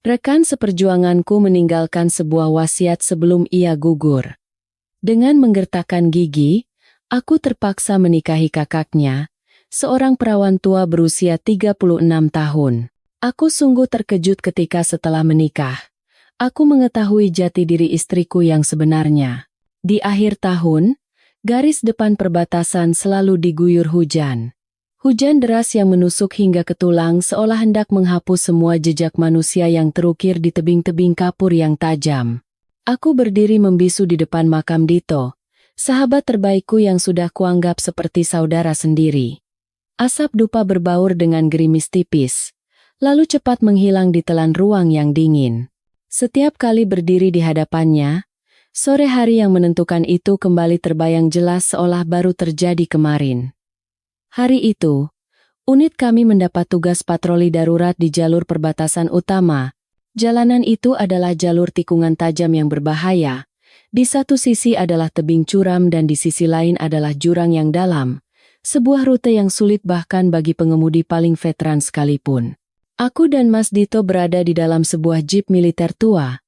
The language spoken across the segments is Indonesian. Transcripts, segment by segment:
Rekan seperjuanganku meninggalkan sebuah wasiat sebelum ia gugur. Dengan menggertakkan gigi, aku terpaksa menikahi kakaknya, seorang perawan tua berusia 36 tahun. Aku sungguh terkejut ketika setelah menikah, aku mengetahui jati diri istriku yang sebenarnya. Di akhir tahun, garis depan perbatasan selalu diguyur hujan. Hujan deras yang menusuk hingga ke tulang seolah hendak menghapus semua jejak manusia yang terukir di tebing-tebing kapur yang tajam. Aku berdiri membisu di depan makam Dito, sahabat terbaikku yang sudah kuanggap seperti saudara sendiri. Asap dupa berbaur dengan gerimis tipis, lalu cepat menghilang di telan ruang yang dingin. Setiap kali berdiri di hadapannya, sore hari yang menentukan itu kembali terbayang jelas seolah baru terjadi kemarin. Hari itu, unit kami mendapat tugas patroli darurat di jalur perbatasan utama. Jalanan itu adalah jalur tikungan tajam yang berbahaya. Di satu sisi adalah tebing curam dan di sisi lain adalah jurang yang dalam. Sebuah rute yang sulit bahkan bagi pengemudi paling veteran sekalipun. Aku dan Mas Dito berada di dalam sebuah jeep militer tua.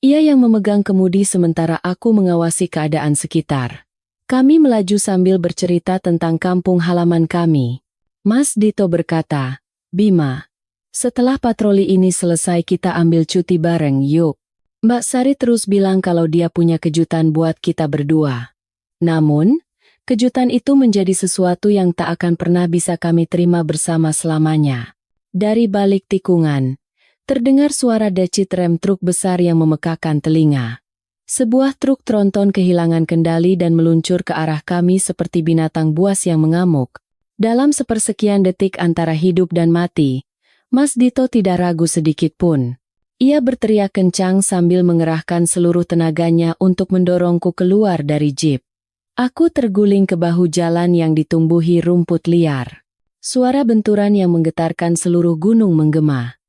Ia yang memegang kemudi sementara aku mengawasi keadaan sekitar. Kami melaju sambil bercerita tentang kampung halaman kami. Mas Dito berkata, "Bima, setelah patroli ini selesai kita ambil cuti bareng yuk." Mbak Sari terus bilang kalau dia punya kejutan buat kita berdua. Namun, kejutan itu menjadi sesuatu yang tak akan pernah bisa kami terima bersama selamanya. Dari balik tikungan, terdengar suara decit rem truk besar yang memekakan telinga. Sebuah truk tronton kehilangan kendali dan meluncur ke arah kami seperti binatang buas yang mengamuk. Dalam sepersekian detik antara hidup dan mati, Mas Dito tidak ragu sedikit pun. Ia berteriak kencang sambil mengerahkan seluruh tenaganya untuk mendorongku keluar dari jeep. Aku terguling ke bahu jalan yang ditumbuhi rumput liar. Suara benturan yang menggetarkan seluruh gunung menggema.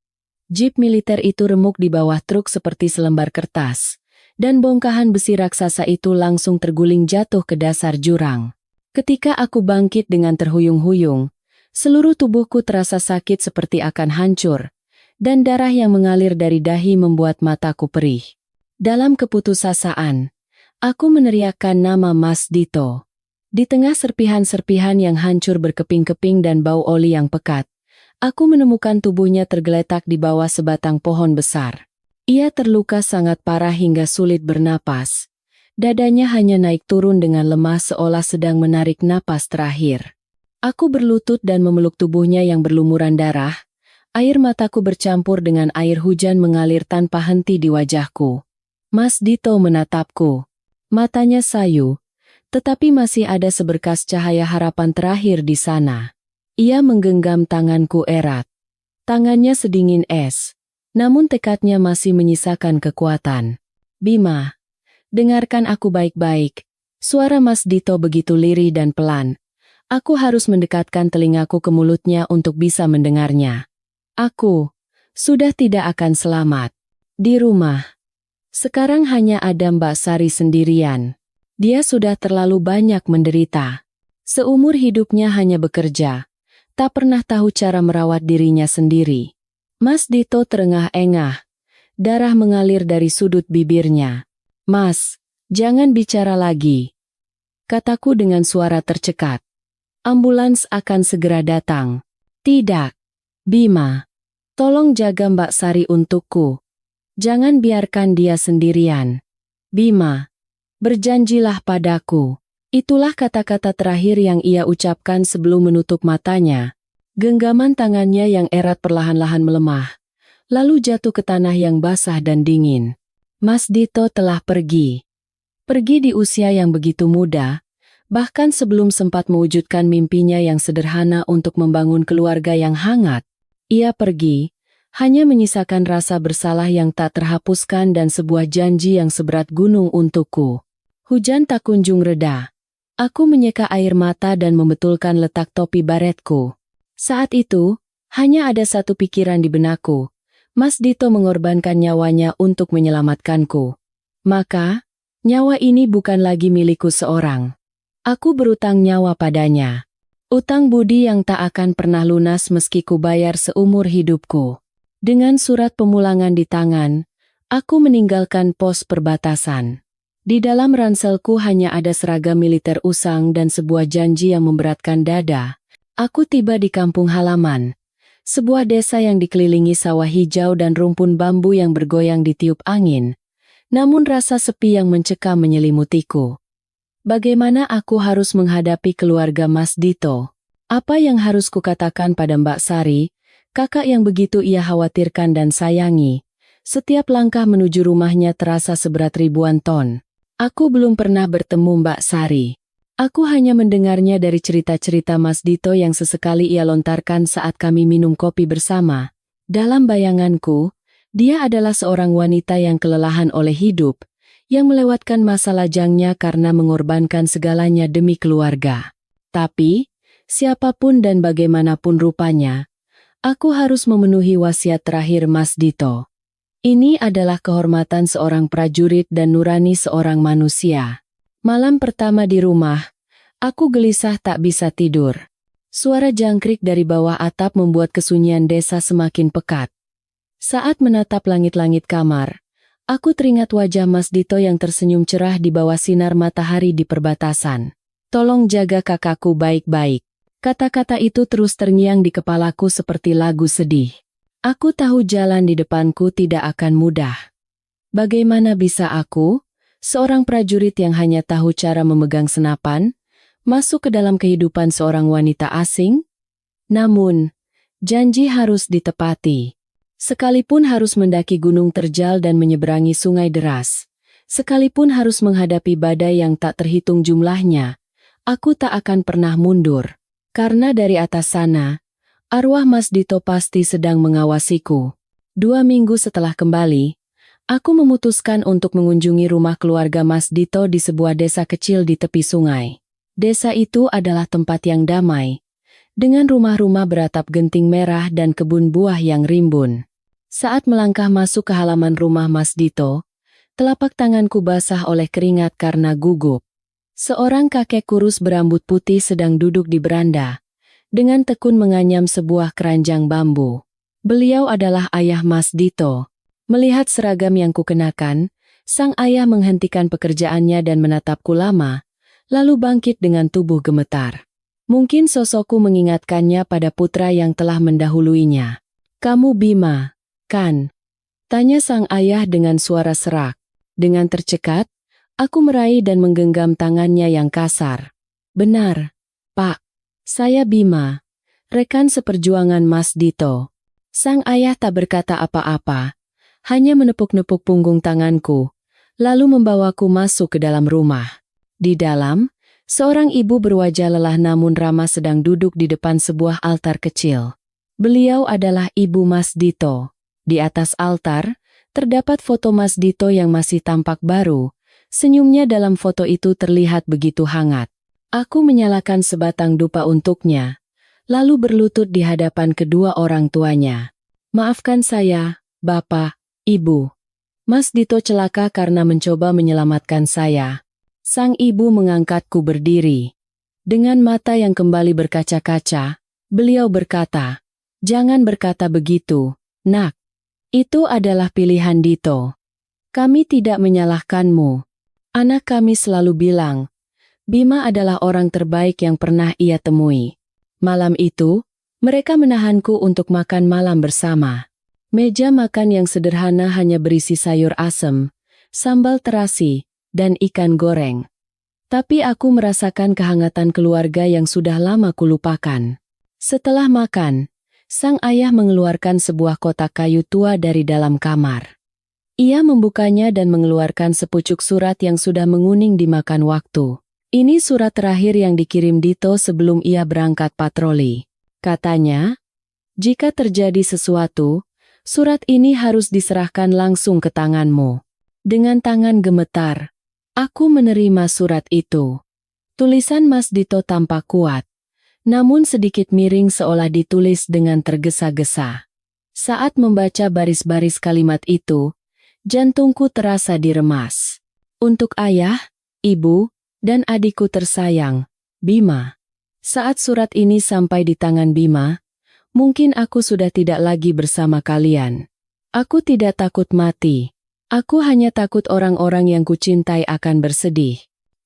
Jeep militer itu remuk di bawah truk seperti selembar kertas. Dan bongkahan besi raksasa itu langsung terguling jatuh ke dasar jurang. Ketika aku bangkit dengan terhuyung-huyung, seluruh tubuhku terasa sakit seperti akan hancur, dan darah yang mengalir dari dahi membuat mataku perih. Dalam keputusasaan, aku meneriakkan nama Mas Dito. Di tengah serpihan-serpihan yang hancur berkeping-keping dan bau oli yang pekat, aku menemukan tubuhnya tergeletak di bawah sebatang pohon besar. Ia terluka sangat parah hingga sulit bernapas. Dadanya hanya naik turun dengan lemah seolah sedang menarik napas terakhir. Aku berlutut dan memeluk tubuhnya yang berlumuran darah. Air mataku bercampur dengan air hujan mengalir tanpa henti di wajahku. Mas Dito menatapku. Matanya sayu, tetapi masih ada seberkas cahaya harapan terakhir di sana. Ia menggenggam tanganku erat. Tangannya sedingin es. Namun tekadnya masih menyisakan kekuatan. "Bima, dengarkan aku baik-baik." Suara Mas Dito begitu lirih dan pelan. Aku harus mendekatkan telingaku ke mulutnya untuk bisa mendengarnya. "Aku sudah tidak akan selamat. Di rumah. Sekarang hanya ada Mbak Sari sendirian. Dia sudah terlalu banyak menderita. Seumur hidupnya hanya bekerja. Tak pernah tahu cara merawat dirinya sendiri." Mas Dito terengah-engah. Darah mengalir dari sudut bibirnya. "Mas, jangan bicara lagi," kataku dengan suara tercekat. "Ambulans akan segera datang." "Tidak. Bima, tolong jaga Mbak Sari untukku. Jangan biarkan dia sendirian. Bima, berjanjilah padaku." Itulah kata-kata terakhir yang ia ucapkan sebelum menutup matanya. Genggaman tangannya yang erat perlahan-lahan melemah, lalu jatuh ke tanah yang basah dan dingin. Mas Dito telah pergi. Pergi di usia yang begitu muda, bahkan sebelum sempat mewujudkan mimpinya yang sederhana untuk membangun keluarga yang hangat. Ia pergi, hanya menyisakan rasa bersalah yang tak terhapuskan dan sebuah janji yang seberat gunung untukku. Hujan tak kunjung reda. Aku menyeka air mata dan membetulkan letak topi baretku. Saat itu, hanya ada satu pikiran di benakku. Mas Dito mengorbankan nyawanya untuk menyelamatkanku. Maka, nyawa ini bukan lagi milikku seorang. Aku berutang nyawa padanya. Utang budi yang tak akan pernah lunas meski ku bayar seumur hidupku. Dengan surat pemulangan di tangan, aku meninggalkan pos perbatasan. Di dalam ranselku hanya ada seragam militer usang dan sebuah janji yang memberatkan dada. Aku tiba di kampung halaman. Sebuah desa yang dikelilingi sawah hijau dan rumpun bambu yang bergoyang ditiup angin. Namun rasa sepi yang mencekam menyelimutiku. Bagaimana aku harus menghadapi keluarga Mas Dito? Apa yang harus kukatakan pada Mbak Sari, kakak yang begitu ia khawatirkan dan sayangi? Setiap langkah menuju rumahnya terasa seberat ribuan ton. Aku belum pernah bertemu Mbak Sari. Aku hanya mendengarnya dari cerita-cerita Mas Dito yang sesekali ia lontarkan saat kami minum kopi bersama. Dalam bayanganku, dia adalah seorang wanita yang kelelahan oleh hidup, yang melewatkan masa lajangnya karena mengorbankan segalanya demi keluarga. Tapi, siapapun dan bagaimanapun rupanya, aku harus memenuhi wasiat terakhir Mas Dito. Ini adalah kehormatan seorang prajurit dan nurani seorang manusia. Malam pertama di rumah, aku gelisah tak bisa tidur. Suara jangkrik dari bawah atap membuat kesunyian desa semakin pekat. Saat menatap langit-langit kamar, aku teringat wajah Mas Dito yang tersenyum cerah di bawah sinar matahari di perbatasan. Tolong jaga kakakku baik-baik. Kata-kata itu terus terngiang di kepalaku seperti lagu sedih. Aku tahu jalan di depanku tidak akan mudah. Bagaimana bisa aku, seorang prajurit yang hanya tahu cara memegang senapan, masuk ke dalam kehidupan seorang wanita asing? Namun, janji harus ditepati. Sekalipun harus mendaki gunung terjal dan menyeberangi sungai deras, sekalipun harus menghadapi badai yang tak terhitung jumlahnya, aku tak akan pernah mundur. Karena dari atas sana, arwah Mas Dito pasti sedang mengawasiku. 2 minggu setelah kembali, aku memutuskan untuk mengunjungi rumah keluarga Mas Dito di sebuah desa kecil di tepi sungai. Desa itu adalah tempat yang damai, dengan rumah-rumah beratap genting merah dan kebun buah yang rimbun. Saat melangkah masuk ke halaman rumah Mas Dito, telapak tanganku basah oleh keringat karena gugup. Seorang kakek kurus berambut putih sedang duduk di beranda, dengan tekun menganyam sebuah keranjang bambu. Beliau adalah ayah Mas Dito. Melihat seragam yang kukenakan, sang ayah menghentikan pekerjaannya dan menatapku lama, lalu bangkit dengan tubuh gemetar. Mungkin sosokku mengingatkannya pada putra yang telah mendahuluinya. "Kamu Bima, kan?" tanya sang ayah dengan suara serak. Dengan tercekat, aku meraih dan menggenggam tangannya yang kasar. "Benar, Pak. Saya Bima, rekan seperjuangan Mas Dito." Sang ayah tak berkata apa-apa, hanya menepuk-nepuk punggung tanganku, lalu membawaku masuk ke dalam rumah. Di dalam, seorang ibu berwajah lelah namun ramah sedang duduk di depan sebuah altar kecil. Beliau adalah ibu Mas Dito. Di atas altar, terdapat foto Mas Dito yang masih tampak baru. Senyumnya dalam foto itu terlihat begitu hangat. Aku menyalakan sebatang dupa untuknya, lalu berlutut di hadapan kedua orang tuanya. "Maafkan saya, Bapak, Ibu. Mas Dito celaka karena mencoba menyelamatkan saya." Sang ibu mengangkatku berdiri. Dengan mata yang kembali berkaca-kaca, beliau berkata, "Jangan berkata begitu, Nak. Itu adalah pilihan Dito. Kami tidak menyalahkanmu. Anak kami selalu bilang, Bima adalah orang terbaik yang pernah ia temui." Malam itu, mereka menahanku untuk makan malam bersama. Meja makan yang sederhana hanya berisi sayur asem, sambal terasi, dan ikan goreng. Tapi aku merasakan kehangatan keluarga yang sudah lama kulupakan. Setelah makan, sang ayah mengeluarkan sebuah kotak kayu tua dari dalam kamar. Ia membukanya dan mengeluarkan sepucuk surat yang sudah menguning dimakan waktu. "Ini surat terakhir yang dikirim Dito sebelum ia berangkat patroli," katanya. "Jika terjadi sesuatu, surat ini harus diserahkan langsung ke tanganmu." Dengan tangan gemetar, aku menerima surat itu. Tulisan Mas Dito tampak kuat, namun sedikit miring seolah ditulis dengan tergesa-gesa. Saat membaca baris-baris kalimat itu, jantungku terasa diremas. "Untuk ayah, ibu, dan adikku tersayang, Bima." Saat surat ini sampai di tangan Bima, Mungkin aku sudah tidak lagi bersama kalian. Aku tidak takut mati. Aku hanya takut orang-orang yang kucintai akan bersedih.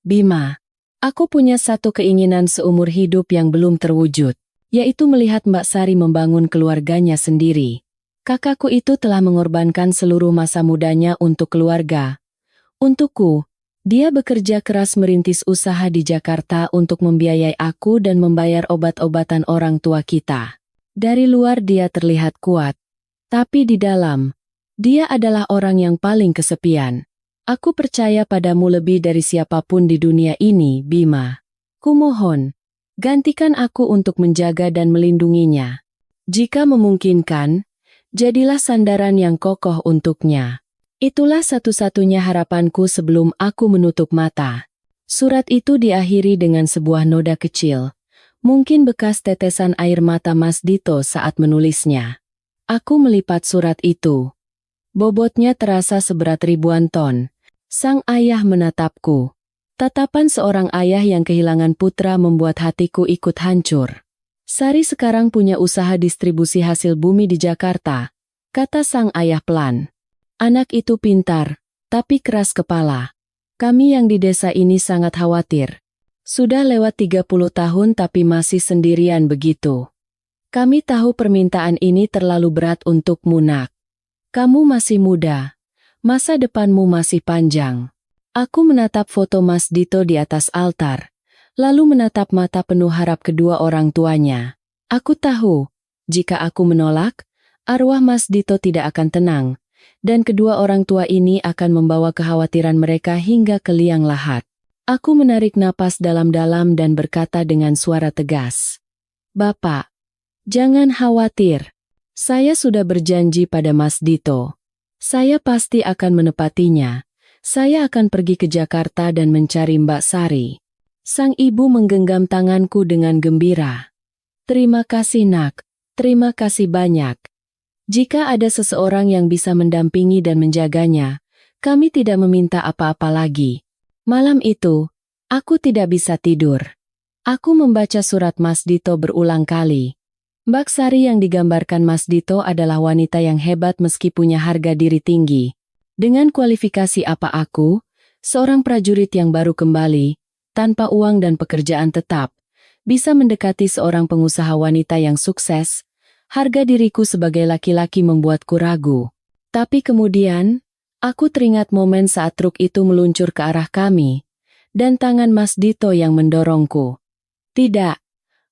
Bima, aku punya satu keinginan seumur hidup yang belum terwujud, yaitu melihat Mbak Sari membangun keluarganya sendiri. Kakakku itu telah mengorbankan seluruh masa mudanya untuk keluarga. Untukku, dia bekerja keras merintis usaha di Jakarta untuk membiayai aku dan membayar obat-obatan orang tua kita. Dari luar dia terlihat kuat, tapi di dalam, dia adalah orang yang paling kesepian. Aku percaya padamu lebih dari siapapun di dunia ini, Bima. Kumohon, gantikan aku untuk menjaga dan melindunginya. Jika memungkinkan, jadilah sandaran yang kokoh untuknya. Itulah satu-satunya harapanku sebelum aku menutup mata. Surat itu diakhiri dengan sebuah noda kecil. Mungkin bekas tetesan air mata Mas Dito saat menulisnya. Aku melipat surat itu. Bobotnya terasa seberat ribuan ton. Sang ayah menatapku. Tatapan seorang ayah yang kehilangan putra membuat hatiku ikut hancur. Sari sekarang punya usaha distribusi hasil bumi di Jakarta, kata sang ayah pelan. Anak itu pintar, tapi keras kepala. Kami yang di desa ini sangat khawatir. Sudah lewat 30 tahun tapi masih sendirian begitu. Kami tahu permintaan ini terlalu berat untukmu, Nak. Kamu masih muda. Masa depanmu masih panjang. Aku menatap foto Mas Dito di atas altar, lalu menatap mata penuh harap kedua orang tuanya. Aku tahu, jika aku menolak, arwah Mas Dito tidak akan tenang, dan kedua orang tua ini akan membawa kekhawatiran mereka hingga ke liang lahat. Aku menarik napas dalam-dalam dan berkata dengan suara tegas, "Bapak, jangan khawatir. Saya sudah berjanji pada Mas Dito. Saya pasti akan menepatinya. Saya akan pergi ke Jakarta dan mencari Mbak Sari." Sang ibu menggenggam tanganku dengan gembira. "Terima kasih, Nak. Terima kasih banyak. Jika ada seseorang yang bisa mendampingi dan menjaganya, kami tidak meminta apa-apa lagi." Malam itu, aku tidak bisa tidur. Aku membaca surat Mas Dito berulang kali. Mbak Sari yang digambarkan Mas Dito adalah wanita yang hebat meski punya harga diri tinggi. Dengan kualifikasi apa aku, seorang prajurit yang baru kembali, tanpa uang dan pekerjaan tetap, bisa mendekati seorang pengusaha wanita yang sukses. Harga diriku sebagai laki-laki membuatku ragu. Tapi kemudian, aku teringat momen saat truk itu meluncur ke arah kami, dan tangan Mas Dito yang mendorongku. Tidak,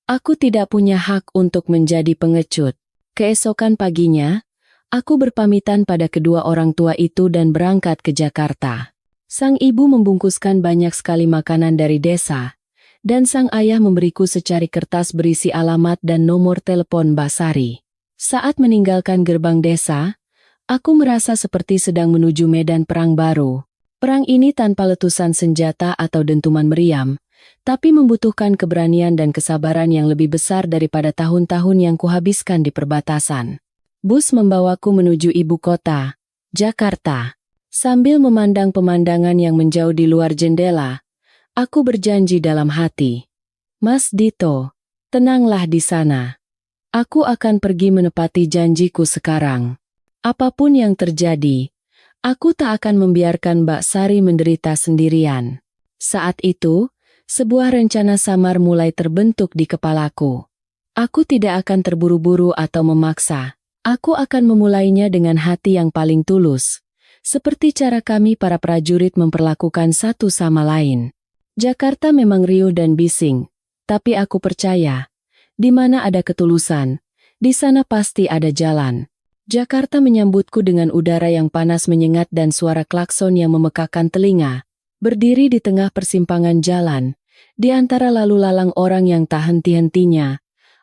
aku tidak punya hak untuk menjadi pengecut. Keesokan paginya, aku berpamitan pada kedua orang tua itu dan berangkat ke Jakarta. Sang ibu membungkuskan banyak sekali makanan dari desa, dan sang ayah memberiku secari kertas berisi alamat dan nomor telepon Mbak Sari. Saat meninggalkan gerbang desa, aku merasa seperti sedang menuju medan perang baru. Perang ini tanpa letusan senjata atau dentuman meriam, tapi membutuhkan keberanian dan kesabaran yang lebih besar daripada tahun-tahun yang kuhabiskan di perbatasan. Bus membawaku menuju ibu kota, Jakarta. Sambil memandang pemandangan yang menjauh di luar jendela, aku berjanji dalam hati, "Mas Dito, tenanglah di sana. Aku akan pergi menepati janjiku sekarang. Apapun yang terjadi, aku tak akan membiarkan Mbak Sari menderita sendirian." Saat itu, sebuah rencana samar mulai terbentuk di kepalaku. Aku tidak akan terburu-buru atau memaksa. Aku akan memulainya dengan hati yang paling tulus, seperti cara kami para prajurit memperlakukan satu sama lain. Jakarta memang riuh dan bising, tapi aku percaya, di mana ada ketulusan, di sana pasti ada jalan. Jakarta menyambutku dengan udara yang panas menyengat dan suara klakson yang memekakan telinga. Berdiri di tengah persimpangan jalan, di antara lalu lalang orang yang tak henti-hentinya,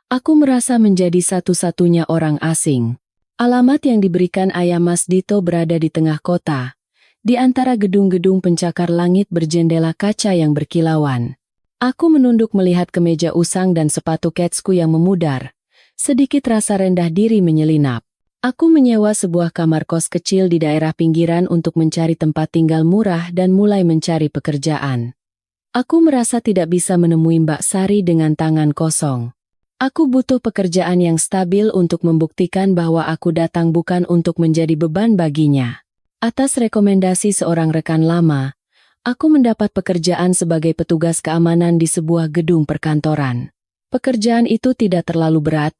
aku merasa menjadi satu-satunya orang asing. Alamat yang diberikan ayah Mas Dito berada di tengah kota, di antara gedung-gedung pencakar langit berjendela kaca yang berkilauan. Aku menunduk melihat kemeja usang dan sepatu ketsku yang memudar. Sedikit rasa rendah diri menyelinap. Aku menyewa sebuah kamar kos kecil di daerah pinggiran untuk mencari tempat tinggal murah dan mulai mencari pekerjaan. Aku merasa tidak bisa menemui Mbak Sari dengan tangan kosong. Aku butuh pekerjaan yang stabil untuk membuktikan bahwa aku datang bukan untuk menjadi beban baginya. Atas rekomendasi seorang rekan lama, aku mendapat pekerjaan sebagai petugas keamanan di sebuah gedung perkantoran. Pekerjaan itu tidak terlalu berat,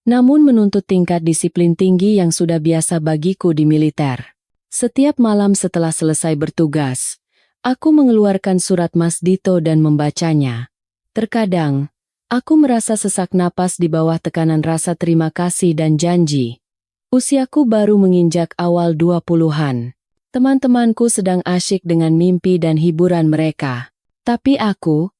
namun menuntut tingkat disiplin tinggi yang sudah biasa bagiku di militer. Setiap malam setelah selesai bertugas, aku mengeluarkan surat Mas Dito dan membacanya. Terkadang, aku merasa sesak napas di bawah tekanan rasa terima kasih dan janji. Usiaku baru menginjak awal 20-an. Teman-temanku sedang asyik dengan mimpi dan hiburan mereka. Tapi aku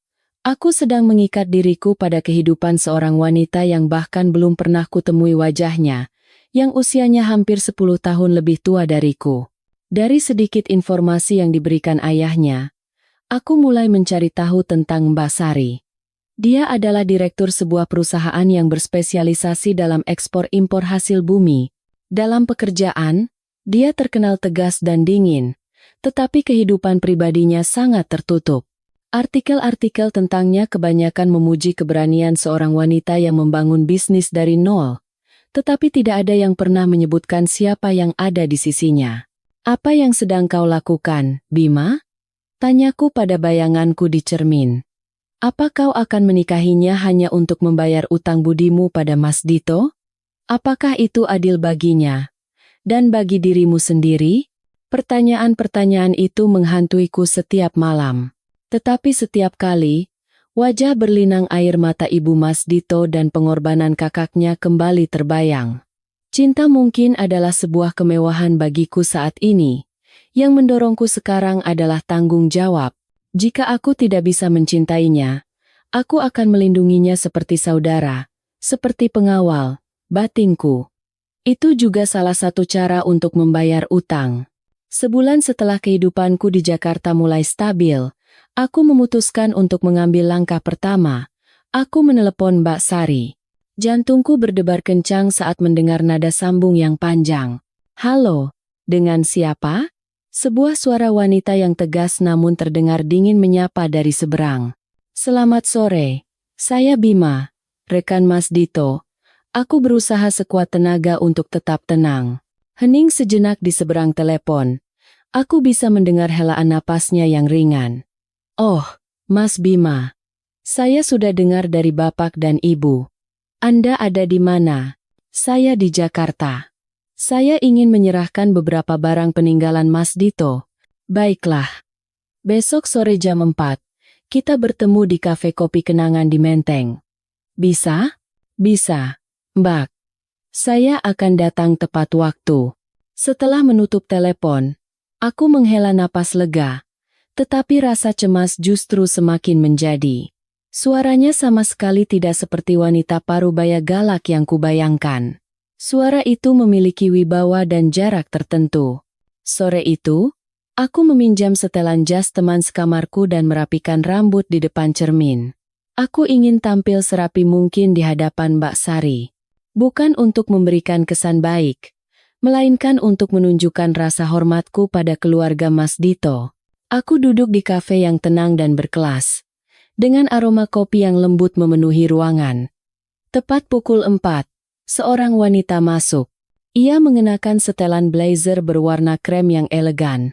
sedang mengikat diriku pada kehidupan seorang wanita yang bahkan belum pernah kutemui wajahnya, yang usianya hampir 10 tahun lebih tua dariku. Dari sedikit informasi yang diberikan ayahnya, aku mulai mencari tahu tentang Mbak Sari. Dia adalah direktur sebuah perusahaan yang berspesialisasi dalam ekspor-impor hasil bumi. Dalam pekerjaan, dia terkenal tegas dan dingin, tetapi kehidupan pribadinya sangat tertutup. Artikel-artikel tentangnya kebanyakan memuji keberanian seorang wanita yang membangun bisnis dari nol, tetapi tidak ada yang pernah menyebutkan siapa yang ada di sisinya. "Apa yang sedang kau lakukan, Bima?" tanyaku pada bayanganku di cermin. "Apa kau akan menikahinya hanya untuk membayar utang budimu pada Mas Dito? Apakah itu adil baginya? Dan bagi dirimu sendiri?" Pertanyaan-pertanyaan itu menghantuiku setiap malam. Tetapi setiap kali, wajah berlinang air mata ibu Mas Dito dan pengorbanan kakaknya kembali terbayang. Cinta mungkin adalah sebuah kemewahan bagiku saat ini. Yang mendorongku sekarang adalah tanggung jawab. Jika aku tidak bisa mencintainya, aku akan melindunginya seperti saudara, seperti pengawal, batinku. Itu juga salah satu cara untuk membayar utang. Sebulan setelah kehidupanku di Jakarta mulai stabil, aku memutuskan untuk mengambil langkah pertama. Aku menelepon Mbak Sari. Jantungku berdebar kencang saat mendengar nada sambung yang panjang. "Halo, dengan siapa?" Sebuah suara wanita yang tegas namun terdengar dingin menyapa dari seberang. "Selamat sore, saya Bima, rekan Mas Dito." Aku berusaha sekuat tenaga untuk tetap tenang. Hening sejenak di seberang telepon. Aku bisa mendengar helaan napasnya yang ringan. "Oh, Mas Bima. Saya sudah dengar dari Bapak dan Ibu. Anda ada di mana?" "Saya di Jakarta. Saya ingin menyerahkan beberapa barang peninggalan Mas Dito." "Baiklah. Besok sore jam 4, kita bertemu di kafe kopi kenangan di Menteng." "Bisa?" "Bisa, Mbak. Saya akan datang tepat waktu." Setelah menutup telepon, aku menghela napas lega, tetapi rasa cemas justru semakin menjadi. Suaranya sama sekali tidak seperti wanita parubaya galak yang kubayangkan. Suara itu memiliki wibawa dan jarak tertentu. Sore itu, aku meminjam setelan jas teman sekamarku dan merapikan rambut di depan cermin. Aku ingin tampil serapi mungkin di hadapan Mbak Sari. Bukan untuk memberikan kesan baik, melainkan untuk menunjukkan rasa hormatku pada keluarga Mas Dito. Aku duduk di kafe yang tenang dan berkelas, dengan aroma kopi yang lembut memenuhi ruangan. Tepat pukul 4. Seorang wanita masuk. Ia mengenakan setelan blazer berwarna krem yang elegan.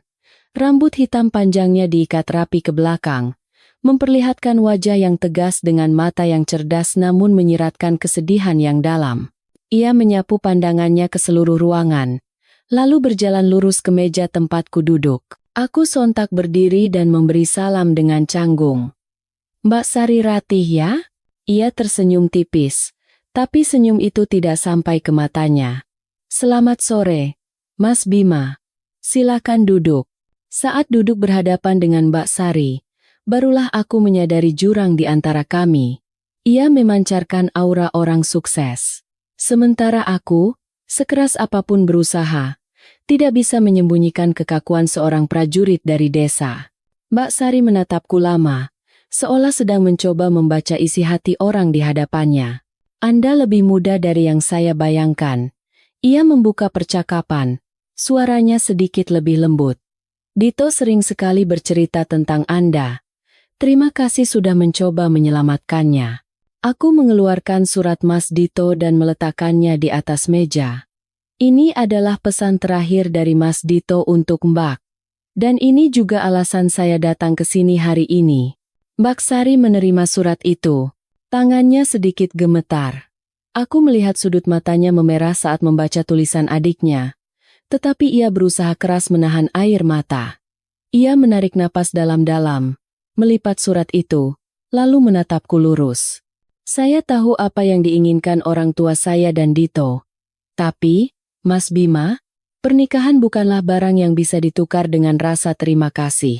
Rambut hitam panjangnya diikat rapi ke belakang, memperlihatkan wajah yang tegas dengan mata yang cerdas namun menyiratkan kesedihan yang dalam. Ia menyapu pandangannya ke seluruh ruangan, lalu berjalan lurus ke meja tempatku duduk. Aku sontak berdiri dan memberi salam dengan canggung. "Mbak Sari Ratih ya?" Ia tersenyum tipis. Tapi senyum itu tidak sampai ke matanya. "Selamat sore, Mas Bima. Silakan duduk." Saat duduk berhadapan dengan Mbak Sari, barulah aku menyadari jurang di antara kami. Ia memancarkan aura orang sukses. Sementara aku, sekeras apapun berusaha, tidak bisa menyembunyikan kekakuan seorang prajurit dari desa. Mbak Sari menatapku lama, seolah sedang mencoba membaca isi hati orang di hadapannya. "Anda lebih muda dari yang saya bayangkan." Ia membuka percakapan, suaranya sedikit lebih lembut. "Dito sering sekali bercerita tentang Anda. Terima kasih sudah mencoba menyelamatkannya." Aku mengeluarkan surat Mas Dito dan meletakkannya di atas meja. Ini adalah pesan terakhir dari Mas Dito untuk Mbak. Dan ini juga alasan saya datang ke sini hari ini. Mbak Sari menerima surat itu. Tangannya sedikit gemetar. Aku melihat sudut matanya memerah saat membaca tulisan adiknya. Tetapi ia berusaha keras menahan air mata. Ia menarik napas dalam-dalam, melipat surat itu, lalu menatapku lurus. Saya tahu apa yang diinginkan orang tua saya dan Dito. Tapi, Mas Bima, pernikahan bukanlah barang yang bisa ditukar dengan rasa terima kasih.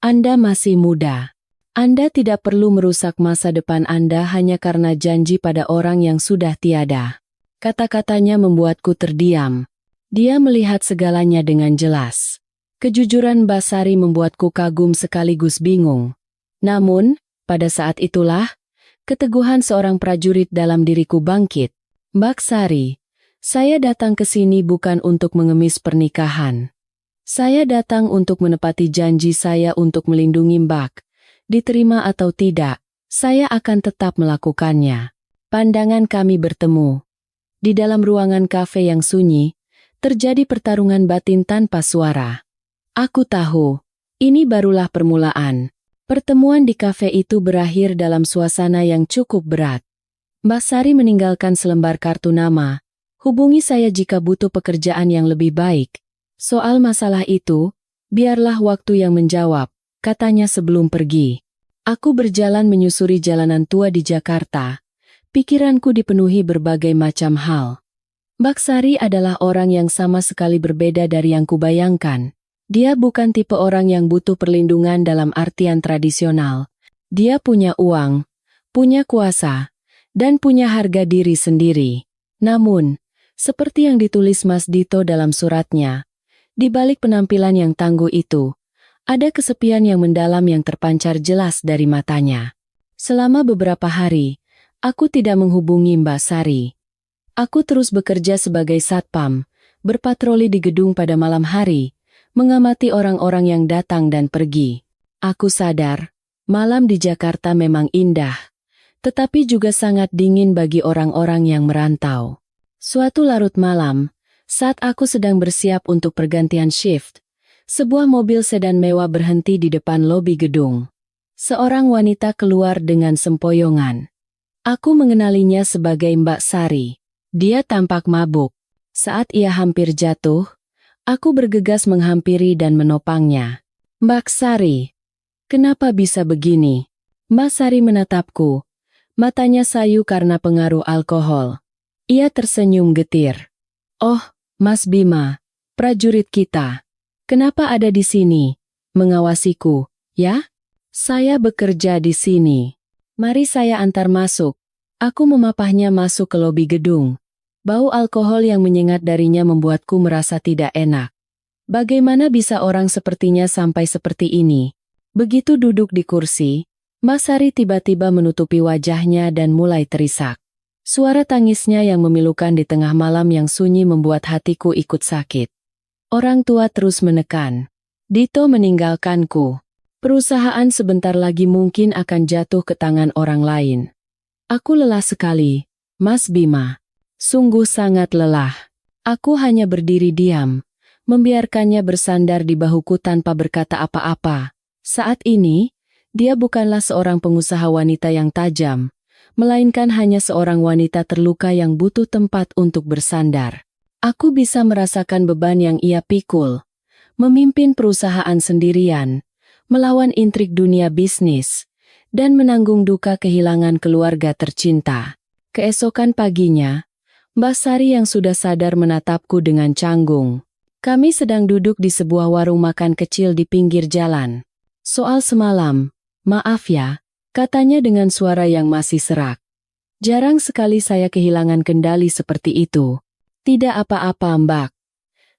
Anda masih muda. Anda tidak perlu merusak masa depan Anda hanya karena janji pada orang yang sudah tiada. Kata-katanya membuatku terdiam. Dia melihat segalanya dengan jelas. Kejujuran Mbak Sari membuatku kagum sekaligus bingung. Namun, pada saat itulah, keteguhan seorang prajurit dalam diriku bangkit. Mbak Sari, saya datang ke sini bukan untuk mengemis pernikahan. Saya datang untuk menepati janji saya untuk melindungi Mbak. Diterima atau tidak, saya akan tetap melakukannya. Pandangan kami bertemu. Di dalam ruangan kafe yang sunyi, terjadi pertarungan batin tanpa suara. Aku tahu, ini barulah permulaan. Pertemuan di kafe itu berakhir dalam suasana yang cukup berat. Mbak Sari meninggalkan selembar kartu nama. Hubungi saya jika butuh pekerjaan yang lebih baik. Soal masalah itu, biarlah waktu yang menjawab, katanya sebelum pergi. Aku berjalan menyusuri jalanan tua di Jakarta. Pikiranku dipenuhi berbagai macam hal. Mbak Sari adalah orang yang sama sekali berbeda dari yang kubayangkan. Dia bukan tipe orang yang butuh perlindungan dalam artian tradisional. Dia punya uang, punya kuasa, dan punya harga diri sendiri. Namun, seperti yang ditulis Mas Dito dalam suratnya, di balik penampilan yang tangguh itu, ada kesepian yang mendalam yang terpancar jelas dari matanya. Selama beberapa hari, aku tidak menghubungi Mbak Sari. Aku terus bekerja sebagai satpam, berpatroli di gedung pada malam hari, mengamati orang-orang yang datang dan pergi. Aku sadar, malam di Jakarta memang indah, tetapi juga sangat dingin bagi orang-orang yang merantau. Suatu larut malam, saat aku sedang bersiap untuk pergantian shift, sebuah mobil sedan mewah berhenti di depan lobi gedung. Seorang wanita keluar dengan sempoyongan. Aku mengenalinya sebagai Mbak Sari. Dia tampak mabuk. Saat ia hampir jatuh, aku bergegas menghampiri dan menopangnya. Mbak Sari, kenapa bisa begini? Mbak Sari menatapku. Matanya sayu karena pengaruh alkohol. Ia tersenyum getir. Oh, Mas Bima, prajurit kita. Kenapa ada di sini? Mengawasiku, ya? Saya bekerja di sini. Mari saya antar masuk. Aku memapahnya masuk ke lobi gedung. Bau alkohol yang menyengat darinya membuatku merasa tidak enak. Bagaimana bisa orang sepertinya sampai seperti ini? Begitu duduk di kursi, Mbak Sari tiba-tiba menutupi wajahnya dan mulai terisak. Suara tangisnya yang memilukan di tengah malam yang sunyi membuat hatiku ikut sakit. Orang tua terus menekan. Dito meninggalkanku. Perusahaan sebentar lagi mungkin akan jatuh ke tangan orang lain. Aku lelah sekali, Mas Bima. Sungguh sangat lelah. Aku hanya berdiri diam, membiarkannya bersandar di bahuku tanpa berkata apa-apa. Saat ini, dia bukanlah seorang pengusaha wanita yang tajam, melainkan hanya seorang wanita terluka yang butuh tempat untuk bersandar. Aku bisa merasakan beban yang ia pikul, memimpin perusahaan sendirian, melawan intrik dunia bisnis, dan menanggung duka kehilangan keluarga tercinta. Keesokan paginya, Mbak Sari yang sudah sadar menatapku dengan canggung. Kami sedang duduk di sebuah warung makan kecil di pinggir jalan. Soal semalam, maaf ya, katanya dengan suara yang masih serak. Jarang sekali saya kehilangan kendali seperti itu. Tidak apa-apa Mbak.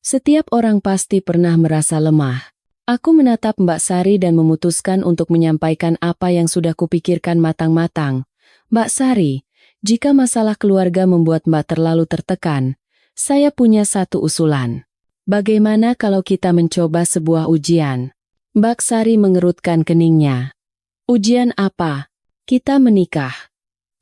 Setiap orang pasti pernah merasa lemah. Aku menatap Mbak Sari dan memutuskan untuk menyampaikan apa yang sudah kupikirkan matang-matang. Mbak Sari, jika masalah keluarga membuat Mbak terlalu tertekan, saya punya satu usulan. Bagaimana kalau kita mencoba sebuah ujian? Mbak Sari mengerutkan keningnya. Ujian apa? Kita menikah.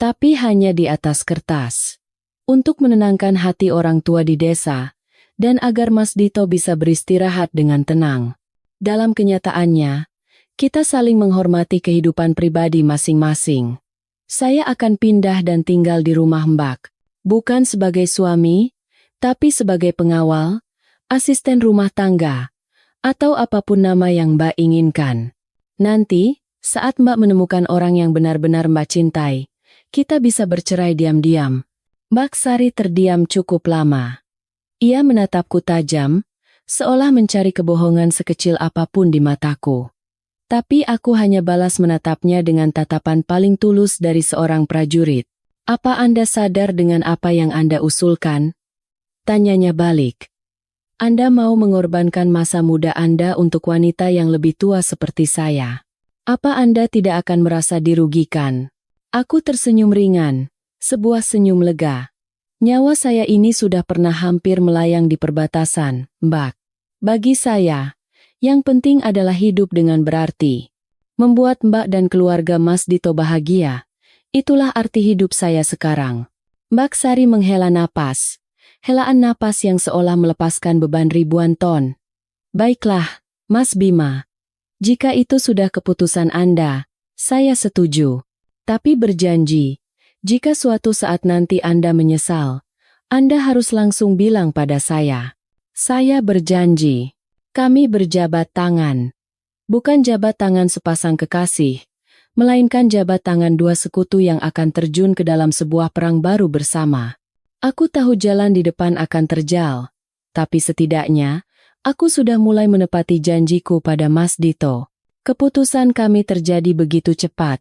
tapi hanya di atas kertas. Untuk menenangkan hati orang tua di desa, dan agar Mas Dito bisa beristirahat dengan tenang. Dalam kenyataannya, kita saling menghormati kehidupan pribadi masing-masing. Saya akan pindah dan tinggal di rumah Mbak, bukan sebagai suami, tapi sebagai pengawal, asisten rumah tangga, atau apapun nama yang Mbak inginkan. Nanti, saat Mbak menemukan orang yang benar-benar Mbak cintai, kita bisa bercerai diam-diam. Mbak Sari terdiam cukup lama. Ia menatapku tajam, seolah mencari kebohongan sekecil apapun di mataku. Tapi aku hanya balas menatapnya dengan tatapan paling tulus dari seorang prajurit. Apa Anda sadar dengan apa yang Anda usulkan? Tanyanya balik. Anda mau mengorbankan masa muda Anda untuk wanita yang lebih tua seperti saya. Apa Anda tidak akan merasa dirugikan? Aku tersenyum ringan, sebuah senyum lega. Nyawa saya ini sudah pernah hampir melayang di perbatasan, Mbak. Bagi saya, yang penting adalah hidup dengan berarti. Membuat Mbak dan keluarga Mas Dito bahagia. Itulah arti hidup saya sekarang. Mbak Sari menghela napas. Helaan napas yang seolah melepaskan beban ribuan ton. Baiklah, Mas Bima. Jika itu sudah keputusan Anda, saya setuju. Tapi berjanji, jika suatu saat nanti Anda menyesal, Anda harus langsung bilang pada saya. Saya berjanji. Kami berjabat tangan. Bukan jabat tangan sepasang kekasih, melainkan jabat tangan dua sekutu yang akan terjun ke dalam sebuah perang baru bersama. Aku tahu jalan di depan akan terjal, tapi setidaknya, aku sudah mulai menepati janjiku pada Mas Dito. Keputusan kami terjadi begitu cepat.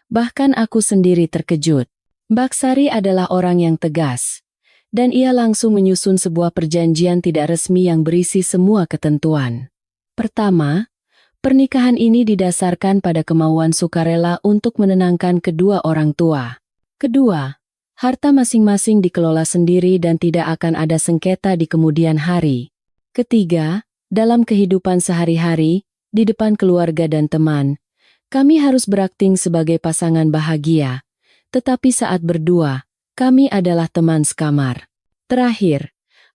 Bahkan aku sendiri terkejut. Mbak Sari adalah orang yang tegas, dan ia langsung menyusun sebuah perjanjian tidak resmi yang berisi semua ketentuan. Pertama, pernikahan ini didasarkan pada kemauan sukarela untuk menenangkan kedua orang tua. Kedua, harta masing-masing dikelola sendiri dan tidak akan ada sengketa di kemudian hari. Ketiga, dalam kehidupan sehari-hari, di depan keluarga dan teman, kami harus berakting sebagai pasangan bahagia, tetapi saat berdua, kami adalah teman sekamar. Terakhir,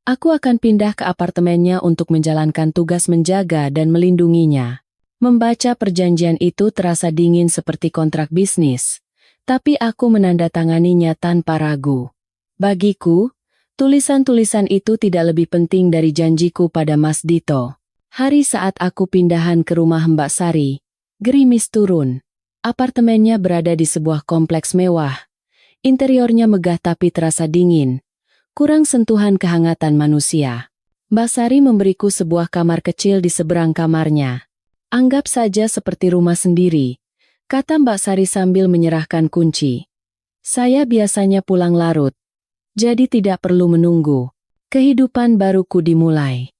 aku akan pindah ke apartemennya untuk menjalankan tugas menjaga dan melindunginya. Membaca perjanjian itu terasa dingin seperti kontrak bisnis, tapi aku menandatanganinya tanpa ragu. Bagiku, tulisan-tulisan itu tidak lebih penting dari janjiku pada Mas Dito. Hari saat aku pindahan ke rumah Mbak Sari, gerimis turun. Apartemennya berada di sebuah kompleks mewah. Interiornya megah tapi terasa dingin. Kurang sentuhan kehangatan manusia. Mbak Sari memberiku sebuah kamar kecil di seberang kamarnya. Anggap saja seperti rumah sendiri, kata Mbak Sari sambil menyerahkan kunci. Saya biasanya pulang larut, jadi tidak perlu menunggu. Kehidupan baruku dimulai.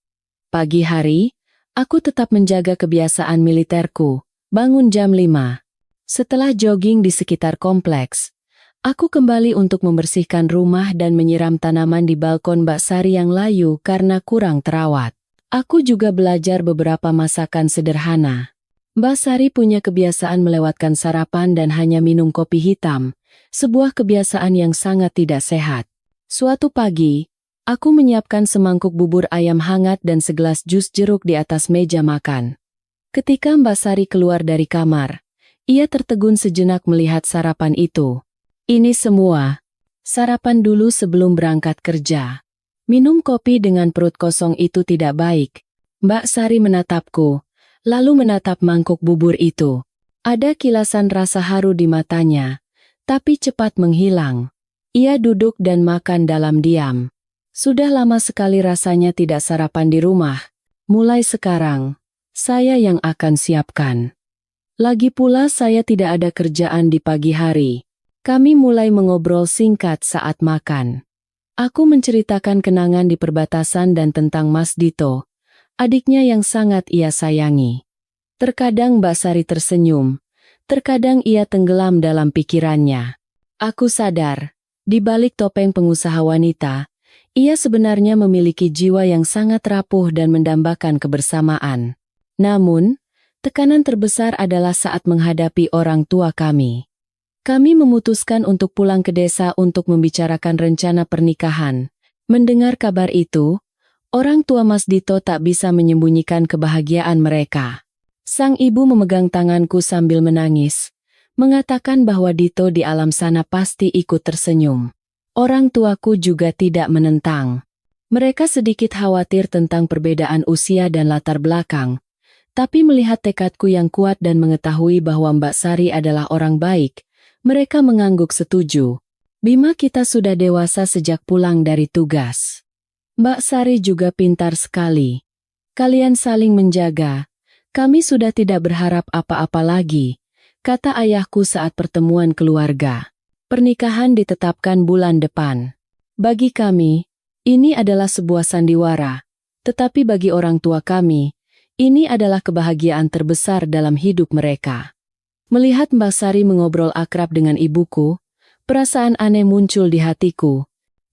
Pagi hari, aku tetap menjaga kebiasaan militerku. Bangun jam 5. Setelah jogging di sekitar kompleks, aku kembali untuk membersihkan rumah dan menyiram tanaman di balkon Mbak Sari yang layu karena kurang terawat. Aku juga belajar beberapa masakan sederhana. Mbak Sari punya kebiasaan melewatkan sarapan dan hanya minum kopi hitam, sebuah kebiasaan yang sangat tidak sehat. Suatu pagi, aku menyiapkan semangkuk bubur ayam hangat dan segelas jus jeruk di atas meja makan. Ketika Mbak Sari keluar dari kamar, ia tertegun sejenak melihat sarapan itu. Ini semua sarapan dulu sebelum berangkat kerja. Minum kopi dengan perut kosong itu tidak baik. Mbak Sari menatapku, lalu menatap mangkuk bubur itu. Ada kilasan rasa haru di matanya, tapi cepat menghilang. Ia duduk dan makan dalam diam. Sudah lama sekali rasanya tidak sarapan di rumah. Mulai sekarang, saya yang akan siapkan. Lagi pula saya tidak ada kerjaan di pagi hari. Kami mulai mengobrol singkat saat makan. Aku menceritakan kenangan di perbatasan dan tentang Mas Dito, adiknya yang sangat ia sayangi. Terkadang Mbak Sari tersenyum, terkadang ia tenggelam dalam pikirannya. Aku sadar, di balik topeng pengusaha wanita, ia sebenarnya memiliki jiwa yang sangat rapuh dan mendambakan kebersamaan. Namun, tekanan terbesar adalah saat menghadapi orang tua kami. Kami memutuskan untuk pulang ke desa untuk membicarakan rencana pernikahan. Mendengar kabar itu, orang tua Mas Dito tak bisa menyembunyikan kebahagiaan mereka. Sang ibu memegang tanganku sambil menangis, mengatakan bahwa Dito di alam sana pasti ikut tersenyum. Orang tuaku juga tidak menentang. Mereka sedikit khawatir tentang perbedaan usia dan latar belakang, tapi melihat tekadku yang kuat dan mengetahui bahwa Mbak Sari adalah orang baik, mereka mengangguk setuju. Bima, kita sudah dewasa sejak pulang dari tugas. Mbak Sari juga pintar sekali. Kalian saling menjaga. Kami sudah tidak berharap apa-apa lagi, kata ayahku saat pertemuan keluarga. Pernikahan ditetapkan bulan depan. Bagi kami, ini adalah sebuah sandiwara. Tetapi bagi orang tua kami, ini adalah kebahagiaan terbesar dalam hidup mereka. Melihat Mbak Sari mengobrol akrab dengan ibuku, perasaan aneh muncul di hatiku.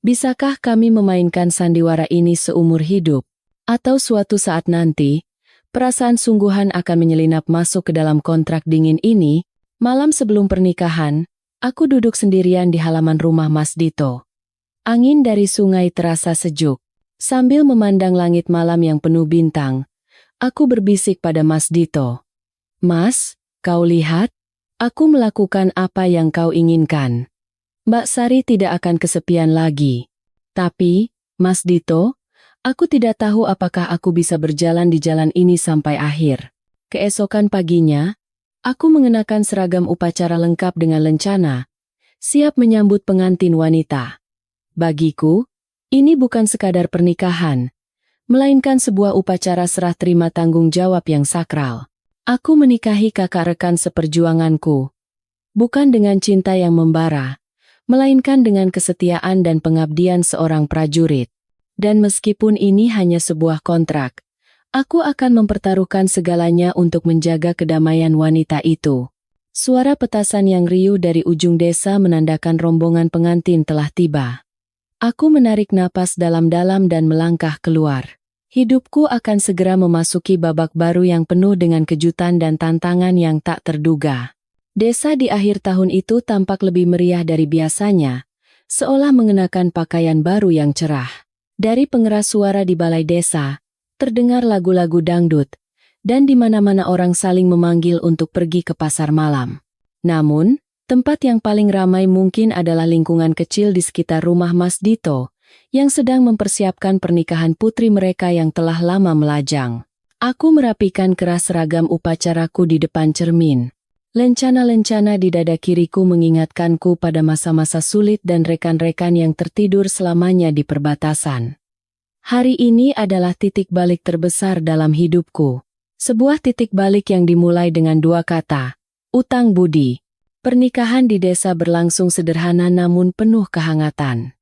Bisakah kami memainkan sandiwara ini seumur hidup? Atau suatu saat nanti, perasaan sungguhan akan menyelinap masuk ke dalam kontrak dingin ini? Malam sebelum pernikahan, aku duduk sendirian di halaman rumah Mas Dito. Angin dari sungai terasa sejuk. Sambil memandang langit malam yang penuh bintang, aku berbisik pada Mas Dito. Mas, kau lihat? Aku melakukan apa yang kau inginkan. Mbak Sari tidak akan kesepian lagi. Tapi, Mas Dito, aku tidak tahu apakah aku bisa berjalan di jalan ini sampai akhir. Keesokan paginya, aku mengenakan seragam upacara lengkap dengan lencana, siap menyambut pengantin wanita. Bagiku, ini bukan sekadar pernikahan, melainkan sebuah upacara serah terima tanggung jawab yang sakral. Aku menikahi kakak rekan seperjuanganku, bukan dengan cinta yang membara, melainkan dengan kesetiaan dan pengabdian seorang prajurit. Dan meskipun ini hanya sebuah kontrak, aku akan mempertaruhkan segalanya untuk menjaga kedamaian wanita itu. Suara petasan yang riuh dari ujung desa menandakan rombongan pengantin telah tiba. Aku menarik napas dalam-dalam dan melangkah keluar. Hidupku akan segera memasuki babak baru yang penuh dengan kejutan dan tantangan yang tak terduga. Desa di akhir tahun itu tampak lebih meriah dari biasanya, seolah mengenakan pakaian baru yang cerah. Dari pengeras suara di balai desa, terdengar lagu-lagu dangdut, dan di mana-mana orang saling memanggil untuk pergi ke pasar malam. Namun, tempat yang paling ramai mungkin adalah lingkungan kecil di sekitar rumah Mas Dito, yang sedang mempersiapkan pernikahan putri mereka yang telah lama melajang. Aku merapikan keras seragam upacaraku di depan cermin. Lencana-lencana di dada kiriku mengingatkanku pada masa-masa sulit dan rekan-rekan yang tertidur selamanya di perbatasan. Hari ini adalah titik balik terbesar dalam hidupku. Sebuah titik balik yang dimulai dengan dua kata, utang budi. Pernikahan di desa berlangsung sederhana namun penuh kehangatan.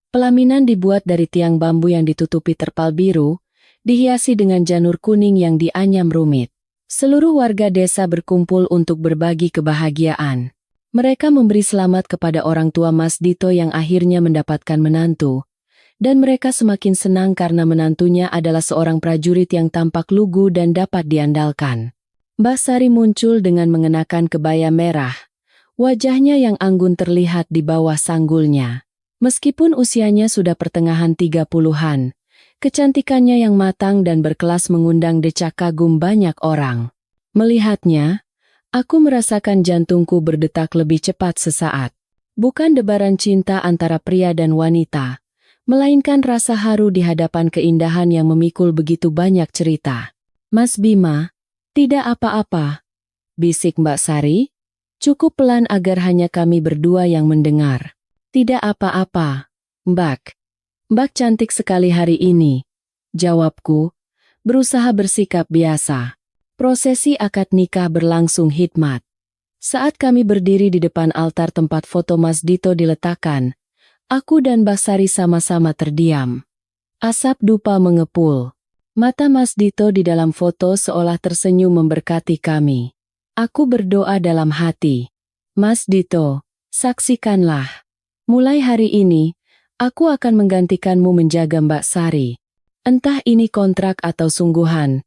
Pelaminan dibuat dari tiang bambu yang ditutupi terpal biru, dihiasi dengan janur kuning yang dianyam rumit. Seluruh warga desa berkumpul untuk berbagi kebahagiaan. Mereka memberi selamat kepada orang tua Mas Dito yang akhirnya mendapatkan menantu, dan mereka semakin senang karena menantunya adalah seorang prajurit yang tampak lugu dan dapat diandalkan. Mbak Sari muncul dengan mengenakan kebaya merah. Wajahnya yang anggun terlihat di bawah sanggulnya. Meskipun usianya sudah pertengahan 30-an, kecantikannya yang matang dan berkelas mengundang decak kagum banyak orang. Melihatnya, aku merasakan jantungku berdetak lebih cepat sesaat. Bukan debaran cinta antara pria dan wanita, melainkan rasa haru di hadapan keindahan yang memikul begitu banyak cerita. Mas Bima, tidak apa-apa, bisik Mbak Sari. Cukup pelan agar hanya kami berdua yang mendengar. Tidak apa-apa, Mbak. Mbak cantik sekali hari ini, jawabku, berusaha bersikap biasa. Prosesi akad nikah berlangsung hikmat. Saat kami berdiri di depan altar tempat foto Mas Dito diletakkan, aku dan Mbak Sari sama-sama terdiam. Asap dupa mengepul. Mata Mas Dito di dalam foto seolah tersenyum memberkati kami. Aku berdoa dalam hati. Mas Dito, saksikanlah. Mulai hari ini, aku akan menggantikanmu menjaga Mbak Sari. Entah ini kontrak atau sungguhan,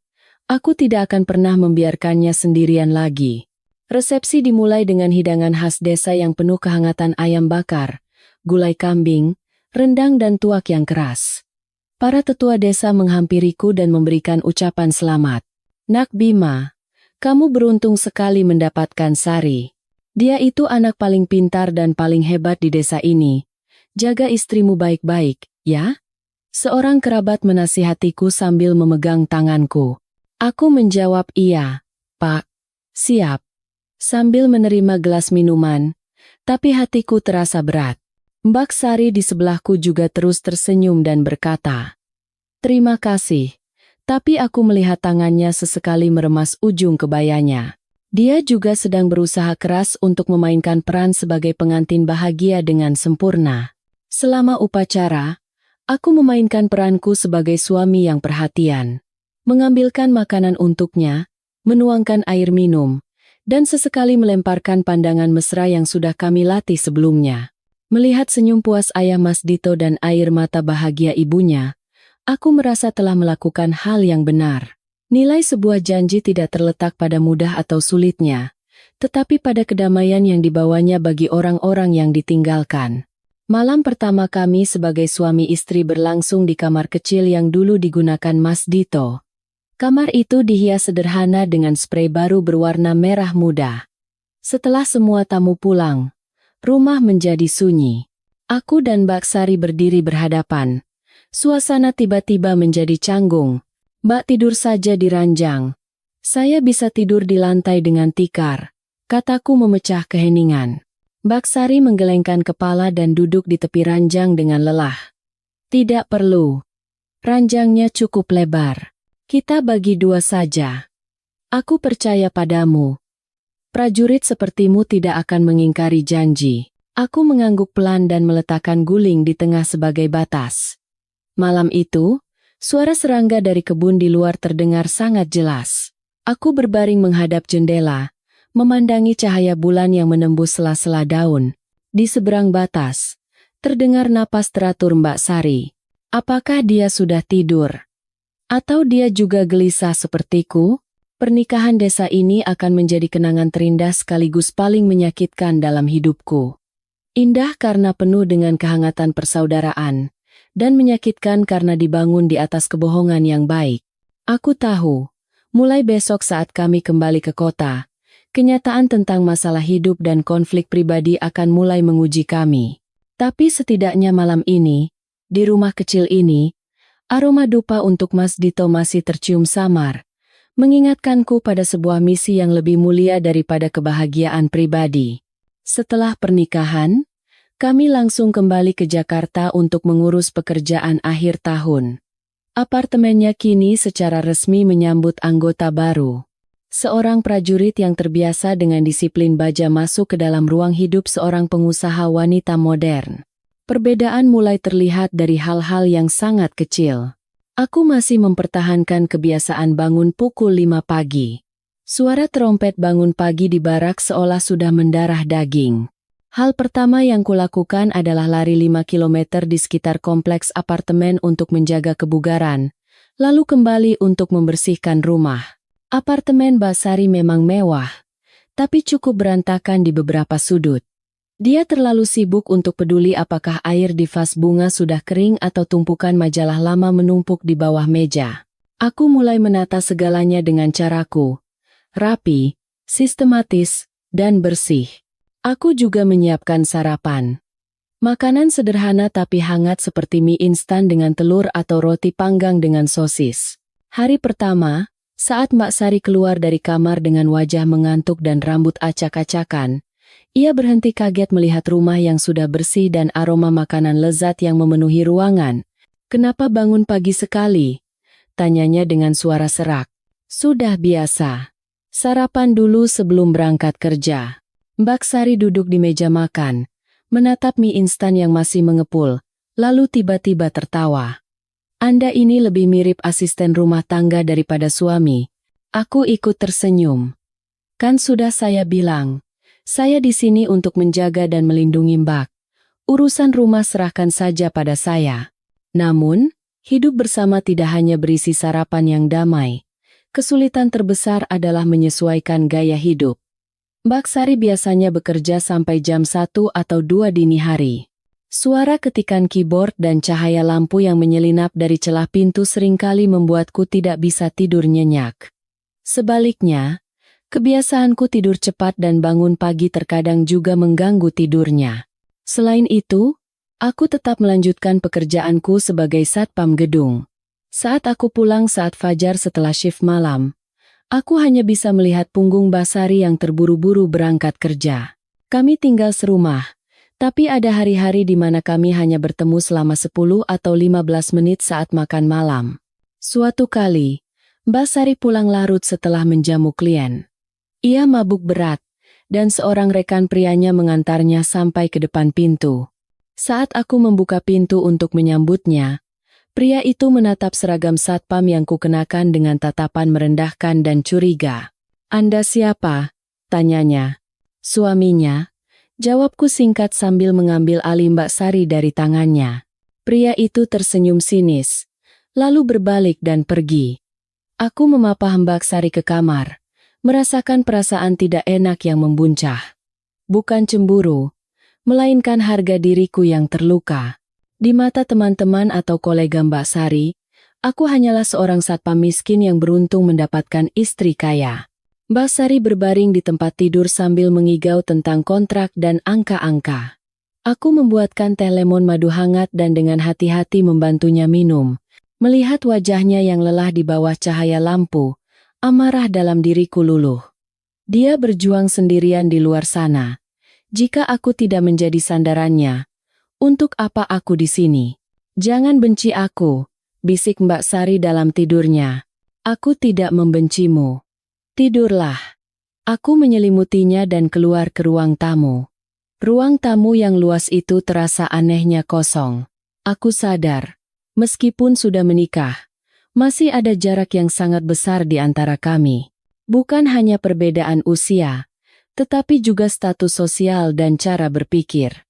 aku tidak akan pernah membiarkannya sendirian lagi. Resepsi dimulai dengan hidangan khas desa yang penuh kehangatan ayam bakar, gulai kambing, rendang dan tuak yang keras. Para tetua desa menghampiriku dan memberikan ucapan selamat. Nak Bima, kamu beruntung sekali mendapatkan Sari. Dia itu anak paling pintar dan paling hebat di desa ini. Jaga istrimu baik-baik, ya? Seorang kerabat menasihatiku sambil memegang tanganku. Aku menjawab iya, Pak. Siap. Sambil menerima gelas minuman, tapi hatiku terasa berat. Mbak Sari di sebelahku juga terus tersenyum dan berkata, "Terima kasih." Tapi aku melihat tangannya sesekali meremas ujung kebayanya. Dia juga sedang berusaha keras untuk memainkan peran sebagai pengantin bahagia dengan sempurna. Selama upacara, aku memainkan peranku sebagai suami yang perhatian. Mengambilkan makanan untuknya, menuangkan air minum, dan sesekali melemparkan pandangan mesra yang sudah kami latih sebelumnya. Melihat senyum puas ayah Mas Dito dan air mata bahagia ibunya, aku merasa telah melakukan hal yang benar. Nilai sebuah janji tidak terletak pada mudah atau sulitnya, tetapi pada kedamaian yang dibawanya bagi orang-orang yang ditinggalkan. Malam pertama kami sebagai suami istri berlangsung di kamar kecil yang dulu digunakan Mas Dito. Kamar itu dihias sederhana dengan sprei baru berwarna merah muda. Setelah semua tamu pulang, rumah menjadi sunyi. Aku dan Mbak Sari berdiri berhadapan. Suasana tiba-tiba menjadi canggung. Mbak tidur saja di ranjang. Saya bisa tidur di lantai dengan tikar, kataku memecah keheningan. Mbak Sari menggelengkan kepala dan duduk di tepi ranjang dengan lelah. Tidak perlu. Ranjangnya cukup lebar. Kita bagi dua saja. Aku percaya padamu. Prajurit sepertimu tidak akan mengingkari janji. Aku mengangguk pelan dan meletakkan guling di tengah sebagai batas. Malam itu, suara serangga dari kebun di luar terdengar sangat jelas. Aku berbaring menghadap jendela, memandangi cahaya bulan yang menembus sela-sela daun. Di seberang batas, terdengar napas teratur Mbak Sari. Apakah dia sudah tidur? Atau dia juga gelisah sepertiku? Pernikahan desa ini akan menjadi kenangan terindah sekaligus paling menyakitkan dalam hidupku. Indah karena penuh dengan kehangatan persaudaraan, dan menyakitkan karena dibangun di atas kebohongan yang baik. Aku tahu, mulai besok saat kami kembali ke kota, kenyataan tentang masalah hidup dan konflik pribadi akan mulai menguji kami. Tapi setidaknya malam ini, di rumah kecil ini, aroma dupa untuk Mas Dito masih tercium samar, mengingatkanku pada sebuah misi yang lebih mulia daripada kebahagiaan pribadi. Setelah pernikahan, kami langsung kembali ke Jakarta untuk mengurus pekerjaan akhir tahun. Apartemennya kini secara resmi menyambut anggota baru. Seorang prajurit yang terbiasa dengan disiplin baja masuk ke dalam ruang hidup seorang pengusaha wanita modern. Perbedaan mulai terlihat dari hal-hal yang sangat kecil. Aku masih mempertahankan kebiasaan bangun pukul 5 pagi. Suara trompet bangun pagi di barak seolah sudah mendarah daging. Hal pertama yang kulakukan adalah lari 5 km di sekitar kompleks apartemen untuk menjaga kebugaran, lalu kembali untuk membersihkan rumah. Apartemen Mbak Sari memang mewah, tapi cukup berantakan di beberapa sudut. Dia terlalu sibuk untuk peduli apakah air di vas bunga sudah kering atau tumpukan majalah lama menumpuk di bawah meja. Aku mulai menata segalanya dengan caraku. Rapi, sistematis, dan bersih. Aku juga menyiapkan sarapan. Makanan sederhana tapi hangat seperti mie instan dengan telur atau roti panggang dengan sosis. Hari pertama, saat Mbak Sari keluar dari kamar dengan wajah mengantuk dan rambut acak-acakan, ia berhenti kaget melihat rumah yang sudah bersih dan aroma makanan lezat yang memenuhi ruangan. "Kenapa bangun pagi sekali?" tanyanya dengan suara serak. "Sudah biasa. Sarapan dulu sebelum berangkat kerja." Mbak Sari duduk di meja makan, menatap mie instan yang masih mengepul, lalu tiba-tiba tertawa. "Anda ini lebih mirip asisten rumah tangga daripada suami." Aku ikut tersenyum. "Kan sudah saya bilang, saya di sini untuk menjaga dan melindungi Mbak. Urusan rumah serahkan saja pada saya." Namun, hidup bersama tidak hanya berisi sarapan yang damai. Kesulitan terbesar adalah menyesuaikan gaya hidup. Mbak Sari biasanya bekerja sampai jam 1 atau 2 dini hari. Suara ketikan keyboard dan cahaya lampu yang menyelinap dari celah pintu seringkali membuatku tidak bisa tidur nyenyak. Sebaliknya, kebiasaanku tidur cepat dan bangun pagi terkadang juga mengganggu tidurnya. Selain itu, aku tetap melanjutkan pekerjaanku sebagai satpam gedung. Saat aku pulang saat fajar setelah shift malam, aku hanya bisa melihat punggung Mbak Sari yang terburu-buru berangkat kerja. Kami tinggal serumah. Tapi ada hari-hari di mana kami hanya bertemu selama 10 atau 15 menit saat makan malam. Suatu kali, Mbak Sari pulang larut setelah menjamu klien. Ia mabuk berat, dan seorang rekan prianya mengantarnya sampai ke depan pintu. Saat aku membuka pintu untuk menyambutnya, pria itu menatap seragam satpam yang kukenakan dengan tatapan merendahkan dan curiga. "Anda siapa?" tanyanya. "Suaminya," jawabku singkat sambil mengambil alih Mbak Sari dari tangannya. Pria itu tersenyum sinis, lalu berbalik dan pergi. Aku memapah Mbak Sari ke kamar, merasakan perasaan tidak enak yang membuncah. Bukan cemburu, melainkan harga diriku yang terluka. Di mata teman-teman atau kolega Mbak Sari, aku hanyalah seorang satpam miskin yang beruntung mendapatkan istri kaya. Mbak Sari berbaring di tempat tidur sambil mengigau tentang kontrak dan angka-angka. Aku membuatkan teh lemon madu hangat dan dengan hati-hati membantunya minum. Melihat wajahnya yang lelah di bawah cahaya lampu, amarah dalam diriku luluh. Dia berjuang sendirian di luar sana. Jika aku tidak menjadi sandarannya, untuk apa aku di sini? "Jangan benci aku," bisik Mbak Sari dalam tidurnya. "Aku tidak membencimu. Tidurlah." Aku menyelimutinya dan keluar ke ruang tamu. Ruang tamu yang luas itu terasa anehnya kosong. Aku sadar, meskipun sudah menikah, masih ada jarak yang sangat besar di antara kami. Bukan hanya perbedaan usia, tetapi juga status sosial dan cara berpikir.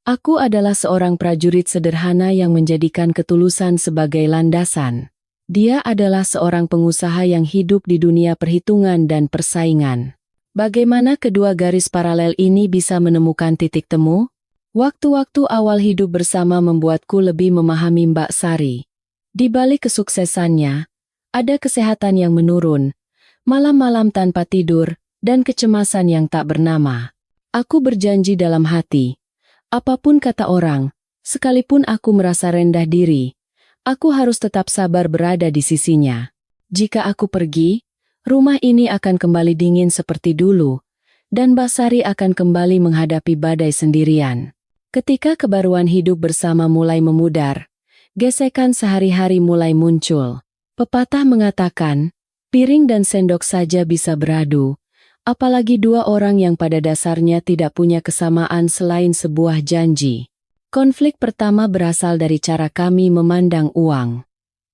Aku adalah seorang prajurit sederhana yang menjadikan ketulusan sebagai landasan. Dia adalah seorang pengusaha yang hidup di dunia perhitungan dan persaingan. Bagaimana kedua garis paralel ini bisa menemukan titik temu? Waktu-waktu awal hidup bersama membuatku lebih memahami Mbak Sari. Di balik kesuksesannya, ada kesehatan yang menurun, malam-malam tanpa tidur, dan kecemasan yang tak bernama. Aku berjanji dalam hati, apapun kata orang, sekalipun aku merasa rendah diri, aku harus tetap sabar berada di sisinya. Jika aku pergi, rumah ini akan kembali dingin seperti dulu, dan Mbak Sari akan kembali menghadapi badai sendirian. Ketika kebaruan hidup bersama mulai memudar, gesekan sehari-hari mulai muncul. Pepatah mengatakan, piring dan sendok saja bisa beradu, apalagi dua orang yang pada dasarnya tidak punya kesamaan selain sebuah janji. Konflik pertama berasal dari cara kami memandang uang.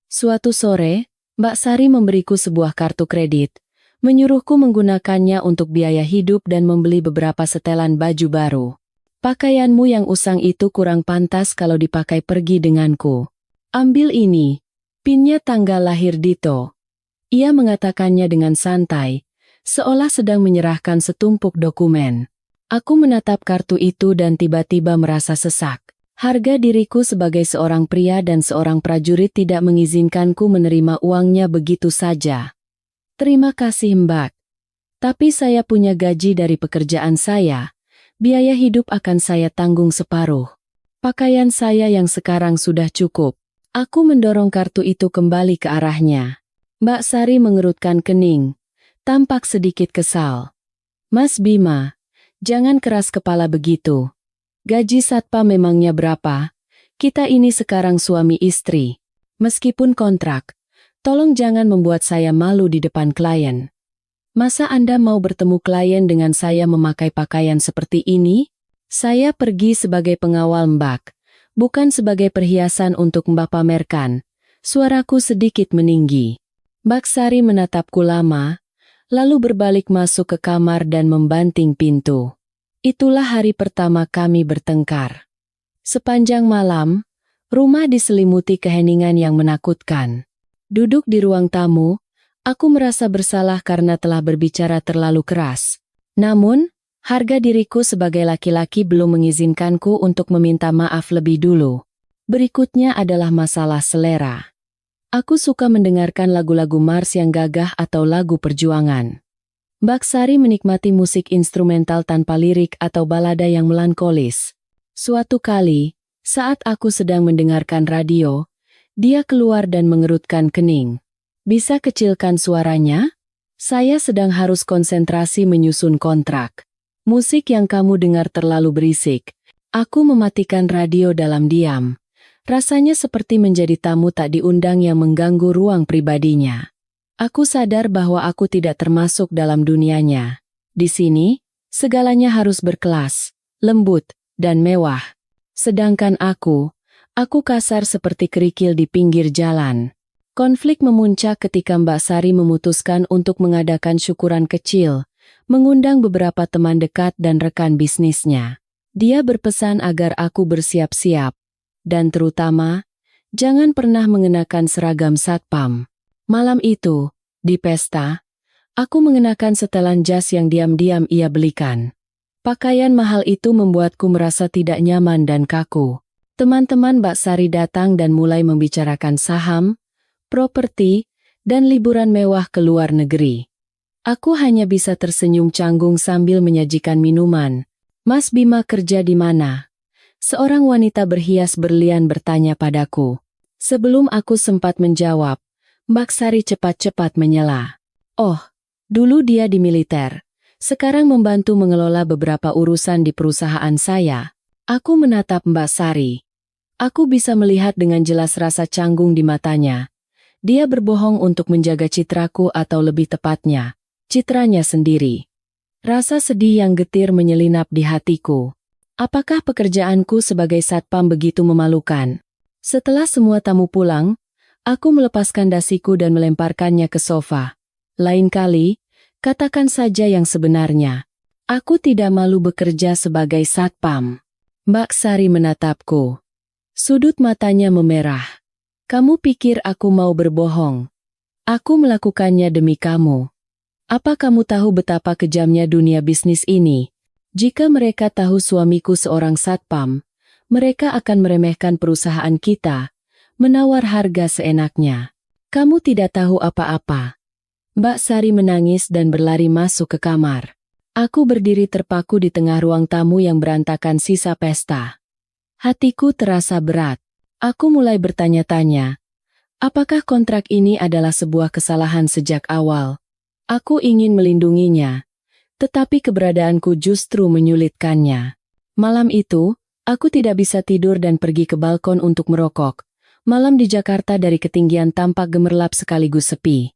Suatu sore, Mbak Sari memberiku sebuah kartu kredit, menyuruhku menggunakannya untuk biaya hidup dan membeli beberapa setelan baju baru. "Pakaianmu yang usang itu kurang pantas kalau dipakai pergi denganku. Ambil ini, pinnya tanggal lahir Dito." Ia mengatakannya dengan santai, seolah sedang menyerahkan setumpuk dokumen. Aku menatap kartu itu dan tiba-tiba merasa sesak. Harga diriku sebagai seorang pria dan seorang prajurit tidak mengizinkanku menerima uangnya begitu saja. "Terima kasih Mbak. Tapi saya punya gaji dari pekerjaan saya. Biaya hidup akan saya tanggung separuh. Pakaian saya yang sekarang sudah cukup." Aku mendorong kartu itu kembali ke arahnya. Mbak Sari mengerutkan kening, tampak sedikit kesal. "Mas Bima, jangan keras kepala begitu. Gaji satpam memangnya berapa? Kita ini sekarang suami istri. Meskipun kontrak, tolong jangan membuat saya malu di depan klien. Masa Anda mau bertemu klien dengan saya memakai pakaian seperti ini? Saya pergi sebagai pengawal Mbak, bukan sebagai perhiasan untuk Mbak pamerkan." Suaraku sedikit meninggi. Mbak Sari menatapku lama, lalu berbalik masuk ke kamar dan membanting pintu. Itulah hari pertama kami bertengkar. Sepanjang malam, rumah diselimuti keheningan yang menakutkan. Duduk di ruang tamu, aku merasa bersalah karena telah berbicara terlalu keras. Namun, harga diriku sebagai laki-laki belum mengizinkanku untuk meminta maaf lebih dulu. Berikutnya adalah masalah selera. Aku suka mendengarkan lagu-lagu Mars yang gagah atau lagu perjuangan. Mbak Sari menikmati musik instrumental tanpa lirik atau balada yang melankolis. Suatu kali, saat aku sedang mendengarkan radio, dia keluar dan mengerutkan kening. Bisa kecilkan suaranya? Saya sedang harus konsentrasi menyusun kontrak. Musik yang kamu dengar terlalu berisik. Aku mematikan radio dalam diam. Rasanya seperti menjadi tamu tak diundang yang mengganggu ruang pribadinya. Aku sadar bahwa aku tidak termasuk dalam dunianya. Di sini, segalanya harus berkelas, lembut, dan mewah. Sedangkan aku kasar seperti kerikil di pinggir jalan. Konflik memuncak ketika Mbak Sari memutuskan untuk mengadakan syukuran kecil, mengundang beberapa teman dekat dan rekan bisnisnya. Dia berpesan agar aku bersiap-siap, dan terutama, jangan pernah mengenakan seragam satpam. Malam itu, di pesta, aku mengenakan setelan jas yang diam-diam ia belikan. Pakaian mahal itu membuatku merasa tidak nyaman dan kaku. Teman-teman Mbak Sari datang dan mulai membicarakan saham, properti, dan liburan mewah ke luar negeri. Aku hanya bisa tersenyum canggung sambil menyajikan minuman. Mas Bima kerja di mana? Seorang wanita berhias berlian bertanya padaku. Sebelum aku sempat menjawab, Mbak Sari cepat-cepat menyela. Oh, dulu dia di militer. Sekarang membantu mengelola beberapa urusan di perusahaan saya. Aku menatap Mbak Sari. Aku bisa melihat dengan jelas rasa canggung di matanya. Dia berbohong untuk menjaga citraku atau lebih tepatnya, citranya sendiri. Rasa sedih yang getir menyelinap di hatiku. Apakah pekerjaanku sebagai satpam begitu memalukan? Setelah semua tamu pulang, aku melepaskan dasiku dan melemparkannya ke sofa. Lain kali, katakan saja yang sebenarnya. Aku tidak malu bekerja sebagai satpam. Mbak Sari menatapku. Sudut matanya memerah. Kamu pikir aku mau berbohong? Aku melakukannya demi kamu. Apa kamu tahu betapa kejamnya dunia bisnis ini? Jika mereka tahu suamiku seorang satpam, mereka akan meremehkan perusahaan kita, menawar harga seenaknya. Kamu tidak tahu apa-apa. Mbak Sari menangis dan berlari masuk ke kamar. Aku berdiri terpaku di tengah ruang tamu yang berantakan sisa pesta. Hatiku terasa berat. Aku mulai bertanya-tanya, apakah kontrak ini adalah sebuah kesalahan sejak awal? Aku ingin melindunginya, tetapi keberadaanku justru menyulitkannya. Malam itu, aku tidak bisa tidur dan pergi ke balkon untuk merokok. Malam di Jakarta dari ketinggian tampak gemerlap sekaligus sepi.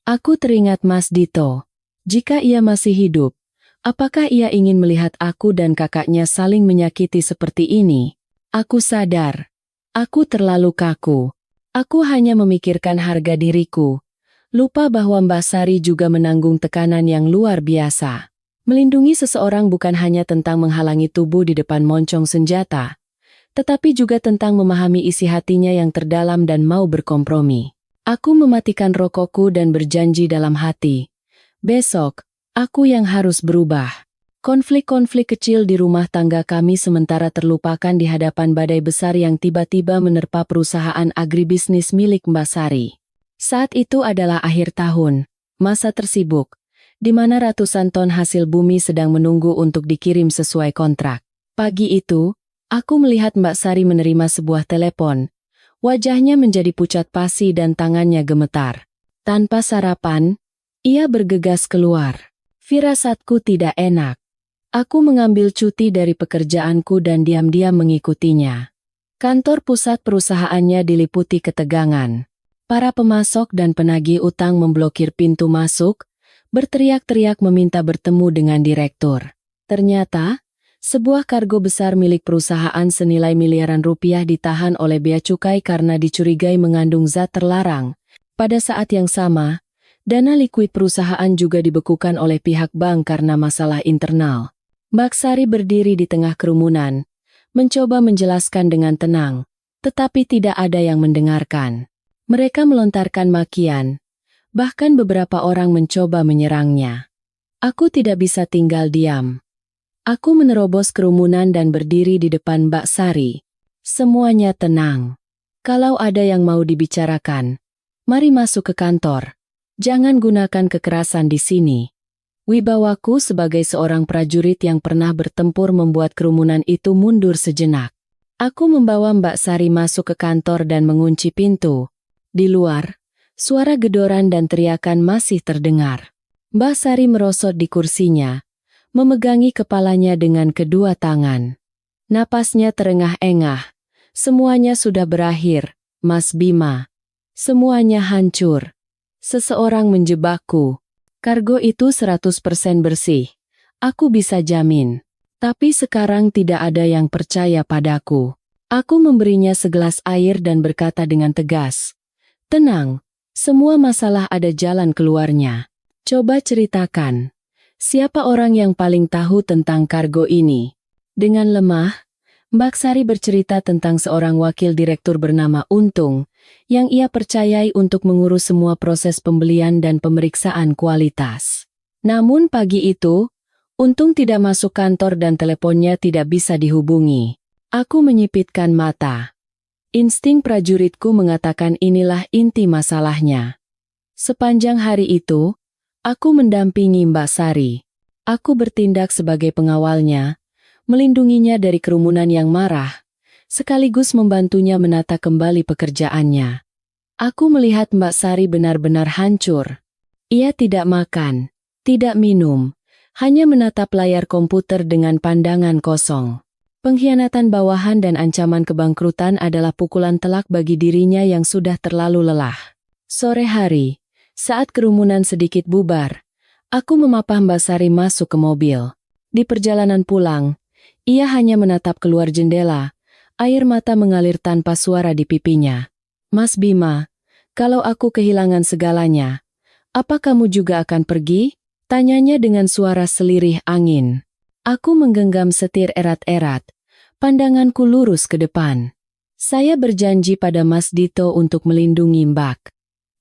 Aku teringat Mas Dito. Jika ia masih hidup, apakah ia ingin melihat aku dan kakaknya saling menyakiti seperti ini? Aku sadar. Aku terlalu kaku. Aku hanya memikirkan harga diriku. Lupa bahwa Mbak Sari juga menanggung tekanan yang luar biasa. Melindungi seseorang bukan hanya tentang menghalangi tubuh di depan moncong senjata, tetapi juga tentang memahami isi hatinya yang terdalam dan mau berkompromi. Aku mematikan rokokku dan berjanji dalam hati. Besok, aku yang harus berubah. Konflik-konflik kecil di rumah tangga kami sementara terlupakan di hadapan badai besar yang tiba-tiba menerpa perusahaan agribisnis milik Mbak Sari. Saat itu adalah akhir tahun, masa tersibuk, di mana ratusan ton hasil bumi sedang menunggu untuk dikirim sesuai kontrak. Pagi itu, aku melihat Mbak Sari menerima sebuah telepon. Wajahnya menjadi pucat pasi dan tangannya gemetar. Tanpa sarapan, ia bergegas keluar. Firasatku tidak enak. Aku mengambil cuti dari pekerjaanku dan diam-diam mengikutinya. Kantor pusat perusahaannya diliputi ketegangan. Para pemasok dan penagih utang memblokir pintu masuk, berteriak-teriak meminta bertemu dengan direktur. Ternyata, sebuah kargo besar milik perusahaan senilai miliaran rupiah ditahan oleh bea cukai karena dicurigai mengandung zat terlarang. Pada saat yang sama, dana likuid perusahaan juga dibekukan oleh pihak bank karena masalah internal. Mbak Sari berdiri di tengah kerumunan, mencoba menjelaskan dengan tenang, tetapi tidak ada yang mendengarkan. Mereka melontarkan makian, bahkan beberapa orang mencoba menyerangnya. Aku tidak bisa tinggal diam. Aku menerobos kerumunan dan berdiri di depan Mbak Sari. Semuanya tenang. Kalau ada yang mau dibicarakan, mari masuk ke kantor. Jangan gunakan kekerasan di sini. Wibawaku sebagai seorang prajurit yang pernah bertempur membuat kerumunan itu mundur sejenak. Aku membawa Mbak Sari masuk ke kantor dan mengunci pintu. Di luar, suara gedoran dan teriakan masih terdengar. Mbak Sari merosot di kursinya, memegangi kepalanya dengan kedua tangan. Napasnya terengah-engah. Semuanya sudah berakhir, Mas Bima. Semuanya hancur. Seseorang menjebakku. Kargo itu 100% bersih. Aku bisa jamin. Tapi sekarang tidak ada yang percaya padaku. Aku memberinya segelas air dan berkata dengan tegas, "Tenang, semua masalah ada jalan keluarnya. Coba ceritakan. Siapa orang yang paling tahu tentang kargo ini?" Dengan lemah, Mbak Sari bercerita tentang seorang wakil direktur bernama Untung, yang ia percayai untuk mengurus semua proses pembelian dan pemeriksaan kualitas. Namun pagi itu, Untung tidak masuk kantor dan teleponnya tidak bisa dihubungi. Aku menyipitkan mata. Insting prajuritku mengatakan inilah inti masalahnya. Sepanjang hari itu, aku mendampingi Mbak Sari. Aku bertindak sebagai pengawalnya, melindunginya dari kerumunan yang marah, sekaligus membantunya menata kembali pekerjaannya. Aku melihat Mbak Sari benar-benar hancur. Ia tidak makan, tidak minum, hanya menatap layar komputer dengan pandangan kosong. Pengkhianatan bawahan dan ancaman kebangkrutan adalah pukulan telak bagi dirinya yang sudah terlalu lelah. Sore hari, saat kerumunan sedikit bubar, aku memapah Mbak Sari masuk ke mobil. Di perjalanan pulang, ia hanya menatap keluar jendela, air mata mengalir tanpa suara di pipinya. "Mas Bima, kalau aku kehilangan segalanya, apa kamu juga akan pergi?" Tanyanya dengan suara selirih angin. Aku menggenggam setir erat-erat, pandanganku lurus ke depan. Saya berjanji pada Mas Dito untuk melindungi Mbak.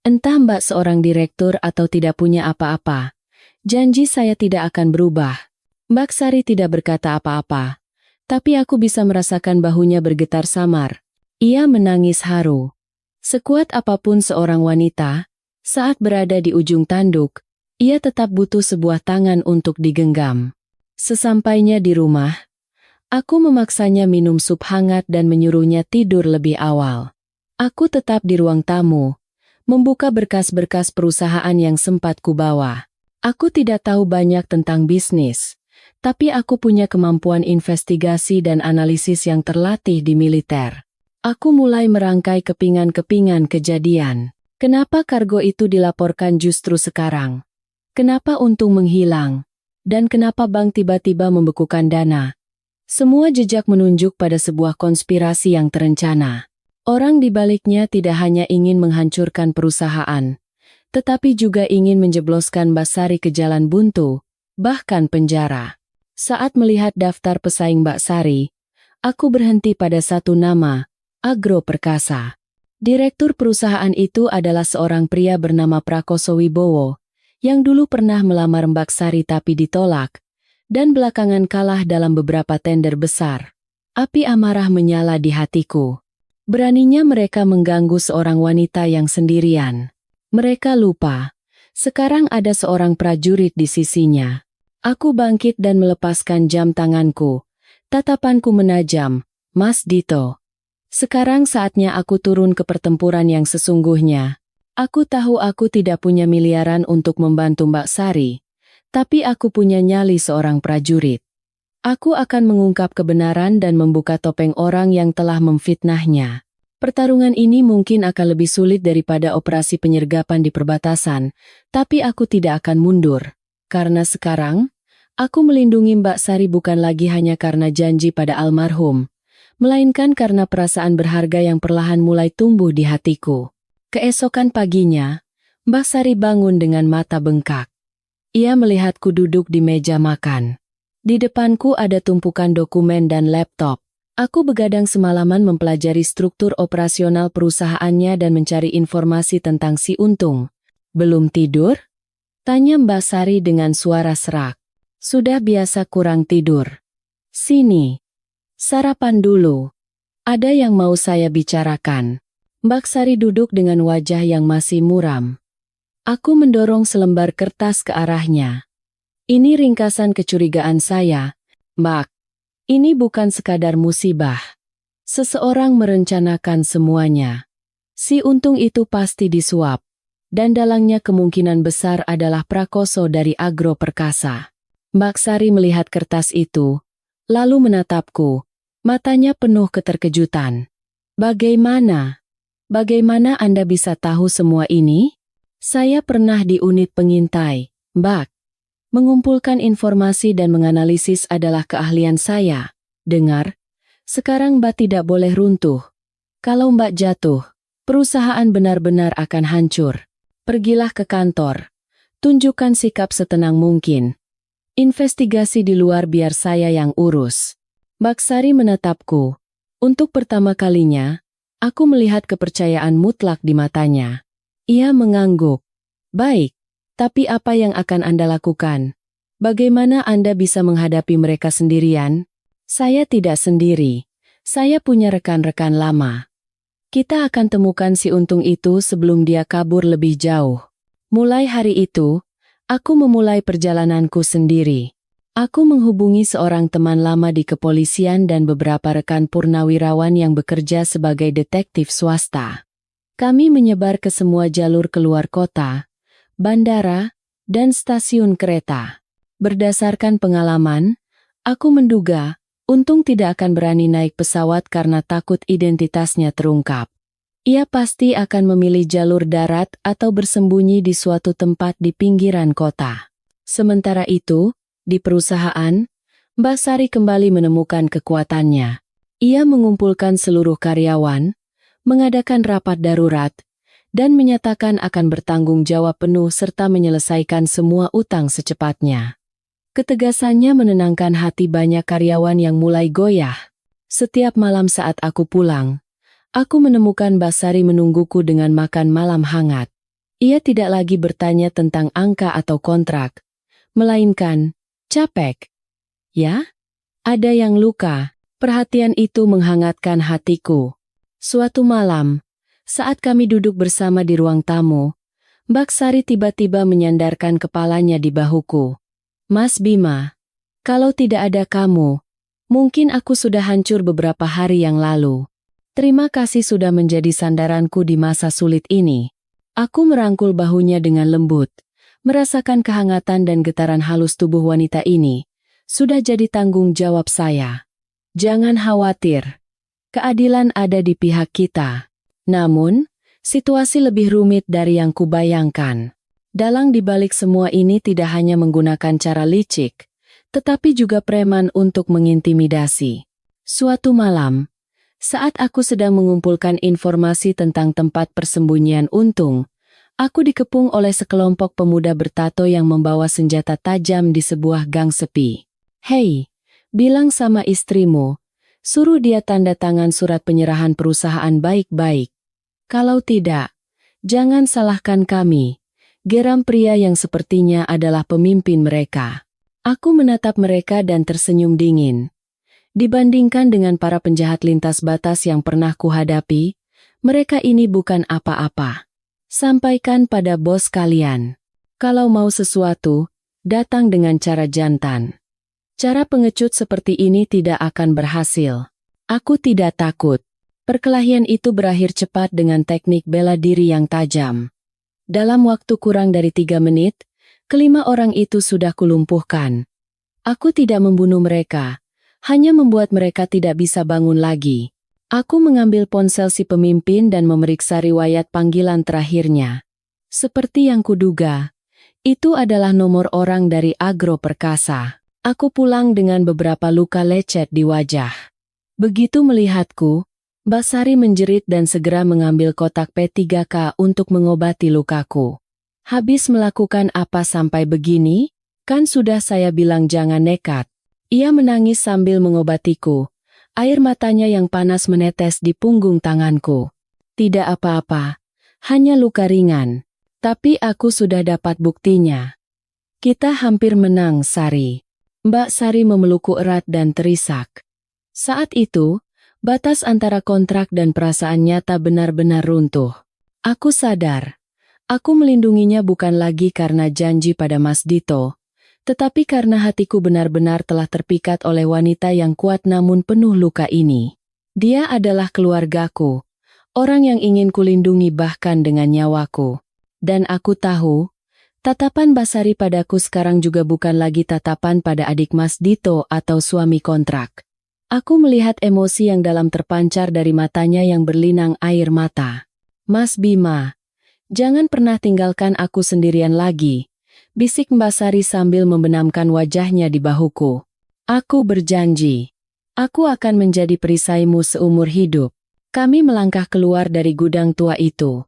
Entah Mbak seorang direktur atau tidak punya apa-apa, janji saya tidak akan berubah. Mbak Sari tidak berkata apa-apa, tapi aku bisa merasakan bahunya bergetar samar. Ia menangis haru. Sekuat apapun seorang wanita, saat berada di ujung tanduk, ia tetap butuh sebuah tangan untuk digenggam. Sesampainya di rumah, aku memaksanya minum sup hangat dan menyuruhnya tidur lebih awal. Aku tetap di ruang tamu, membuka berkas-berkas perusahaan yang sempat kubawa. Aku tidak tahu banyak tentang bisnis, tapi aku punya kemampuan investigasi dan analisis yang terlatih di militer. Aku mulai merangkai kepingan-kepingan kejadian. Kenapa kargo itu dilaporkan justru sekarang? Kenapa Untung menghilang? Dan kenapa bank tiba-tiba membekukan dana? Semua jejak menunjuk pada sebuah konspirasi yang terencana. Orang di baliknya tidak hanya ingin menghancurkan perusahaan, tetapi juga ingin menjebloskan Mbak Sari ke jalan buntu, bahkan penjara. Saat melihat daftar pesaing Mbak Sari, aku berhenti pada satu nama, Agro Perkasa. Direktur perusahaan itu adalah seorang pria bernama Prakoso Wibowo, yang dulu pernah melamar Mbak Sari tapi ditolak, dan belakangan kalah dalam beberapa tender besar. Api amarah menyala di hatiku. Beraninya mereka mengganggu seorang wanita yang sendirian. Mereka lupa, sekarang ada seorang prajurit di sisinya. Aku bangkit dan melepaskan jam tanganku. Tatapanku menajam, "Mas Dito. Sekarang saatnya aku turun ke pertempuran yang sesungguhnya. Aku tahu aku tidak punya miliaran untuk membantu Mbak Sari, tapi aku punya nyali seorang prajurit. Aku akan mengungkap kebenaran dan membuka topeng orang yang telah memfitnahnya. Pertarungan ini mungkin akan lebih sulit daripada operasi penyergapan di perbatasan, tapi aku tidak akan mundur. Karena sekarang, aku melindungi Mbak Sari bukan lagi hanya karena janji pada almarhum, melainkan karena perasaan berharga yang perlahan mulai tumbuh di hatiku." Keesokan paginya, Mbak Sari bangun dengan mata bengkak. Ia melihatku duduk di meja makan. Di depanku ada tumpukan dokumen dan laptop. Aku begadang semalaman mempelajari struktur operasional perusahaannya dan mencari informasi tentang si Untung. Belum tidur? Tanya Mbak Sari dengan suara serak. Sudah biasa kurang tidur. Sini. Sarapan dulu. Ada yang mau saya bicarakan. Mbak Sari duduk dengan wajah yang masih muram. Aku mendorong selembar kertas ke arahnya. Ini ringkasan kecurigaan saya, Mbak. Ini bukan sekadar musibah. Seseorang merencanakan semuanya. Si untung itu pasti disuap. Dan dalangnya kemungkinan besar adalah Prakoso dari Agro Perkasa. Mbak Sari melihat kertas itu, lalu menatapku. Matanya penuh keterkejutan. Bagaimana? Bagaimana Anda bisa tahu semua ini? Saya pernah di unit pengintai, Mbak. Mengumpulkan informasi dan menganalisis adalah keahlian saya. Dengar, sekarang Mbak tidak boleh runtuh. Kalau Mbak jatuh, perusahaan benar-benar akan hancur. Pergilah ke kantor. Tunjukkan sikap setenang mungkin. Investigasi di luar biar saya yang urus. Mbak Sari menatapku. Untuk pertama kalinya, aku melihat kepercayaan mutlak di matanya. Ia mengangguk. Baik, tapi apa yang akan Anda lakukan? Bagaimana Anda bisa menghadapi mereka sendirian? Saya tidak sendiri. Saya punya rekan-rekan lama. Kita akan temukan si untung itu sebelum dia kabur lebih jauh. Mulai hari itu, aku memulai perjalananku sendiri. Aku menghubungi seorang teman lama di kepolisian dan beberapa rekan purnawirawan yang bekerja sebagai detektif swasta. Kami menyebar ke semua jalur keluar kota, bandara, dan stasiun kereta. Berdasarkan pengalaman, aku menduga untung tidak akan berani naik pesawat karena takut identitasnya terungkap. Ia pasti akan memilih jalur darat atau bersembunyi di suatu tempat di pinggiran kota. Sementara itu, di perusahaan, Mbak Sari kembali menemukan kekuatannya. Ia mengumpulkan seluruh karyawan, mengadakan rapat darurat, dan menyatakan akan bertanggung jawab penuh serta menyelesaikan semua utang secepatnya. Ketegasannya menenangkan hati banyak karyawan yang mulai goyah. Setiap malam saat aku pulang, aku menemukan Mbak Sari menungguku dengan makan malam hangat. Ia tidak lagi bertanya tentang angka atau kontrak, melainkan, capek. Ya? Ada yang luka. Perhatian itu menghangatkan hatiku. Suatu malam, saat kami duduk bersama di ruang tamu, Mbak Sari tiba-tiba menyandarkan kepalanya di bahuku. Mas Bima, kalau tidak ada kamu, mungkin aku sudah hancur beberapa hari yang lalu. Terima kasih sudah menjadi sandaranku di masa sulit ini. Aku merangkul bahunya dengan lembut, merasakan kehangatan dan getaran halus tubuh wanita ini. Sudah jadi tanggung jawab saya. Jangan khawatir. Keadilan ada di pihak kita. Namun, situasi lebih rumit dari yang kubayangkan. Dalang di balik semua ini tidak hanya menggunakan cara licik, tetapi juga preman untuk mengintimidasi. Suatu malam, saat aku sedang mengumpulkan informasi tentang tempat persembunyian untung, aku dikepung oleh sekelompok pemuda bertato yang membawa senjata tajam di sebuah gang sepi. Hei, bilang sama istrimu, suruh dia tanda tangan surat penyerahan perusahaan baik-baik. Kalau tidak, jangan salahkan kami. Geram pria yang sepertinya adalah pemimpin mereka. Aku menatap mereka dan tersenyum dingin. Dibandingkan dengan para penjahat lintas batas yang pernah kuhadapi, mereka ini bukan apa-apa. Sampaikan pada bos kalian. Kalau mau sesuatu, datang dengan cara jantan. Cara pengecut seperti ini tidak akan berhasil. Aku tidak takut. Perkelahian itu berakhir cepat dengan teknik bela diri yang tajam. Dalam waktu kurang dari 3 menit, kelima orang itu sudah kulumpuhkan. Aku tidak membunuh mereka, hanya membuat mereka tidak bisa bangun lagi. Aku mengambil ponsel si pemimpin dan memeriksa riwayat panggilan terakhirnya. Seperti yang kuduga, itu adalah nomor orang dari Agro Perkasa. Aku pulang dengan beberapa luka lecet di wajah. Begitu melihatku, Mbak Sari menjerit dan segera mengambil kotak P3K untuk mengobati lukaku. Habis melakukan apa sampai begini? Kan sudah saya bilang jangan nekat. Ia menangis sambil mengobatiku. Air matanya yang panas menetes di punggung tanganku. Tidak apa-apa, hanya luka ringan. Tapi aku sudah dapat buktinya. Kita hampir menang, Sari. Mbak Sari memelukku erat dan terisak. Saat itu, batas antara kontrak dan perasaan nyata benar-benar runtuh. Aku sadar. Aku melindunginya bukan lagi karena janji pada Mas Dito, tetapi karena hatiku benar-benar telah terpikat oleh wanita yang kuat namun penuh luka ini. Dia adalah keluargaku, orang yang ingin kulindungi bahkan dengan nyawaku. Dan aku tahu, tatapan Basari padaku sekarang juga bukan lagi tatapan pada adik Mas Dito atau suami kontrak. Aku melihat emosi yang dalam terpancar dari matanya yang berlinang air mata. Mas Bima, jangan pernah tinggalkan aku sendirian lagi, bisik Mbak Sari sambil membenamkan wajahnya di bahuku. Aku berjanji, aku akan menjadi perisaimu seumur hidup. Kami melangkah keluar dari gudang tua itu.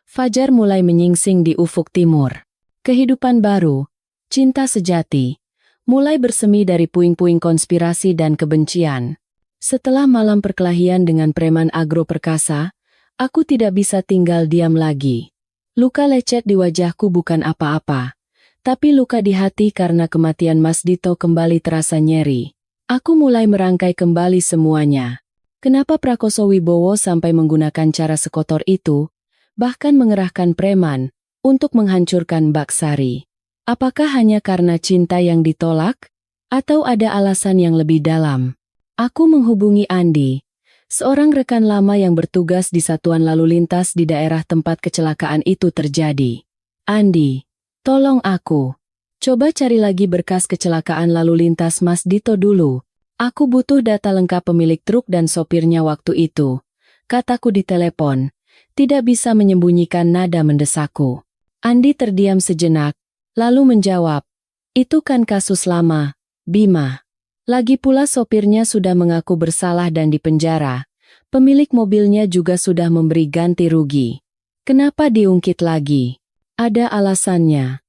Fajar mulai menyingsing di ufuk timur. Kehidupan baru, cinta sejati, mulai bersemi dari puing-puing konspirasi dan kebencian. Setelah malam perkelahian dengan preman agro perkasa, aku tidak bisa tinggal diam lagi. Luka lecet di wajahku bukan apa-apa, tapi luka di hati karena kematian Mas Dito kembali terasa nyeri. Aku mulai merangkai kembali semuanya. Kenapa Prakoso Wibowo sampai menggunakan cara sekotor itu, bahkan mengerahkan preman untuk menghancurkan Mbak Sari? Apakah hanya karena cinta yang ditolak? Atau ada alasan yang lebih dalam? Aku menghubungi Andi, seorang rekan lama yang bertugas di satuan lalu lintas di daerah tempat kecelakaan itu terjadi. Andi, tolong aku. Coba cari lagi berkas kecelakaan lalu lintas Mas Dito dulu. Aku butuh data lengkap pemilik truk dan sopirnya waktu itu. Kataku di telepon, tidak bisa menyembunyikan nada mendesakku. Andi terdiam sejenak, lalu menjawab, itu kan kasus lama, Bima. Lagi pula sopirnya sudah mengaku bersalah dan dipenjara. Pemilik mobilnya juga sudah memberi ganti rugi. Kenapa diungkit lagi? Ada alasannya.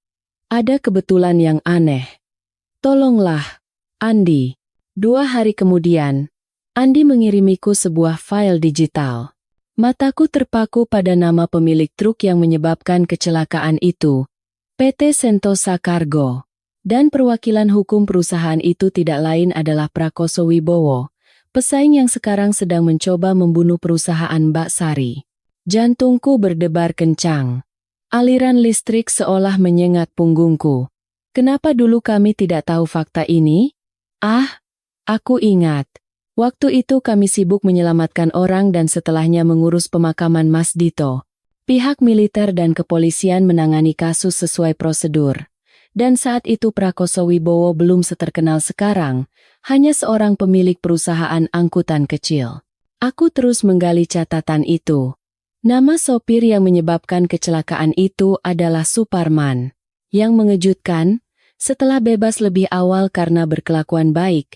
Ada kebetulan yang aneh. Tolonglah, Andi. 2 hari kemudian, Andi mengirimiku sebuah file digital. Mataku terpaku pada nama pemilik truk yang menyebabkan kecelakaan itu, PT Sentosa Cargo. Dan perwakilan hukum perusahaan itu tidak lain adalah Prakoso Wibowo, pesaing yang sekarang sedang mencoba membunuh perusahaan Mbak Sari. Jantungku berdebar kencang. Aliran listrik seolah menyengat punggungku. Kenapa dulu kami tidak tahu fakta ini? Aku ingat. Waktu itu kami sibuk menyelamatkan orang dan setelahnya mengurus pemakaman Mas Dito. Pihak militer dan kepolisian menangani kasus sesuai prosedur. Dan saat itu Prakoso Wibowo belum seterkenal sekarang, hanya seorang pemilik perusahaan angkutan kecil. Aku terus menggali catatan itu. Nama sopir yang menyebabkan kecelakaan itu adalah Suparman. Yang mengejutkan, setelah bebas lebih awal karena berkelakuan baik,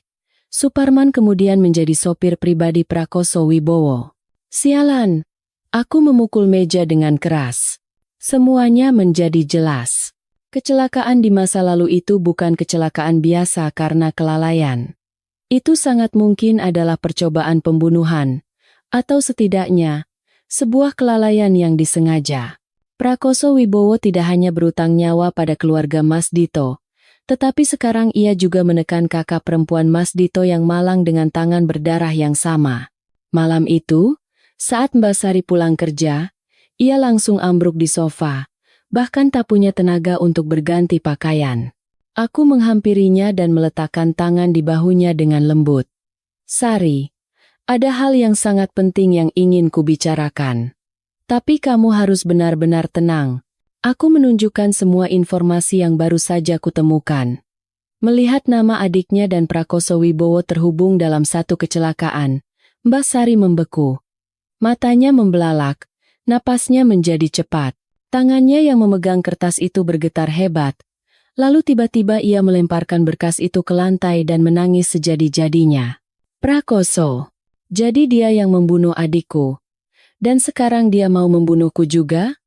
Suparman kemudian menjadi sopir pribadi Prakoso Wibowo. Sialan! Aku memukul meja dengan keras. Semuanya menjadi jelas. Kecelakaan di masa lalu itu bukan kecelakaan biasa karena kelalaian. Itu sangat mungkin adalah percobaan pembunuhan, atau setidaknya, sebuah kelalaian yang disengaja. Prakoso Wibowo tidak hanya berutang nyawa pada keluarga Mas Dito, tetapi sekarang ia juga menekan kakak perempuan Mas Dito yang malang dengan tangan berdarah yang sama. Malam itu, saat Mbak Sari pulang kerja, ia langsung ambruk di sofa, bahkan tak punya tenaga untuk berganti pakaian. Aku menghampirinya dan meletakkan tangan di bahunya dengan lembut. Sari, ada hal yang sangat penting yang ingin kubicarakan. Tapi kamu harus benar-benar tenang. Aku menunjukkan semua informasi yang baru saja kutemukan. Melihat nama adiknya dan Prakoso Wibowo terhubung dalam satu kecelakaan, Mbak Sari membeku. Matanya membelalak, napasnya menjadi cepat. Tangannya yang memegang kertas itu bergetar hebat. Lalu tiba-tiba ia melemparkan berkas itu ke lantai dan menangis sejadi-jadinya. Prakoso, jadi dia yang membunuh adikku. Dan sekarang dia mau membunuhku juga?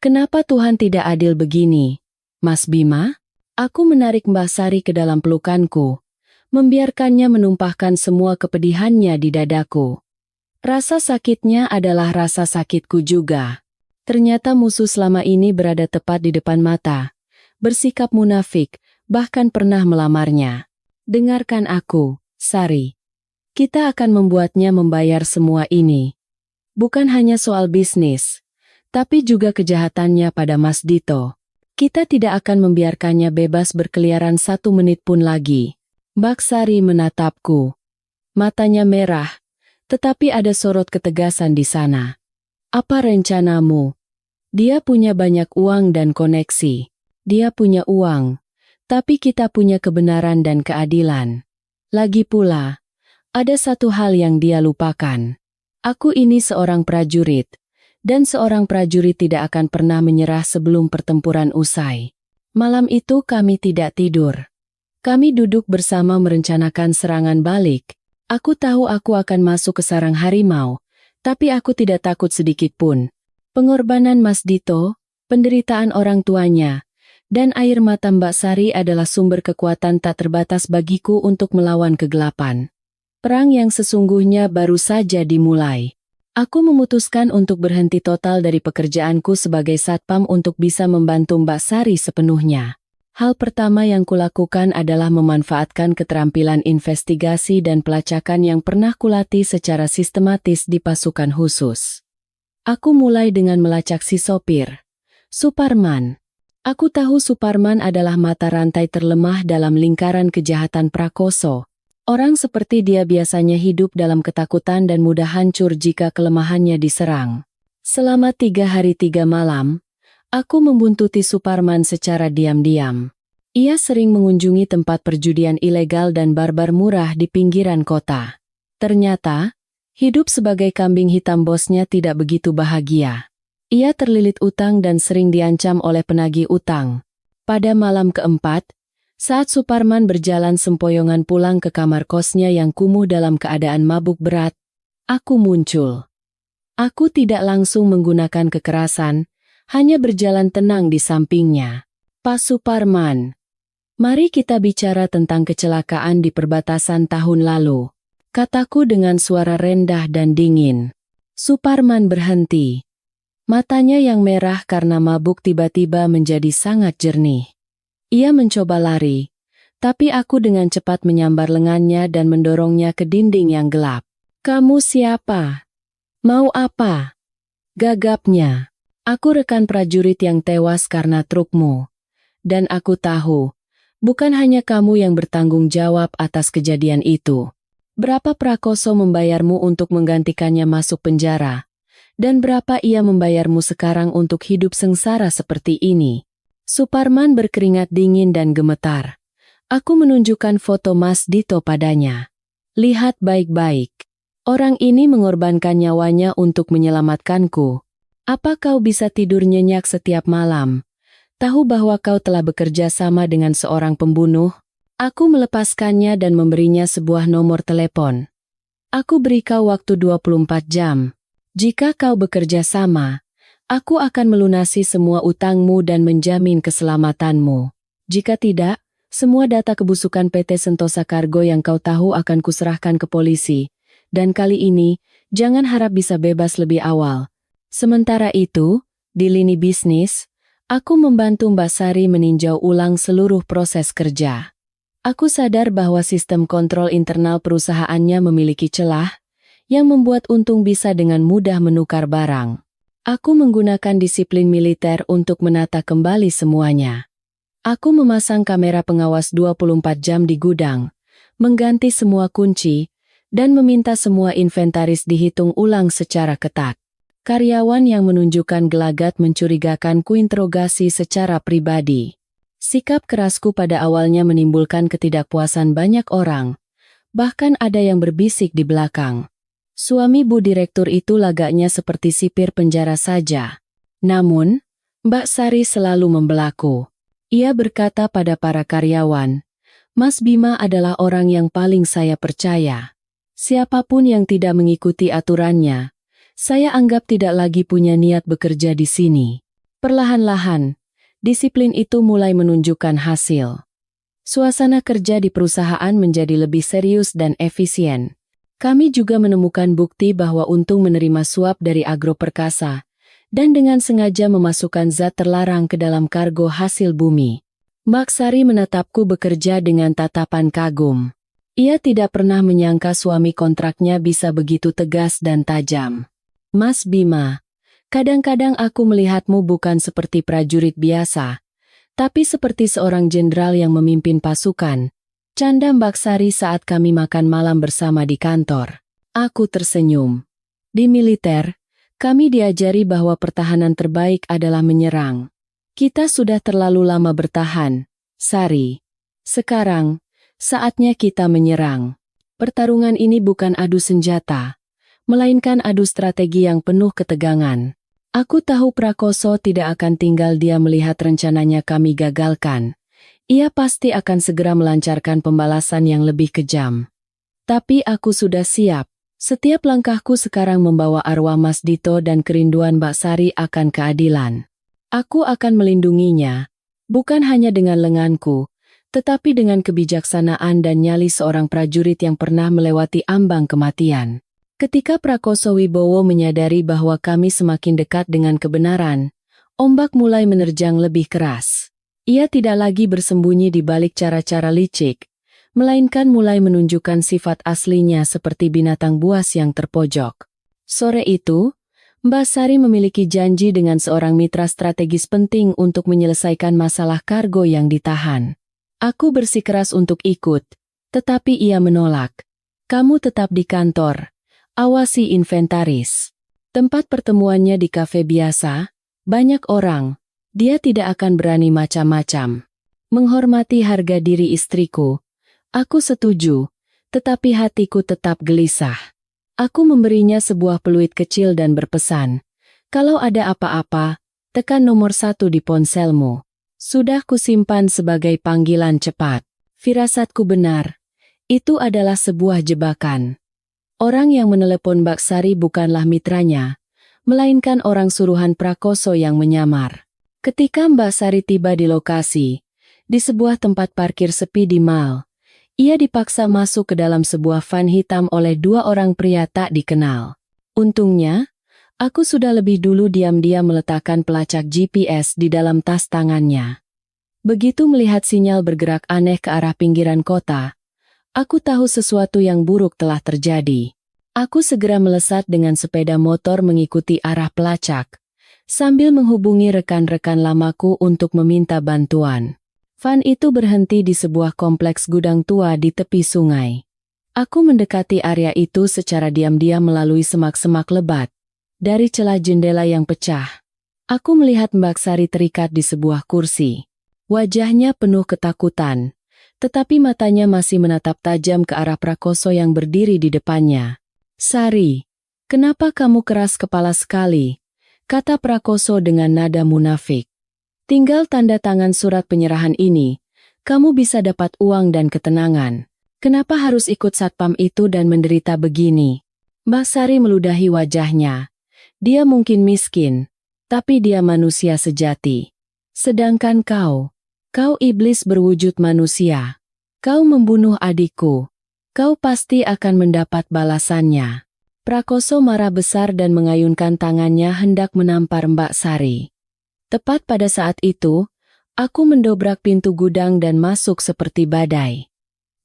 Kenapa Tuhan tidak adil begini? Mas Bima? Aku menarik Mbak Sari ke dalam pelukanku, membiarkannya menumpahkan semua kepedihannya di dadaku. Rasa sakitnya adalah rasa sakitku juga. Ternyata musuh selama ini berada tepat di depan mata. bersikap munafik, bahkan pernah melamarnya. Dengarkan aku, Sari. Kita akan membuatnya membayar semua ini. Bukan hanya soal bisnis, tapi juga kejahatannya pada Mas Dito. Kita tidak akan membiarkannya bebas berkeliaran 1 menit pun lagi. Mbak Sari menatapku. Matanya merah, tetapi ada sorot ketegasan di sana. Apa rencanamu? Dia punya banyak uang dan koneksi. Dia punya uang, tapi kita punya kebenaran dan keadilan. Lagi pula, ada satu hal yang dia lupakan. Aku ini seorang prajurit, dan seorang prajurit tidak akan pernah menyerah sebelum pertempuran usai. Malam itu kami tidak tidur. Kami duduk bersama merencanakan serangan balik. Aku tahu aku akan masuk ke sarang harimau, tapi aku tidak takut sedikit pun. Pengorbanan Mas Dito, penderitaan orang tuanya, dan air mata Mbak Sari adalah sumber kekuatan tak terbatas bagiku untuk melawan kegelapan. Perang yang sesungguhnya baru saja dimulai. Aku memutuskan untuk berhenti total dari pekerjaanku sebagai satpam untuk bisa membantu Mbak Sari sepenuhnya. Hal pertama yang kulakukan adalah memanfaatkan keterampilan investigasi dan pelacakan yang pernah kulatih secara sistematis di pasukan khusus. Aku mulai dengan melacak si sopir, Suparman. Aku tahu Suparman adalah mata rantai terlemah dalam lingkaran kejahatan Prakoso. Orang seperti dia biasanya hidup dalam ketakutan dan mudah hancur jika kelemahannya diserang. Selama 3 hari 3 malam, aku membuntuti Suparman secara diam-diam. Ia sering mengunjungi tempat perjudian ilegal dan barbar murah di pinggiran kota. Ternyata, hidup sebagai kambing hitam bosnya tidak begitu bahagia. Ia terlilit utang dan sering diancam oleh penagih utang. Pada malam keempat, saat Suparman berjalan sempoyongan pulang ke kamar kosnya yang kumuh dalam keadaan mabuk berat, aku muncul. Aku tidak langsung menggunakan kekerasan, hanya berjalan tenang di sampingnya. Pak Suparman, mari kita bicara tentang kecelakaan di perbatasan tahun lalu, kataku dengan suara rendah dan dingin. Suparman berhenti. Matanya yang merah karena mabuk tiba-tiba menjadi sangat jernih. Ia mencoba lari, tapi aku dengan cepat menyambar lengannya dan mendorongnya ke dinding yang gelap. Kamu siapa? Mau apa? Gagapnya. Aku rekan prajurit yang tewas karena trukmu. Dan aku tahu, bukan hanya kamu yang bertanggung jawab atas kejadian itu. Berapa Prakoso membayarmu untuk menggantikannya masuk penjara? Dan berapa ia membayarmu sekarang untuk hidup sengsara seperti ini? Suparman berkeringat dingin dan gemetar. Aku menunjukkan foto Mas Dito padanya. Lihat baik-baik. Orang ini mengorbankan nyawanya untuk menyelamatkanku. Apa kau bisa tidur nyenyak setiap malam? Tahu bahwa kau telah bekerja sama dengan seorang pembunuh? Aku melepaskannya dan memberinya sebuah nomor telepon. Aku beri kau waktu 24 jam. Jika kau bekerja sama, aku akan melunasi semua utangmu dan menjamin keselamatanmu. Jika tidak, semua data kebusukan PT Sentosa Cargo yang kau tahu akan kuserahkan ke polisi. Dan kali ini, jangan harap bisa bebas lebih awal. Sementara itu, di lini bisnis, aku membantu Mbak Sari meninjau ulang seluruh proses kerja. Aku sadar bahwa sistem kontrol internal perusahaannya memiliki celah, yang membuat untung bisa dengan mudah menukar barang. Aku menggunakan disiplin militer untuk menata kembali semuanya. Aku memasang kamera pengawas 24 jam di gudang, mengganti semua kunci, dan meminta semua inventaris dihitung ulang secara ketat. Karyawan yang menunjukkan gelagat mencurigakan kuinterogasi secara pribadi. Sikap kerasku pada awalnya menimbulkan ketidakpuasan banyak orang, bahkan ada yang berbisik di belakang. Suami Bu Direktur itu lagaknya seperti sipir penjara saja. Namun, Mbak Sari selalu membelaku. Ia berkata pada para karyawan, Mas Bima adalah orang yang paling saya percaya. Siapapun yang tidak mengikuti aturannya, saya anggap tidak lagi punya niat bekerja di sini. Perlahan-lahan, disiplin itu mulai menunjukkan hasil. Suasana kerja di perusahaan menjadi lebih serius dan efisien. Kami juga menemukan bukti bahwa Untung menerima suap dari Agro Perkasa, dan dengan sengaja memasukkan zat terlarang ke dalam kargo hasil bumi. Mbak Sari menatapku bekerja dengan tatapan kagum. Ia tidak pernah menyangka suami kontraknya bisa begitu tegas dan tajam. Mas Bima, kadang-kadang aku melihatmu bukan seperti prajurit biasa, tapi seperti seorang jenderal yang memimpin pasukan. Canda Mbak Sari saat kami makan malam bersama di kantor. Aku tersenyum. Di militer, kami diajari bahwa pertahanan terbaik adalah menyerang. Kita sudah terlalu lama bertahan, Sari. Sekarang, saatnya kita menyerang. Pertarungan ini bukan adu senjata, melainkan adu strategi yang penuh ketegangan. Aku tahu Prakoso tidak akan tinggal diam melihat rencananya kami gagalkan. Ia pasti akan segera melancarkan pembalasan yang lebih kejam. Tapi aku sudah siap. Setiap langkahku sekarang membawa arwah Mas Dito dan kerinduan Mbak Sari akan keadilan. Aku akan melindunginya, bukan hanya dengan lenganku, tetapi dengan kebijaksanaan dan nyali seorang prajurit yang pernah melewati ambang kematian. Ketika Prakoso Wibowo menyadari bahwa kami semakin dekat dengan kebenaran, ombak mulai menerjang lebih keras. Ia tidak lagi bersembunyi di balik cara-cara licik, melainkan mulai menunjukkan sifat aslinya seperti binatang buas yang terpojok. Sore itu, Mbak Sari memiliki janji dengan seorang mitra strategis penting untuk menyelesaikan masalah kargo yang ditahan. Aku bersikeras untuk ikut, tetapi ia menolak. Kamu tetap di kantor, awasi inventaris. Tempat pertemuannya di kafe biasa, banyak orang, dia tidak akan berani macam-macam. Menghormati harga diri istriku, aku setuju, tetapi hatiku tetap gelisah. Aku memberinya sebuah peluit kecil dan berpesan, kalau ada apa-apa, tekan nomor 1 di ponselmu. Sudah kusimpan sebagai panggilan cepat. Firasatku benar, itu adalah sebuah jebakan. Orang yang menelepon Mbak Sari bukanlah mitranya, melainkan orang suruhan Prakoso yang menyamar. Ketika Mbak Sari tiba di lokasi, di sebuah tempat parkir sepi di mal, ia dipaksa masuk ke dalam sebuah van hitam oleh 2 orang pria tak dikenal. Untungnya, aku sudah lebih dulu diam-diam meletakkan pelacak GPS di dalam tas tangannya. Begitu melihat sinyal bergerak aneh ke arah pinggiran kota, aku tahu sesuatu yang buruk telah terjadi. Aku segera melesat dengan sepeda motor mengikuti arah pelacak, sambil menghubungi rekan-rekan lamaku untuk meminta bantuan. Van itu berhenti di sebuah kompleks gudang tua di tepi sungai. Aku mendekati area itu secara diam-diam melalui semak-semak lebat. Dari celah jendela yang pecah, aku melihat Mbak Sari terikat di sebuah kursi. Wajahnya penuh ketakutan, tetapi matanya masih menatap tajam ke arah Prakoso yang berdiri di depannya. Sari, kenapa kamu keras kepala sekali? Kata Prakoso dengan nada munafik. Tinggal tanda tangan surat penyerahan ini, kamu bisa dapat uang dan ketenangan. Kenapa harus ikut satpam itu dan menderita begini? Mbak Sari meludahi wajahnya. Dia mungkin miskin, tapi dia manusia sejati. Sedangkan kau iblis berwujud manusia. Kau membunuh adikku. Kau pasti akan mendapat balasannya. Prakoso marah besar dan mengayunkan tangannya hendak menampar Mbak Sari. Tepat pada saat itu, aku mendobrak pintu gudang dan masuk seperti badai.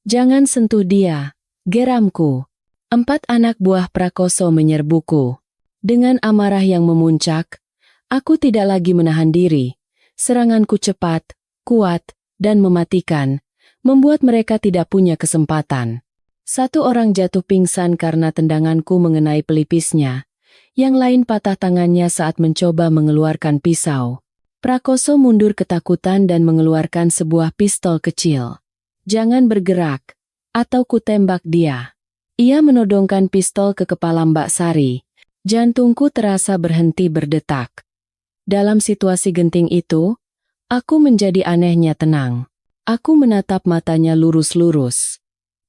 Jangan sentuh dia, geramku. 4 anak buah Prakoso menyerbuku. Dengan amarah yang memuncak, aku tidak lagi menahan diri. Seranganku cepat, kuat, dan mematikan, membuat mereka tidak punya kesempatan. 1 orang jatuh pingsan karena tendanganku mengenai pelipisnya. Yang lain patah tangannya saat mencoba mengeluarkan pisau. Prakoso mundur ketakutan dan mengeluarkan sebuah pistol kecil. Jangan bergerak, atau kutembak dia. Ia menodongkan pistol ke kepala Mbak Sari. Jantungku terasa berhenti berdetak. Dalam situasi genting itu, aku menjadi anehnya tenang. Aku menatap matanya lurus-lurus.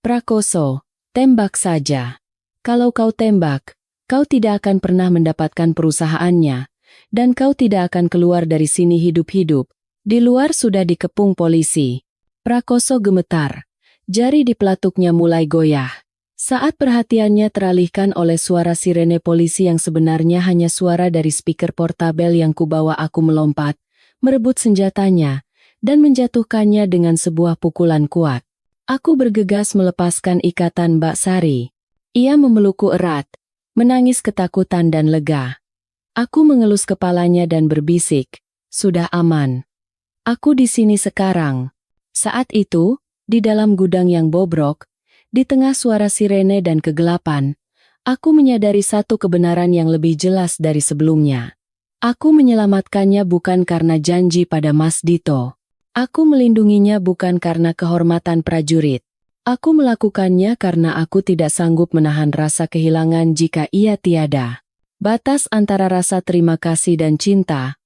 Prakoso, tembak saja. Kalau kau tembak, kau tidak akan pernah mendapatkan perusahaannya, dan kau tidak akan keluar dari sini hidup-hidup. Di luar sudah dikepung polisi. Prakoso gemetar. Jari di pelatuknya mulai goyah. Saat perhatiannya teralihkan oleh suara sirene polisi yang sebenarnya hanya suara dari speaker portabel yang kubawa, aku melompat, merebut senjatanya, dan menjatuhkannya dengan sebuah pukulan kuat. Aku bergegas melepaskan ikatan Mbak Sari. Ia memelukku erat, menangis ketakutan dan lega. Aku mengelus kepalanya dan berbisik, "Sudah aman. Aku di sini sekarang." Saat itu, di dalam gudang yang bobrok, di tengah suara sirene dan kegelapan, aku menyadari satu kebenaran yang lebih jelas dari sebelumnya. Aku menyelamatkannya bukan karena janji pada Mas Dito. Aku melindunginya bukan karena kehormatan prajurit. Aku melakukannya karena aku tidak sanggup menahan rasa kehilangan jika ia tiada. Batas antara rasa terima kasih dan cinta,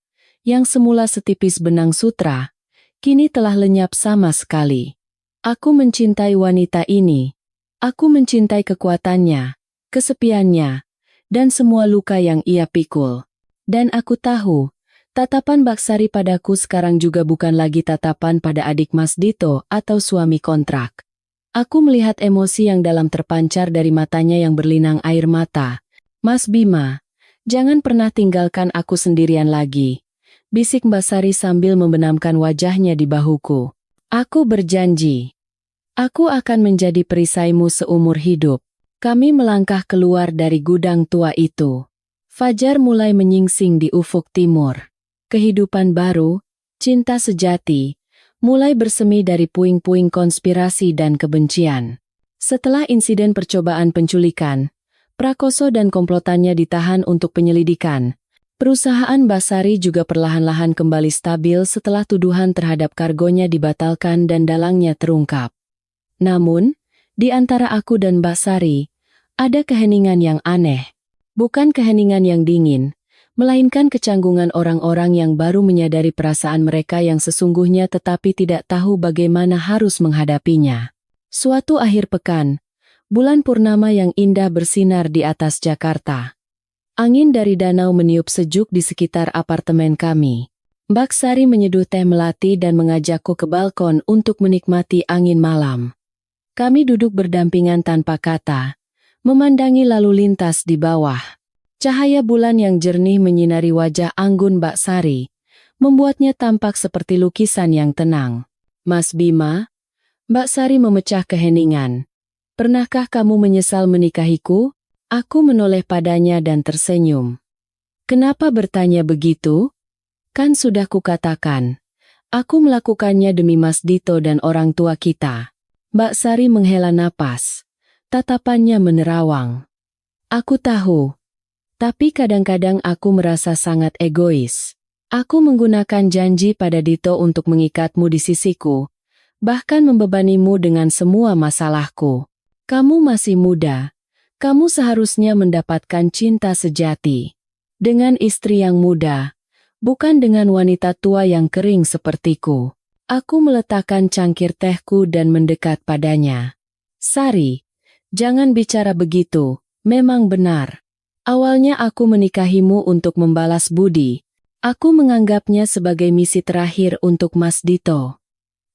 yang semula setipis benang sutra, kini telah lenyap sama sekali. Aku mencintai wanita ini. Aku mencintai kekuatannya, kesepiannya, dan semua luka yang ia pikul. Dan aku tahu, tatapan Mbak Sari padaku sekarang juga bukan lagi tatapan pada adik Mas Dito atau suami kontrak. Aku melihat emosi yang dalam terpancar dari matanya yang berlinang air mata. "Mas Bima, jangan pernah tinggalkan aku sendirian lagi," bisik Mbak Sari sambil membenamkan wajahnya di bahuku. "Aku berjanji. Aku akan menjadi perisaimu seumur hidup." Kami melangkah keluar dari gudang tua itu. Fajar mulai menyingsing di ufuk timur. Kehidupan baru, cinta sejati, mulai bersemi dari puing-puing konspirasi dan kebencian. Setelah insiden percobaan penculikan, Prakoso dan komplotannya ditahan untuk penyelidikan. Perusahaan Basari juga perlahan-lahan kembali stabil setelah tuduhan terhadap kargonya dibatalkan dan dalangnya terungkap. Namun, di antara aku dan Basari, ada keheningan yang aneh. Bukan keheningan yang dingin, melainkan kecanggungan orang-orang yang baru menyadari perasaan mereka yang sesungguhnya tetapi tidak tahu bagaimana harus menghadapinya. Suatu akhir pekan, bulan purnama yang indah bersinar di atas Jakarta. Angin dari danau meniup sejuk di sekitar apartemen kami. Mbak Sari menyeduh teh melati dan mengajakku ke balkon untuk menikmati angin malam. Kami duduk berdampingan tanpa kata, memandangi lalu lintas di bawah. Cahaya bulan yang jernih menyinari wajah anggun Mbak Sari, membuatnya tampak seperti lukisan yang tenang. "Mas Bima," Mbak Sari memecah keheningan. "Pernahkah kamu menyesal menikahiku?" Aku menoleh padanya dan tersenyum. "Kenapa bertanya begitu? Kan sudah kukatakan, aku melakukannya demi Mas Dito dan orang tua kita." Mbak Sari menghela napas. Tatapannya menerawang. "Aku tahu. Tapi kadang-kadang aku merasa sangat egois. Aku menggunakan janji pada Dito untuk mengikatmu di sisiku, bahkan membebanimu dengan semua masalahku. Kamu masih muda. Kamu seharusnya mendapatkan cinta sejati. Dengan istri yang muda, bukan dengan wanita tua yang kering sepertiku." Aku meletakkan cangkir tehku dan mendekat padanya. "Sari, jangan bicara begitu, memang benar. Awalnya aku menikahimu untuk membalas budi. Aku menganggapnya sebagai misi terakhir untuk Mas Dito.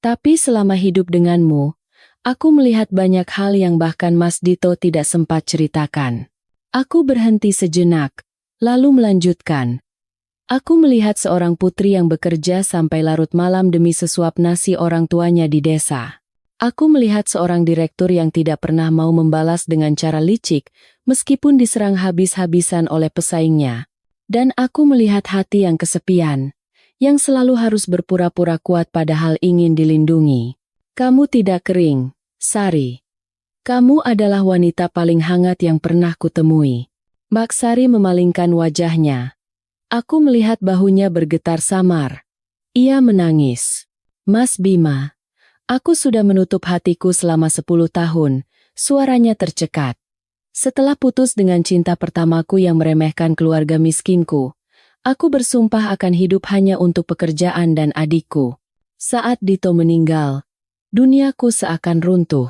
Tapi selama hidup denganmu, aku melihat banyak hal yang bahkan Mas Dito tidak sempat ceritakan." Aku berhenti sejenak, lalu melanjutkan. "Aku melihat seorang putri yang bekerja sampai larut malam demi sesuap nasi orang tuanya di desa. Aku melihat seorang direktur yang tidak pernah mau membalas dengan cara licik, meskipun diserang habis-habisan oleh pesaingnya. Dan aku melihat hati yang kesepian, yang selalu harus berpura-pura kuat padahal ingin dilindungi. Kamu tidak kering, Sari. Kamu adalah wanita paling hangat yang pernah kutemui." Mbak Sari memalingkan wajahnya. Aku melihat bahunya bergetar samar. Ia menangis. "Mas Bima, aku sudah menutup hatiku selama 10 tahun, suaranya tercekat. Setelah putus dengan cinta pertamaku yang meremehkan keluarga miskinku, aku bersumpah akan hidup hanya untuk pekerjaan dan adikku. Saat Dito meninggal, duniaku seakan runtuh.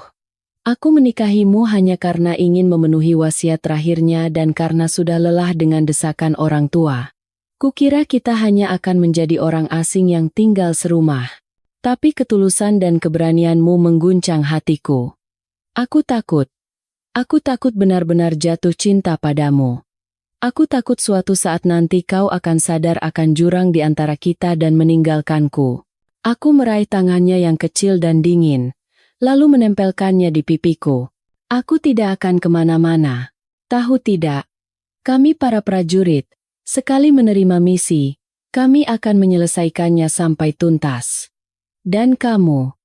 Aku menikahimu hanya karena ingin memenuhi wasiat terakhirnya dan karena sudah lelah dengan desakan orang tua. Kukira kita hanya akan menjadi orang asing yang tinggal serumah. Tapi ketulusan dan keberanianmu mengguncang hatiku. Aku takut. Aku takut benar-benar jatuh cinta padamu. Aku takut suatu saat nanti kau akan sadar akan jurang di antara kita dan meninggalkanku. Aku meraih tangannya yang kecil dan dingin, lalu menempelkannya di pipiku. Aku tidak akan kemana-mana. Tahu tidak? Kami para prajurit, sekali menerima misi, kami akan menyelesaikannya sampai tuntas. Dan kamu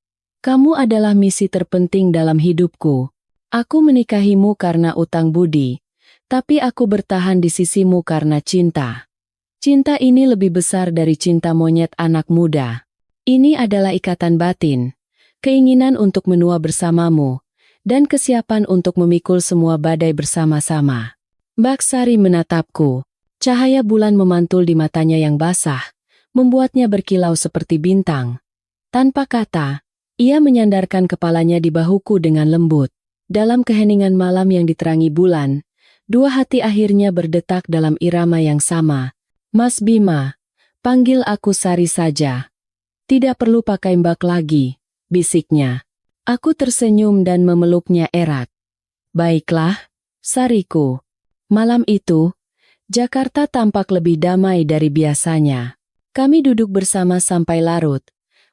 adalah misi terpenting dalam hidupku. Aku menikahimu karena utang budi, tapi aku bertahan di sisimu karena cinta. Cinta ini lebih besar dari cinta monyet anak muda. Ini adalah ikatan batin, keinginan untuk menua bersamamu, dan kesiapan untuk memikul semua badai bersama-sama. Mbak Sari menatapku. Cahaya bulan memantul di matanya yang basah, membuatnya berkilau seperti bintang. Tanpa kata, ia menyandarkan kepalanya di bahuku dengan lembut. Dalam keheningan malam yang diterangi bulan, dua hati akhirnya berdetak dalam irama yang sama. Mas Bima, panggil aku Sari saja. Tidak perlu pakai Mbak lagi, bisiknya. Aku tersenyum dan memeluknya erat. Baiklah, Sariku. Malam itu, Jakarta tampak lebih damai dari biasanya. Kami duduk bersama sampai larut,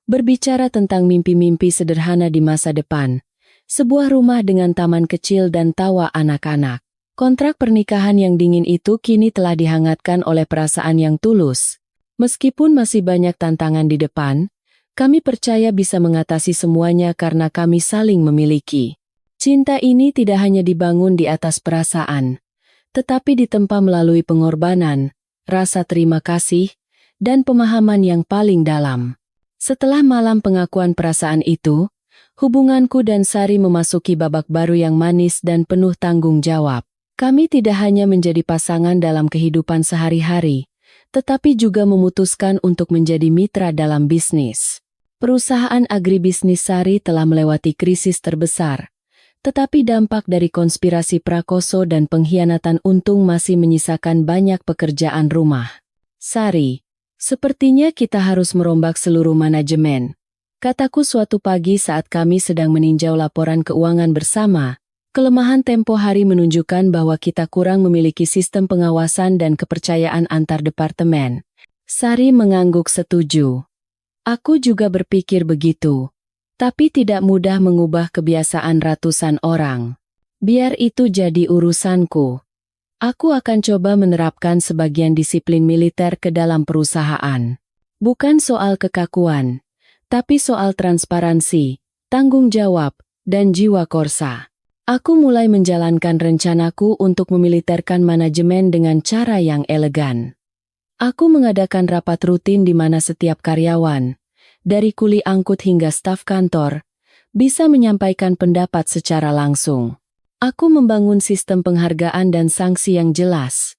berbicara tentang mimpi-mimpi sederhana di masa depan. Sebuah rumah dengan taman kecil dan tawa anak-anak. Kontrak pernikahan yang dingin itu kini telah dihangatkan oleh perasaan yang tulus. Meskipun masih banyak tantangan di depan, kami percaya bisa mengatasi semuanya karena kami saling memiliki. Cinta ini tidak hanya dibangun di atas perasaan, tetapi ditempa melalui pengorbanan, rasa terima kasih, dan pemahaman yang paling dalam. Setelah malam pengakuan perasaan itu, hubunganku dan Sari memasuki babak baru yang manis dan penuh tanggung jawab. Kami tidak hanya menjadi pasangan dalam kehidupan sehari-hari, tetapi juga memutuskan untuk menjadi mitra dalam bisnis. Perusahaan agribisnis Sari telah melewati krisis terbesar, tetapi dampak dari konspirasi Prakoso dan pengkhianatan Untung masih menyisakan banyak pekerjaan rumah. Sari, sepertinya kita harus merombak seluruh manajemen, kataku suatu pagi saat kami sedang meninjau laporan keuangan bersama. Kelemahan tempo hari menunjukkan bahwa kita kurang memiliki sistem pengawasan dan kepercayaan antar departemen. Sari mengangguk setuju. Aku juga berpikir begitu. Tapi tidak mudah mengubah kebiasaan ratusan orang. Biar itu jadi urusanku. Aku akan coba menerapkan sebagian disiplin militer ke dalam perusahaan. Bukan soal kekakuan, tapi soal transparansi, tanggung jawab, dan jiwa korsa. Aku mulai menjalankan rencanaku untuk memiliterkan manajemen dengan cara yang elegan. Aku mengadakan rapat rutin di mana setiap karyawan, dari kuli angkut hingga staf kantor, bisa menyampaikan pendapat secara langsung. Aku membangun sistem penghargaan dan sanksi yang jelas,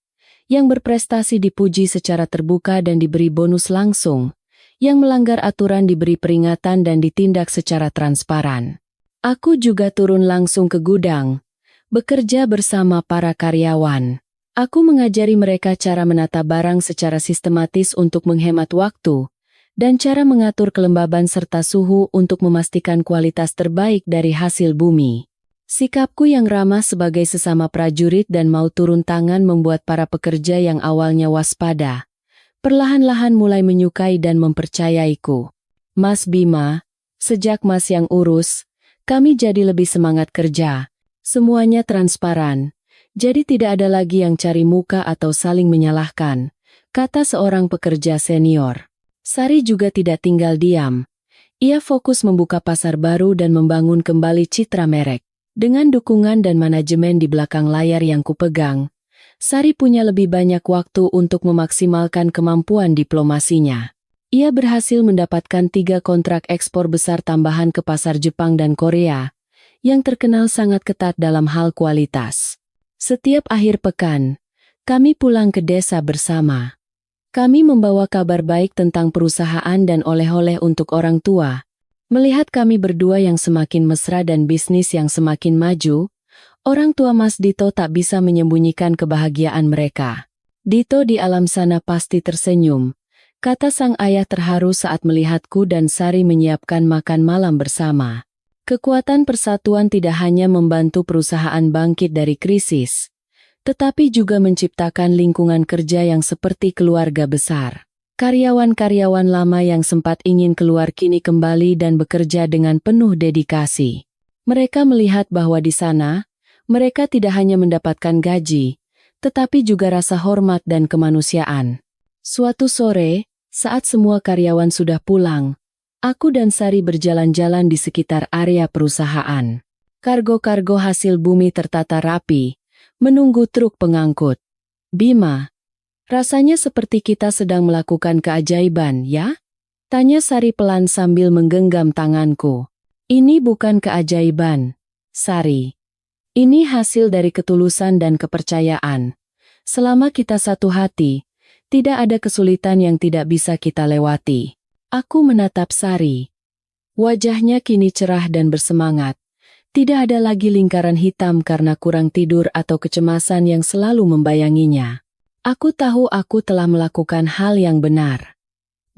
yang berprestasi dipuji secara terbuka dan diberi bonus langsung, yang melanggar aturan diberi peringatan dan ditindak secara transparan. Aku juga turun langsung ke gudang, bekerja bersama para karyawan. Aku mengajari mereka cara menata barang secara sistematis untuk menghemat waktu, dan cara mengatur kelembaban serta suhu untuk memastikan kualitas terbaik dari hasil bumi. Sikapku yang ramah sebagai sesama prajurit dan mau turun tangan membuat para pekerja yang awalnya waspada, perlahan-lahan mulai menyukai dan mempercayaiku. Mas Bima, sejak Mas yang urus, kami jadi lebih semangat kerja. Semuanya transparan. Jadi tidak ada lagi yang cari muka atau saling menyalahkan, kata seorang pekerja senior. Sari juga tidak tinggal diam. Ia fokus membuka pasar baru dan membangun kembali citra merek. Dengan dukungan dan manajemen di belakang layar yang kupegang, Sari punya lebih banyak waktu untuk memaksimalkan kemampuan diplomasinya. Ia berhasil mendapatkan 3 kontrak ekspor besar tambahan ke pasar Jepang dan Korea, yang terkenal sangat ketat dalam hal kualitas. Setiap akhir pekan, kami pulang ke desa bersama. Kami membawa kabar baik tentang perusahaan dan oleh-oleh untuk orang tua. Melihat kami berdua yang semakin mesra dan bisnis yang semakin maju, orang tua Mas Dito tak bisa menyembunyikan kebahagiaan mereka. Dito di alam sana pasti tersenyum, kata sang ayah terharu saat melihatku dan Sari menyiapkan makan malam bersama. Kekuatan persatuan tidak hanya membantu perusahaan bangkit dari krisis, tetapi juga menciptakan lingkungan kerja yang seperti keluarga besar. Karyawan-karyawan lama yang sempat ingin keluar kini kembali dan bekerja dengan penuh dedikasi. Mereka melihat bahwa di sana, mereka tidak hanya mendapatkan gaji, tetapi juga rasa hormat dan kemanusiaan. Suatu sore, saat semua karyawan sudah pulang, aku dan Sari berjalan-jalan di sekitar area perusahaan. Kargo-kargo hasil bumi tertata rapi, menunggu truk pengangkut. Bima, rasanya seperti kita sedang melakukan keajaiban, ya? Tanya Sari pelan sambil menggenggam tanganku. Ini bukan keajaiban, Sari. Ini hasil dari ketulusan dan kepercayaan. Selama kita satu hati, tidak ada kesulitan yang tidak bisa kita lewati. Aku menatap Sari. Wajahnya kini cerah dan bersemangat. Tidak ada lagi lingkaran hitam karena kurang tidur atau kecemasan yang selalu membayanginya. Aku tahu aku telah melakukan hal yang benar.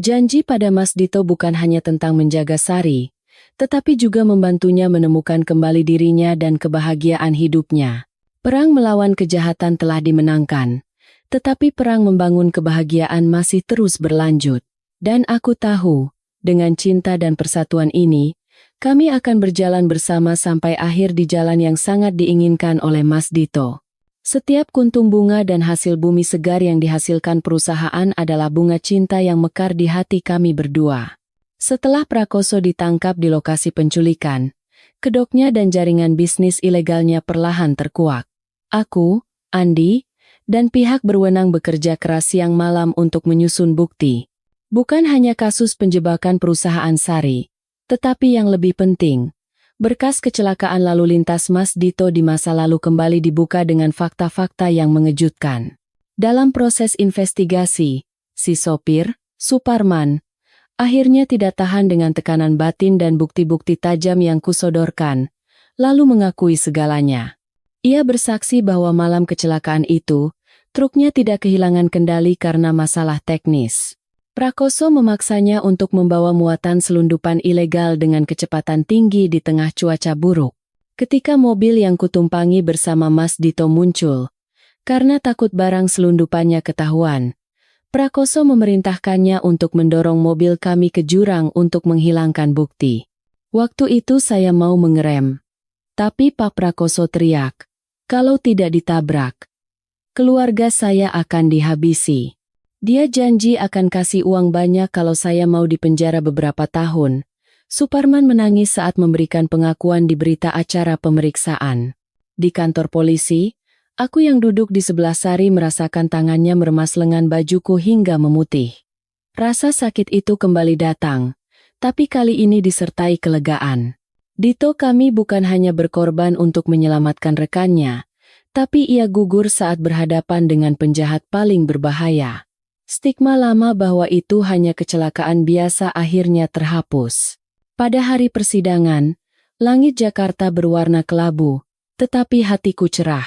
Janji pada Mas Dito bukan hanya tentang menjaga Sari, tetapi juga membantunya menemukan kembali dirinya dan kebahagiaan hidupnya. Perang melawan kejahatan telah dimenangkan, tetapi perang membangun kebahagiaan masih terus berlanjut. Dan aku tahu, dengan cinta dan persatuan ini, kami akan berjalan bersama sampai akhir di jalan yang sangat diinginkan oleh Mas Dito. Setiap kuntum bunga dan hasil bumi segar yang dihasilkan perusahaan adalah bunga cinta yang mekar di hati kami berdua. Setelah Prakoso ditangkap di lokasi penculikan, kedoknya dan jaringan bisnis ilegalnya perlahan terkuak. Aku, Andi, dan pihak berwenang bekerja keras siang malam untuk menyusun bukti. Bukan hanya kasus penjebakan perusahaan Sari, tetapi yang lebih penting, berkas kecelakaan lalu lintas Mas Dito di masa lalu kembali dibuka dengan fakta-fakta yang mengejutkan. Dalam proses investigasi, si sopir, Suparman, akhirnya tidak tahan dengan tekanan batin dan bukti-bukti tajam yang kusodorkan, lalu mengakui segalanya. Ia bersaksi bahwa malam kecelakaan itu, truknya tidak kehilangan kendali karena masalah teknis. Prakoso memaksanya untuk membawa muatan selundupan ilegal dengan kecepatan tinggi di tengah cuaca buruk. Ketika mobil yang kutumpangi bersama Mas Dito muncul, karena takut barang selundupannya ketahuan, Prakoso memerintahkannya untuk mendorong mobil kami ke jurang untuk menghilangkan bukti. Waktu itu saya mau mengerem. Tapi Pak Prakoso teriak, kalau tidak ditabrak, keluarga saya akan dihabisi. Dia janji akan kasih uang banyak kalau saya mau dipenjara beberapa tahun. Suparman menangis saat memberikan pengakuan di berita acara pemeriksaan. Di kantor polisi, aku yang duduk di sebelah Sari merasakan tangannya meremas lengan bajuku hingga memutih. Rasa sakit itu kembali datang, tapi kali ini disertai kelegaan. Dito kami bukan hanya berkorban untuk menyelamatkan rekannya, tapi ia gugur saat berhadapan dengan penjahat paling berbahaya. Stigma lama bahwa itu hanya kecelakaan biasa akhirnya terhapus. Pada hari persidangan, langit Jakarta berwarna kelabu, tetapi hatiku cerah.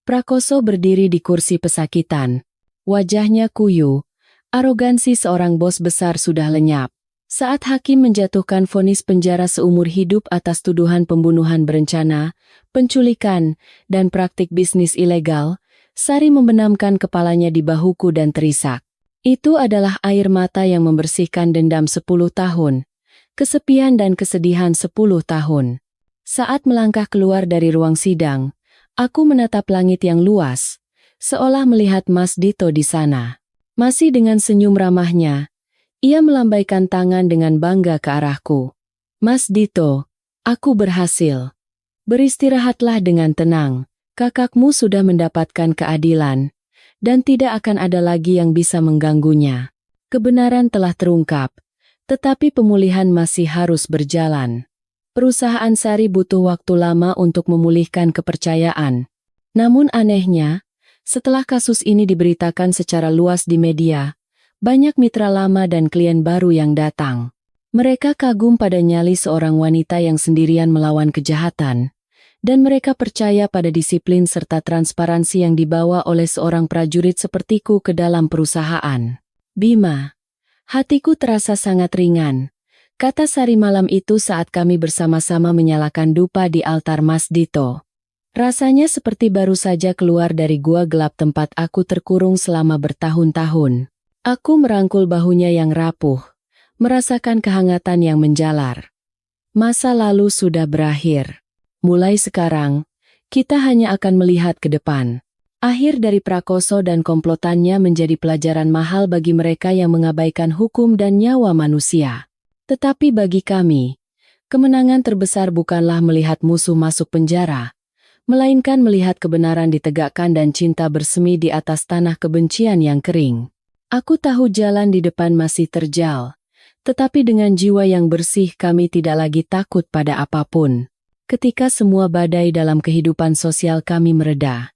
Prakoso berdiri di kursi pesakitan. Wajahnya kuyu, arogansi seorang bos besar sudah lenyap. Saat hakim menjatuhkan vonis penjara seumur hidup atas tuduhan pembunuhan berencana, penculikan, dan praktik bisnis ilegal, Sari membenamkan kepalanya di bahuku dan terisak. Itu adalah air mata yang membersihkan dendam 10 tahun, kesepian dan kesedihan 10 tahun. Saat melangkah keluar dari ruang sidang, aku menatap langit yang luas, seolah melihat Mas Dito di sana. Masih dengan senyum ramahnya, ia melambaikan tangan dengan bangga ke arahku. Mas Dito, aku berhasil. Beristirahatlah dengan tenang. Kakakmu sudah mendapatkan keadilan, dan tidak akan ada lagi yang bisa mengganggunya. Kebenaran telah terungkap, tetapi pemulihan masih harus berjalan. Perusahaan Sari butuh waktu lama untuk memulihkan kepercayaan. Namun anehnya, setelah kasus ini diberitakan secara luas di media, banyak mitra lama dan klien baru yang datang. Mereka kagum pada nyali seorang wanita yang sendirian melawan kejahatan. Dan mereka percaya pada disiplin serta transparansi yang dibawa oleh seorang prajurit sepertiku ke dalam perusahaan. Bima, hatiku terasa sangat ringan, kata Sari malam itu saat kami bersama-sama menyalakan dupa di altar Mas Dito. Rasanya seperti baru saja keluar dari gua gelap tempat aku terkurung selama bertahun-tahun. Aku merangkul bahunya yang rapuh, merasakan kehangatan yang menjalar. Masa lalu sudah berakhir. Mulai sekarang, kita hanya akan melihat ke depan. Akhir dari Prakoso dan komplotannya menjadi pelajaran mahal bagi mereka yang mengabaikan hukum dan nyawa manusia. Tetapi bagi kami, kemenangan terbesar bukanlah melihat musuh masuk penjara, melainkan melihat kebenaran ditegakkan dan cinta bersemi di atas tanah kebencian yang kering. Aku tahu jalan di depan masih terjal, tetapi dengan jiwa yang bersih kami tidak lagi takut pada apapun. Ketika semua badai dalam kehidupan sosial kami mereda,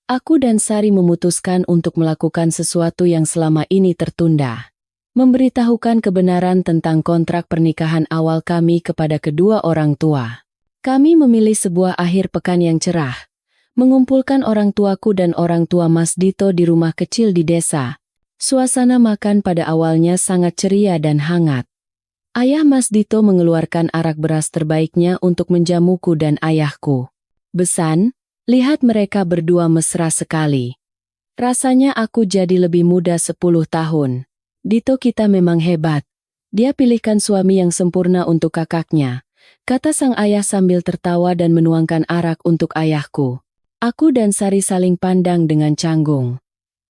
aku dan Sari memutuskan untuk melakukan sesuatu yang selama ini tertunda. Memberitahukan kebenaran tentang kontrak pernikahan awal kami kepada kedua orang tua. Kami memilih sebuah akhir pekan yang cerah, mengumpulkan orang tuaku dan orang tua Mas Dito di rumah kecil di desa. Suasana makan pada awalnya sangat ceria dan hangat. Ayah Mas Dito mengeluarkan arak beras terbaiknya untuk menjamuku dan ayahku. Besan, lihat mereka berdua mesra sekali. Rasanya aku jadi lebih muda 10 tahun. Dito kita memang hebat. Dia pilihkan suami yang sempurna untuk kakaknya, kata sang ayah sambil tertawa dan menuangkan arak untuk ayahku. Aku dan Sari saling pandang dengan canggung.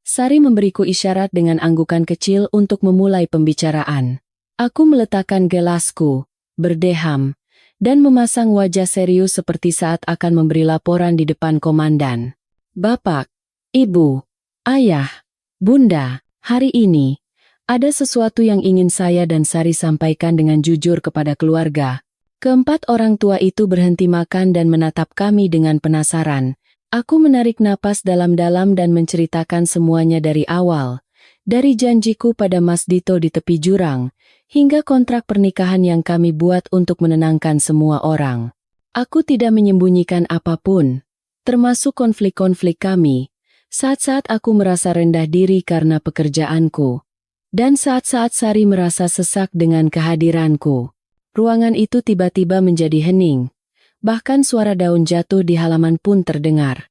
Sari memberiku isyarat dengan anggukan kecil untuk memulai pembicaraan. Aku meletakkan gelasku, berdeham, dan memasang wajah serius seperti saat akan memberi laporan di depan komandan. Bapak, Ibu, Ayah, Bunda, hari ini, ada sesuatu yang ingin saya dan Sari sampaikan dengan jujur kepada keluarga. Keempat orang tua itu berhenti makan dan menatap kami dengan penasaran. Aku menarik napas dalam-dalam dan menceritakan semuanya dari awal. Dari janjiku pada Mas Dito di tepi jurang, hingga kontrak pernikahan yang kami buat untuk menenangkan semua orang. Aku tidak menyembunyikan apapun, termasuk konflik-konflik kami, saat-saat aku merasa rendah diri karena pekerjaanku, dan saat-saat Sari merasa sesak dengan kehadiranku. Ruangan itu tiba-tiba menjadi hening, bahkan suara daun jatuh di halaman pun terdengar.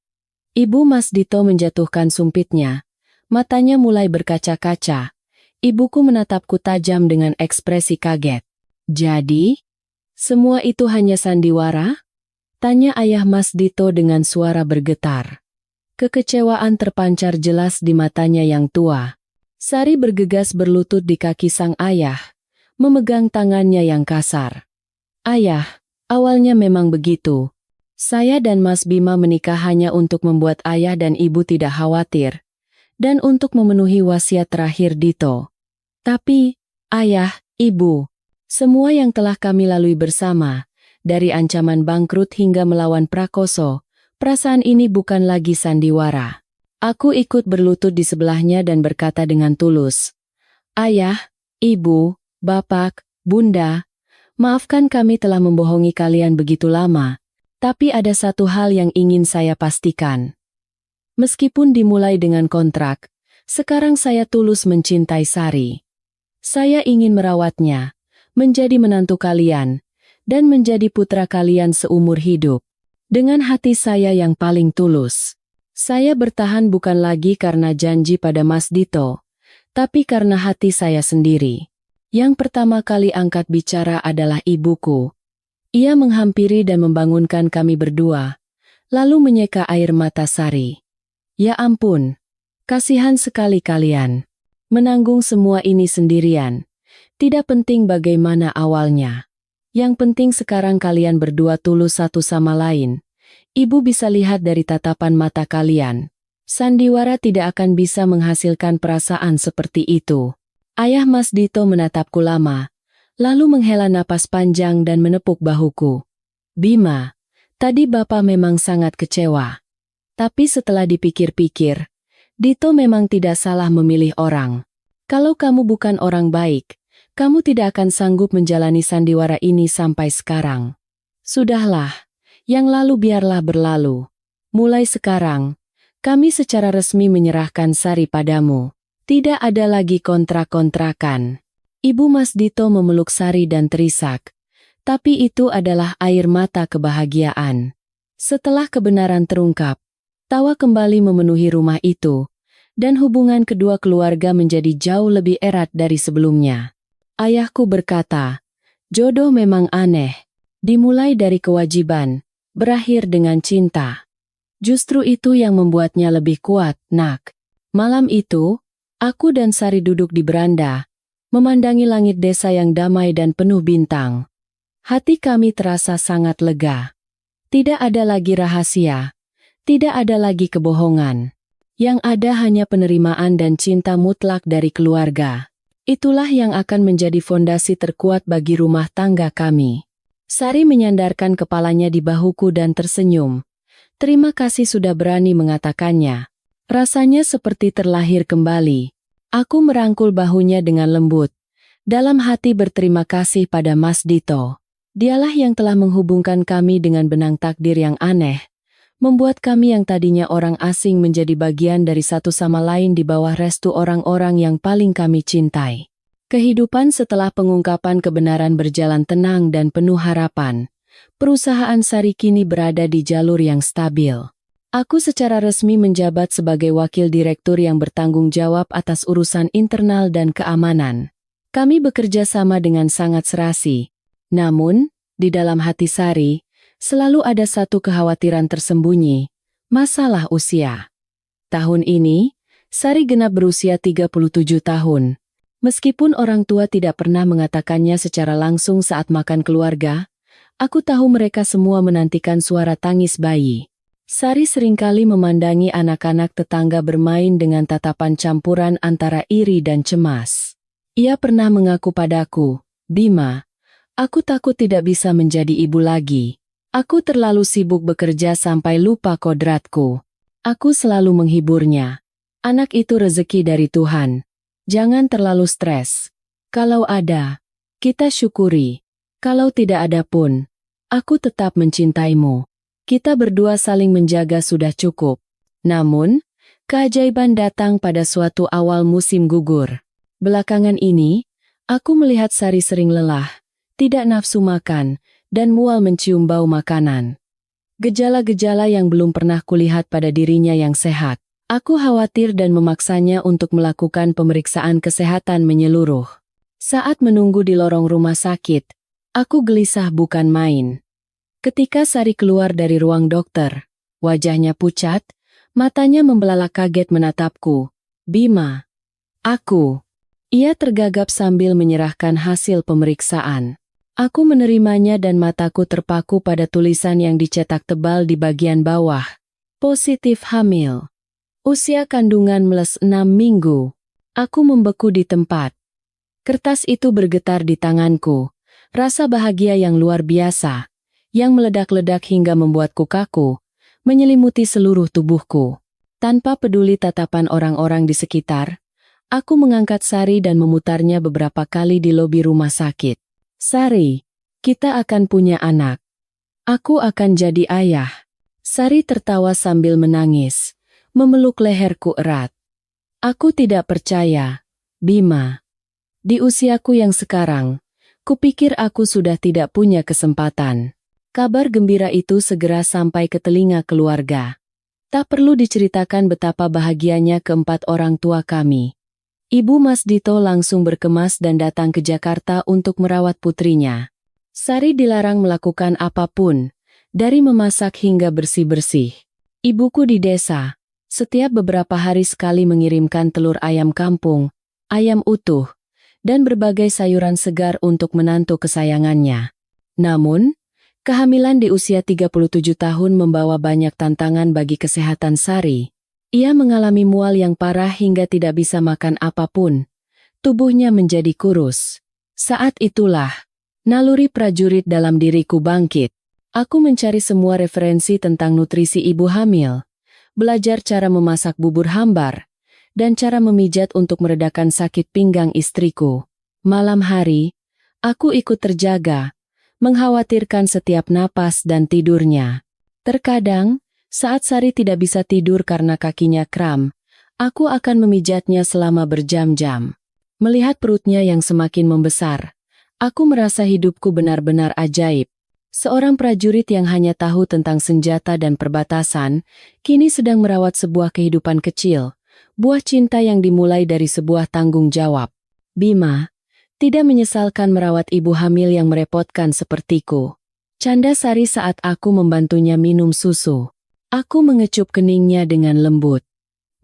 Ibu Mas Dito menjatuhkan sumpitnya, matanya mulai berkaca-kaca. Ibuku menatapku tajam dengan ekspresi kaget. Jadi, semua itu hanya sandiwara? Tanya ayah Mas Dito dengan suara bergetar. Kekecewaan terpancar jelas di matanya yang tua. Sari bergegas berlutut di kaki sang ayah, memegang tangannya yang kasar. Ayah, awalnya memang begitu. Saya dan Mas Bima menikah hanya untuk membuat ayah dan ibu tidak khawatir, dan untuk memenuhi wasiat terakhir Dito. Tapi, ayah, ibu, semua yang telah kami lalui bersama, dari ancaman bangkrut hingga melawan Prakoso, perasaan ini bukan lagi sandiwara. Aku ikut berlutut di sebelahnya dan berkata dengan tulus, Ayah, ibu, bapak, bunda, maafkan kami telah membohongi kalian begitu lama, tapi ada satu hal yang ingin saya pastikan. Meskipun dimulai dengan kontrak, sekarang saya tulus mencintai Sari. Saya ingin merawatnya, menjadi menantu kalian, dan menjadi putra kalian seumur hidup. Dengan hati saya yang paling tulus. Saya bertahan bukan lagi karena janji pada Mas Dito, tapi karena hati saya sendiri. Yang pertama kali angkat bicara adalah ibuku. Ia menghampiri dan membangunkan kami berdua, lalu menyeka air mata Sari. Ya ampun, kasihan sekali kalian. Menanggung semua ini sendirian. Tidak penting bagaimana awalnya. Yang penting sekarang kalian berdua tulus satu sama lain. Ibu bisa lihat dari tatapan mata kalian. Sandiwara tidak akan bisa menghasilkan perasaan seperti itu. Ayah Mas Dito menatapku lama, lalu menghela napas panjang dan menepuk bahuku. Bima, tadi Bapak memang sangat kecewa. Tapi setelah dipikir-pikir, Dito memang tidak salah memilih orang. Kalau kamu bukan orang baik, kamu tidak akan sanggup menjalani sandiwara ini sampai sekarang. Sudahlah, yang lalu biarlah berlalu. Mulai sekarang, kami secara resmi menyerahkan Sari padamu. Tidak ada lagi kontrak-kontrakan. Ibu Mas Dito memeluk Sari dan terisak. Tapi itu adalah air mata kebahagiaan. Setelah kebenaran terungkap, tawa kembali memenuhi rumah itu, dan hubungan kedua keluarga menjadi jauh lebih erat dari sebelumnya. Ayahku berkata, jodoh memang aneh, dimulai dari kewajiban, berakhir dengan cinta. Justru itu yang membuatnya lebih kuat, Nak. Malam itu, aku dan Sari duduk di beranda, memandangi langit desa yang damai dan penuh bintang. Hati kami terasa sangat lega. Tidak ada lagi rahasia, tidak ada lagi kebohongan. Yang ada hanya penerimaan dan cinta mutlak dari keluarga. Itulah yang akan menjadi fondasi terkuat bagi rumah tangga kami. Sari menyandarkan kepalanya di bahuku dan tersenyum. Terima kasih sudah berani mengatakannya. Rasanya seperti terlahir kembali. Aku merangkul bahunya dengan lembut. Dalam hati berterima kasih pada Mas Dito. Dialah yang telah menghubungkan kami dengan benang takdir yang aneh. Membuat kami yang tadinya orang asing menjadi bagian dari satu sama lain di bawah restu orang-orang yang paling kami cintai. Kehidupan setelah pengungkapan kebenaran berjalan tenang dan penuh harapan. Perusahaan Sari kini berada di jalur yang stabil. Aku secara resmi menjabat sebagai wakil direktur yang bertanggung jawab atas urusan internal dan keamanan. Kami bekerja sama dengan sangat serasi. Namun, di dalam hati Sari, selalu ada satu kekhawatiran tersembunyi, masalah usia. Tahun ini, Sari genap berusia 37 tahun. Meskipun orang tua tidak pernah mengatakannya secara langsung saat makan keluarga, aku tahu mereka semua menantikan suara tangis bayi. Sari seringkali memandangi anak-anak tetangga bermain dengan tatapan campuran antara iri dan cemas. Ia pernah mengaku padaku, Bima, aku takut tidak bisa menjadi ibu lagi. Aku terlalu sibuk bekerja sampai lupa kodratku. Aku selalu menghiburnya. Anak itu rezeki dari Tuhan. Jangan terlalu stres. Kalau ada, kita syukuri. Kalau tidak ada pun, aku tetap mencintaimu. Kita berdua saling menjaga sudah cukup. Namun, keajaiban datang pada suatu awal musim gugur. Belakangan ini, aku melihat Sari sering lelah, tidak nafsu makan, dan mual mencium bau makanan. Gejala-gejala yang belum pernah kulihat pada dirinya yang sehat. Aku khawatir dan memaksanya untuk melakukan pemeriksaan kesehatan menyeluruh. Saat menunggu di lorong rumah sakit, aku gelisah bukan main. Ketika Sari keluar dari ruang dokter, wajahnya pucat, matanya membelalak kaget menatapku. Bima. Aku. Ia tergagap sambil menyerahkan hasil pemeriksaan. Aku menerimanya dan mataku terpaku pada tulisan yang dicetak tebal di bagian bawah. Positif hamil. Usia kandungan +6 minggu. Aku membeku di tempat. Kertas itu bergetar di tanganku. Rasa bahagia yang luar biasa, yang meledak-ledak hingga membuatku kaku, menyelimuti seluruh tubuhku. Tanpa peduli tatapan orang-orang di sekitar, aku mengangkat Sari dan memutarnya beberapa kali di lobi rumah sakit. Sari, kita akan punya anak. Aku akan jadi ayah. Sari tertawa sambil menangis, memeluk leherku erat. Aku tidak percaya, Bima. Di usiaku yang sekarang, kupikir aku sudah tidak punya kesempatan. Kabar gembira itu segera sampai ke telinga keluarga. Tak perlu diceritakan betapa bahagianya keempat orang tua kami. Ibu Mas Dito langsung berkemas dan datang ke Jakarta untuk merawat putrinya. Sari dilarang melakukan apapun, dari memasak hingga bersih-bersih. Ibuku di desa, setiap beberapa hari sekali mengirimkan telur ayam kampung, ayam utuh, dan berbagai sayuran segar untuk menantu kesayangannya. Namun, kehamilan di usia 37 tahun membawa banyak tantangan bagi kesehatan Sari. Ia mengalami mual yang parah hingga tidak bisa makan apapun. Tubuhnya menjadi kurus. Saat itulah, naluri prajurit dalam diriku bangkit. Aku mencari semua referensi tentang nutrisi ibu hamil, belajar cara memasak bubur hambar, dan cara memijat untuk meredakan sakit pinggang istriku. Malam hari, aku ikut terjaga, mengkhawatirkan setiap napas dan tidurnya. Terkadang, saat Sari tidak bisa tidur karena kakinya kram, aku akan memijatnya selama berjam-jam. Melihat perutnya yang semakin membesar, aku merasa hidupku benar-benar ajaib. Seorang prajurit yang hanya tahu tentang senjata dan perbatasan, kini sedang merawat sebuah kehidupan kecil, buah cinta yang dimulai dari sebuah tanggung jawab. Bima, tidak menyesalkan merawat ibu hamil yang merepotkan sepertiku. Canda Sari saat aku membantunya minum susu. Aku mengecup keningnya dengan lembut.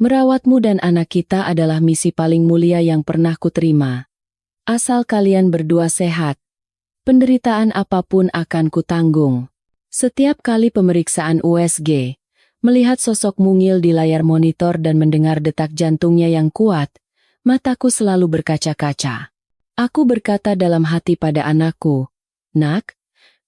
Merawatmu dan anak kita adalah misi paling mulia yang pernah kuterima. Asal kalian berdua sehat, penderitaan apapun akan kutanggung. Setiap kali pemeriksaan USG, melihat sosok mungil di layar monitor dan mendengar detak jantungnya yang kuat, mataku selalu berkaca-kaca. Aku berkata dalam hati pada anakku, "Nak,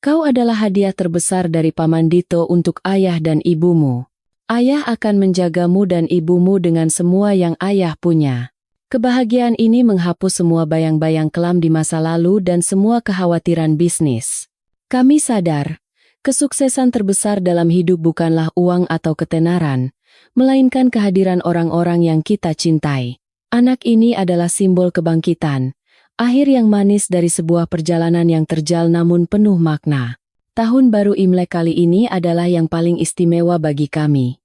kau adalah hadiah terbesar dari Paman Dito untuk ayah dan ibumu. Ayah akan menjagamu dan ibumu dengan semua yang ayah punya." Kebahagiaan ini menghapus semua bayang-bayang kelam di masa lalu dan semua kekhawatiran bisnis. Kami sadar, kesuksesan terbesar dalam hidup bukanlah uang atau ketenaran, melainkan kehadiran orang-orang yang kita cintai. Anak ini adalah simbol kebangkitan, akhir yang manis dari sebuah perjalanan yang terjal namun penuh makna. Tahun baru Imlek kali ini adalah yang paling istimewa bagi kami.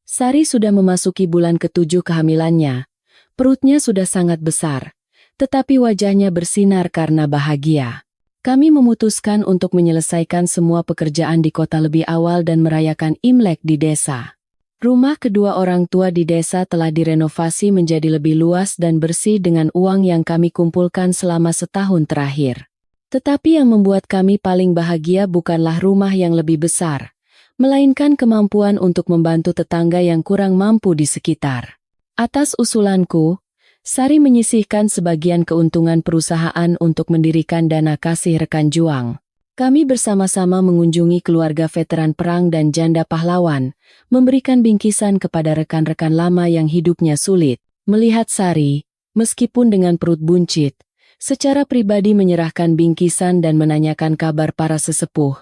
Sari sudah memasuki bulan ke-7 kehamilannya. Perutnya sudah sangat besar, tetapi wajahnya bersinar karena bahagia. Kami memutuskan untuk menyelesaikan semua pekerjaan di kota lebih awal dan merayakan Imlek di desa. Rumah kedua orang tua di desa telah direnovasi menjadi lebih luas dan bersih dengan uang yang kami kumpulkan selama setahun terakhir. Tetapi yang membuat kami paling bahagia bukanlah rumah yang lebih besar, melainkan kemampuan untuk membantu tetangga yang kurang mampu di sekitar. Atas usulanku, Sari menyisihkan sebagian keuntungan perusahaan untuk mendirikan dana kasih rekan juang. Kami bersama-sama mengunjungi keluarga veteran perang dan janda pahlawan, memberikan bingkisan kepada rekan-rekan lama yang hidupnya sulit. Melihat Sari, meskipun dengan perut buncit, secara pribadi menyerahkan bingkisan dan menanyakan kabar para sesepuh,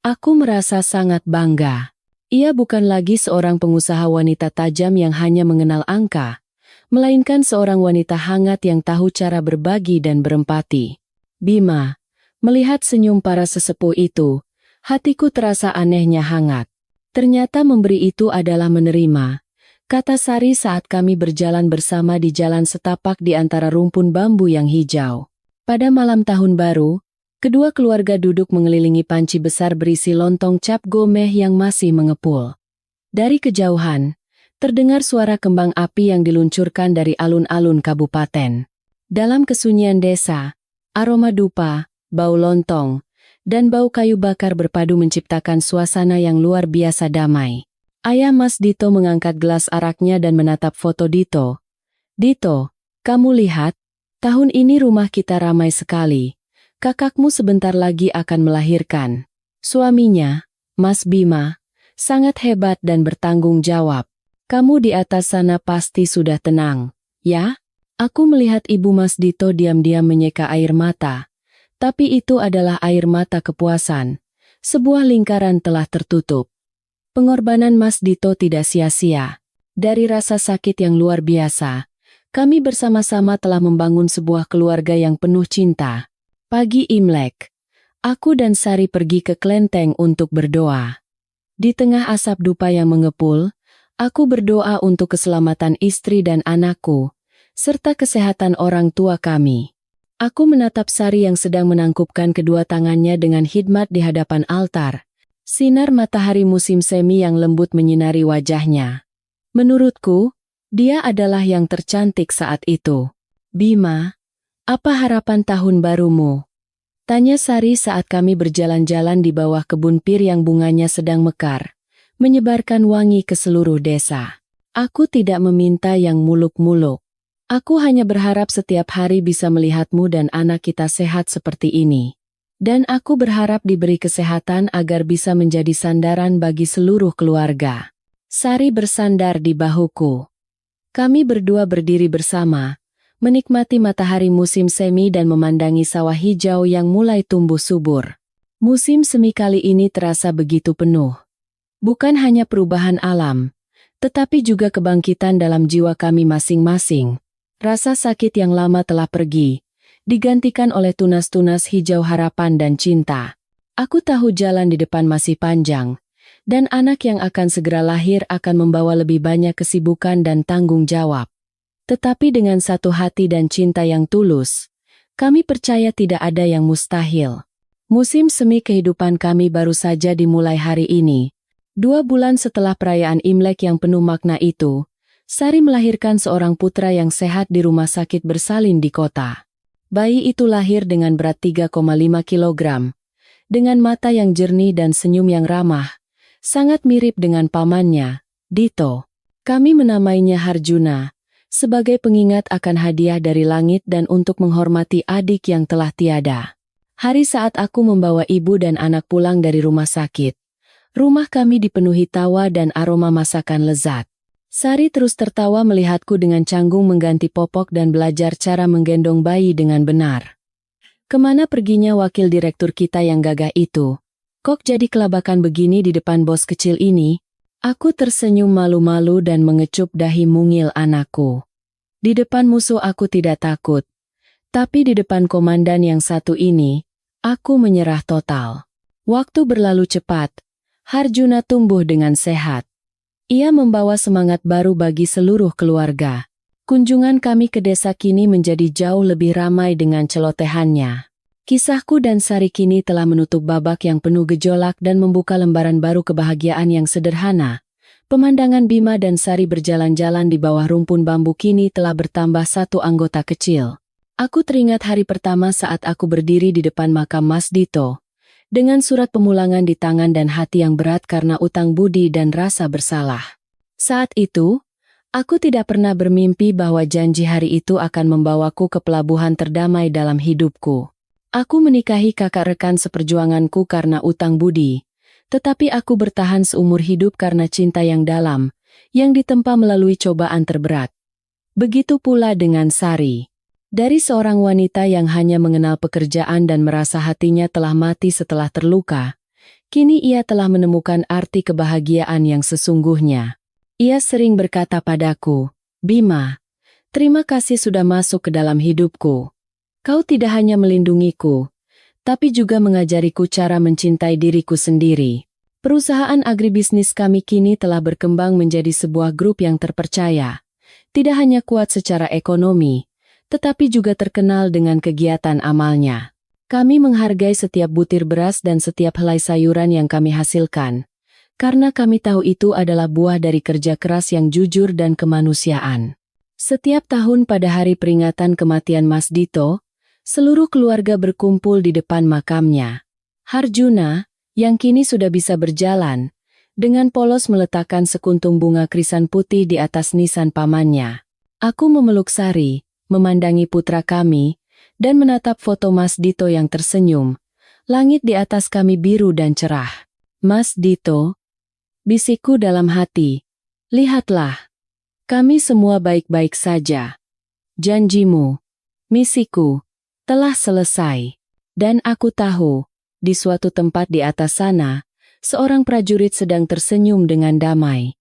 aku merasa sangat bangga. Ia bukan lagi seorang pengusaha wanita tajam yang hanya mengenal angka, melainkan seorang wanita hangat yang tahu cara berbagi dan berempati. Bima, melihat senyum para sesepuh itu, hatiku terasa anehnya hangat. Ternyata memberi itu adalah menerima, kata Sari saat kami berjalan bersama di jalan setapak di antara rumpun bambu yang hijau. Pada malam tahun baru, kedua keluarga duduk mengelilingi panci besar berisi lontong cap gomeh yang masih mengepul. Dari kejauhan, terdengar suara kembang api yang diluncurkan dari alun-alun kabupaten. Dalam kesunyian desa, aroma dupa, bau lontong, dan bau kayu bakar berpadu menciptakan suasana yang luar biasa damai. Ayah Mas Dito mengangkat gelas araknya dan menatap foto Dito. "Dito, kamu lihat, tahun ini rumah kita ramai sekali. Kakakmu sebentar lagi akan melahirkan." Suaminya, Mas Bima, sangat hebat dan bertanggung jawab. "Kamu di atas sana pasti sudah tenang, ya?" Aku melihat ibu Mas Dito diam-diam menyeka air mata. Tapi itu adalah air mata kepuasan. Sebuah lingkaran telah tertutup. Pengorbanan Mas Dito tidak sia-sia. Dari rasa sakit yang luar biasa, kami bersama-sama telah membangun sebuah keluarga yang penuh cinta. Pagi Imlek, aku dan Sari pergi ke kelenteng untuk berdoa. Di tengah asap dupa yang mengepul, aku berdoa untuk keselamatan istri dan anakku, serta kesehatan orang tua kami. Aku menatap Sari yang sedang menangkupkan kedua tangannya dengan hikmat di hadapan altar. Sinar matahari musim semi yang lembut menyinari wajahnya. Menurutku, dia adalah yang tercantik saat itu. "Bima, apa harapan tahun barumu?" tanya Sari saat kami berjalan-jalan di bawah kebun pir yang bunganya sedang mekar, menyebarkan wangi ke seluruh desa. "Aku tidak meminta yang muluk-muluk. Aku hanya berharap setiap hari bisa melihatmu dan anak kita sehat seperti ini. Dan aku berharap diberi kesehatan agar bisa menjadi sandaran bagi seluruh keluarga." Sari bersandar di bahuku. Kami berdua berdiri bersama, menikmati matahari musim semi dan memandangi sawah hijau yang mulai tumbuh subur. Musim semi kali ini terasa begitu penuh. Bukan hanya perubahan alam, tetapi juga kebangkitan dalam jiwa kami masing-masing. Rasa sakit yang lama telah pergi, digantikan oleh tunas-tunas hijau harapan dan cinta. Aku tahu jalan di depan masih panjang, Dan anak yang akan segera lahir akan membawa lebih banyak kesibukan dan tanggung jawab. Tetapi dengan satu hati dan cinta yang tulus, kami percaya tidak ada yang mustahil. Musim semi kehidupan kami baru saja dimulai hari ini. 2 bulan setelah perayaan Imlek yang penuh makna itu, Sari melahirkan seorang putra yang sehat di rumah sakit bersalin di kota. Bayi itu lahir dengan berat 3,5 kilogram, dengan mata yang jernih dan senyum yang ramah, sangat mirip dengan pamannya, Dito. Kami menamainya Harjuna, sebagai pengingat akan hadiah dari langit dan untuk menghormati adik yang telah tiada. Hari saat aku membawa ibu dan anak pulang dari rumah sakit, rumah kami dipenuhi tawa dan aroma masakan lezat. Sari terus tertawa melihatku dengan canggung mengganti popok dan belajar cara menggendong bayi dengan benar. Kemana perginya wakil direktur kita yang gagah itu? Kok jadi kelabakan begini di depan bos kecil ini? Aku tersenyum malu-malu dan mengecup dahi mungil anakku. Di depan musuh aku tidak takut. Tapi di depan komandan yang satu ini, aku menyerah total. Waktu berlalu cepat. Harjuna tumbuh dengan sehat. Ia membawa semangat baru bagi seluruh keluarga. Kunjungan kami ke desa kini menjadi jauh lebih ramai dengan celotehannya. Kisahku dan Sari kini telah menutup babak yang penuh gejolak dan membuka lembaran baru kebahagiaan yang sederhana. Pemandangan Bima dan Sari berjalan-jalan di bawah rumpun bambu kini telah bertambah satu anggota kecil. Aku teringat hari pertama saat aku berdiri di depan makam Mas Dito, dengan surat pemulangan di tangan dan hati yang berat karena utang budi dan rasa bersalah. Saat itu, aku tidak pernah bermimpi bahwa janji hari itu akan membawaku ke pelabuhan terdamai dalam hidupku. Aku menikahi kakak rekan seperjuanganku karena utang budi, tetapi aku bertahan seumur hidup karena cinta yang dalam, yang ditempa melalui cobaan terberat. Begitu pula dengan Sari. Dari seorang wanita yang hanya mengenal pekerjaan dan merasa hatinya telah mati setelah terluka, kini ia telah menemukan arti kebahagiaan yang sesungguhnya. Ia sering berkata padaku, "Bima, terima kasih sudah masuk ke dalam hidupku. Kau tidak hanya melindungiku, tapi juga mengajariku cara mencintai diriku sendiri." Perusahaan agribisnis kami kini telah berkembang menjadi sebuah grup yang terpercaya. Tidak hanya kuat secara ekonomi, tetapi juga terkenal dengan kegiatan amalnya. Kami menghargai setiap butir beras dan setiap helai sayuran yang kami hasilkan, karena kami tahu itu adalah buah dari kerja keras yang jujur dan kemanusiaan. Setiap tahun pada hari peringatan kematian Mas Dito, seluruh keluarga berkumpul di depan makamnya. Harjuna, yang kini sudah bisa berjalan, dengan polos meletakkan sekuntum bunga krisan putih di atas nisan pamannya. Aku memeluk Sari, memandangi putra kami, dan menatap foto Mas Dito yang tersenyum. Langit di atas kami biru dan cerah. "Mas Dito," bisikku dalam hati, "lihatlah. Kami semua baik-baik saja. Janjimu, misiku, telah selesai." Dan aku tahu, di suatu tempat di atas sana, seorang prajurit sedang tersenyum dengan damai.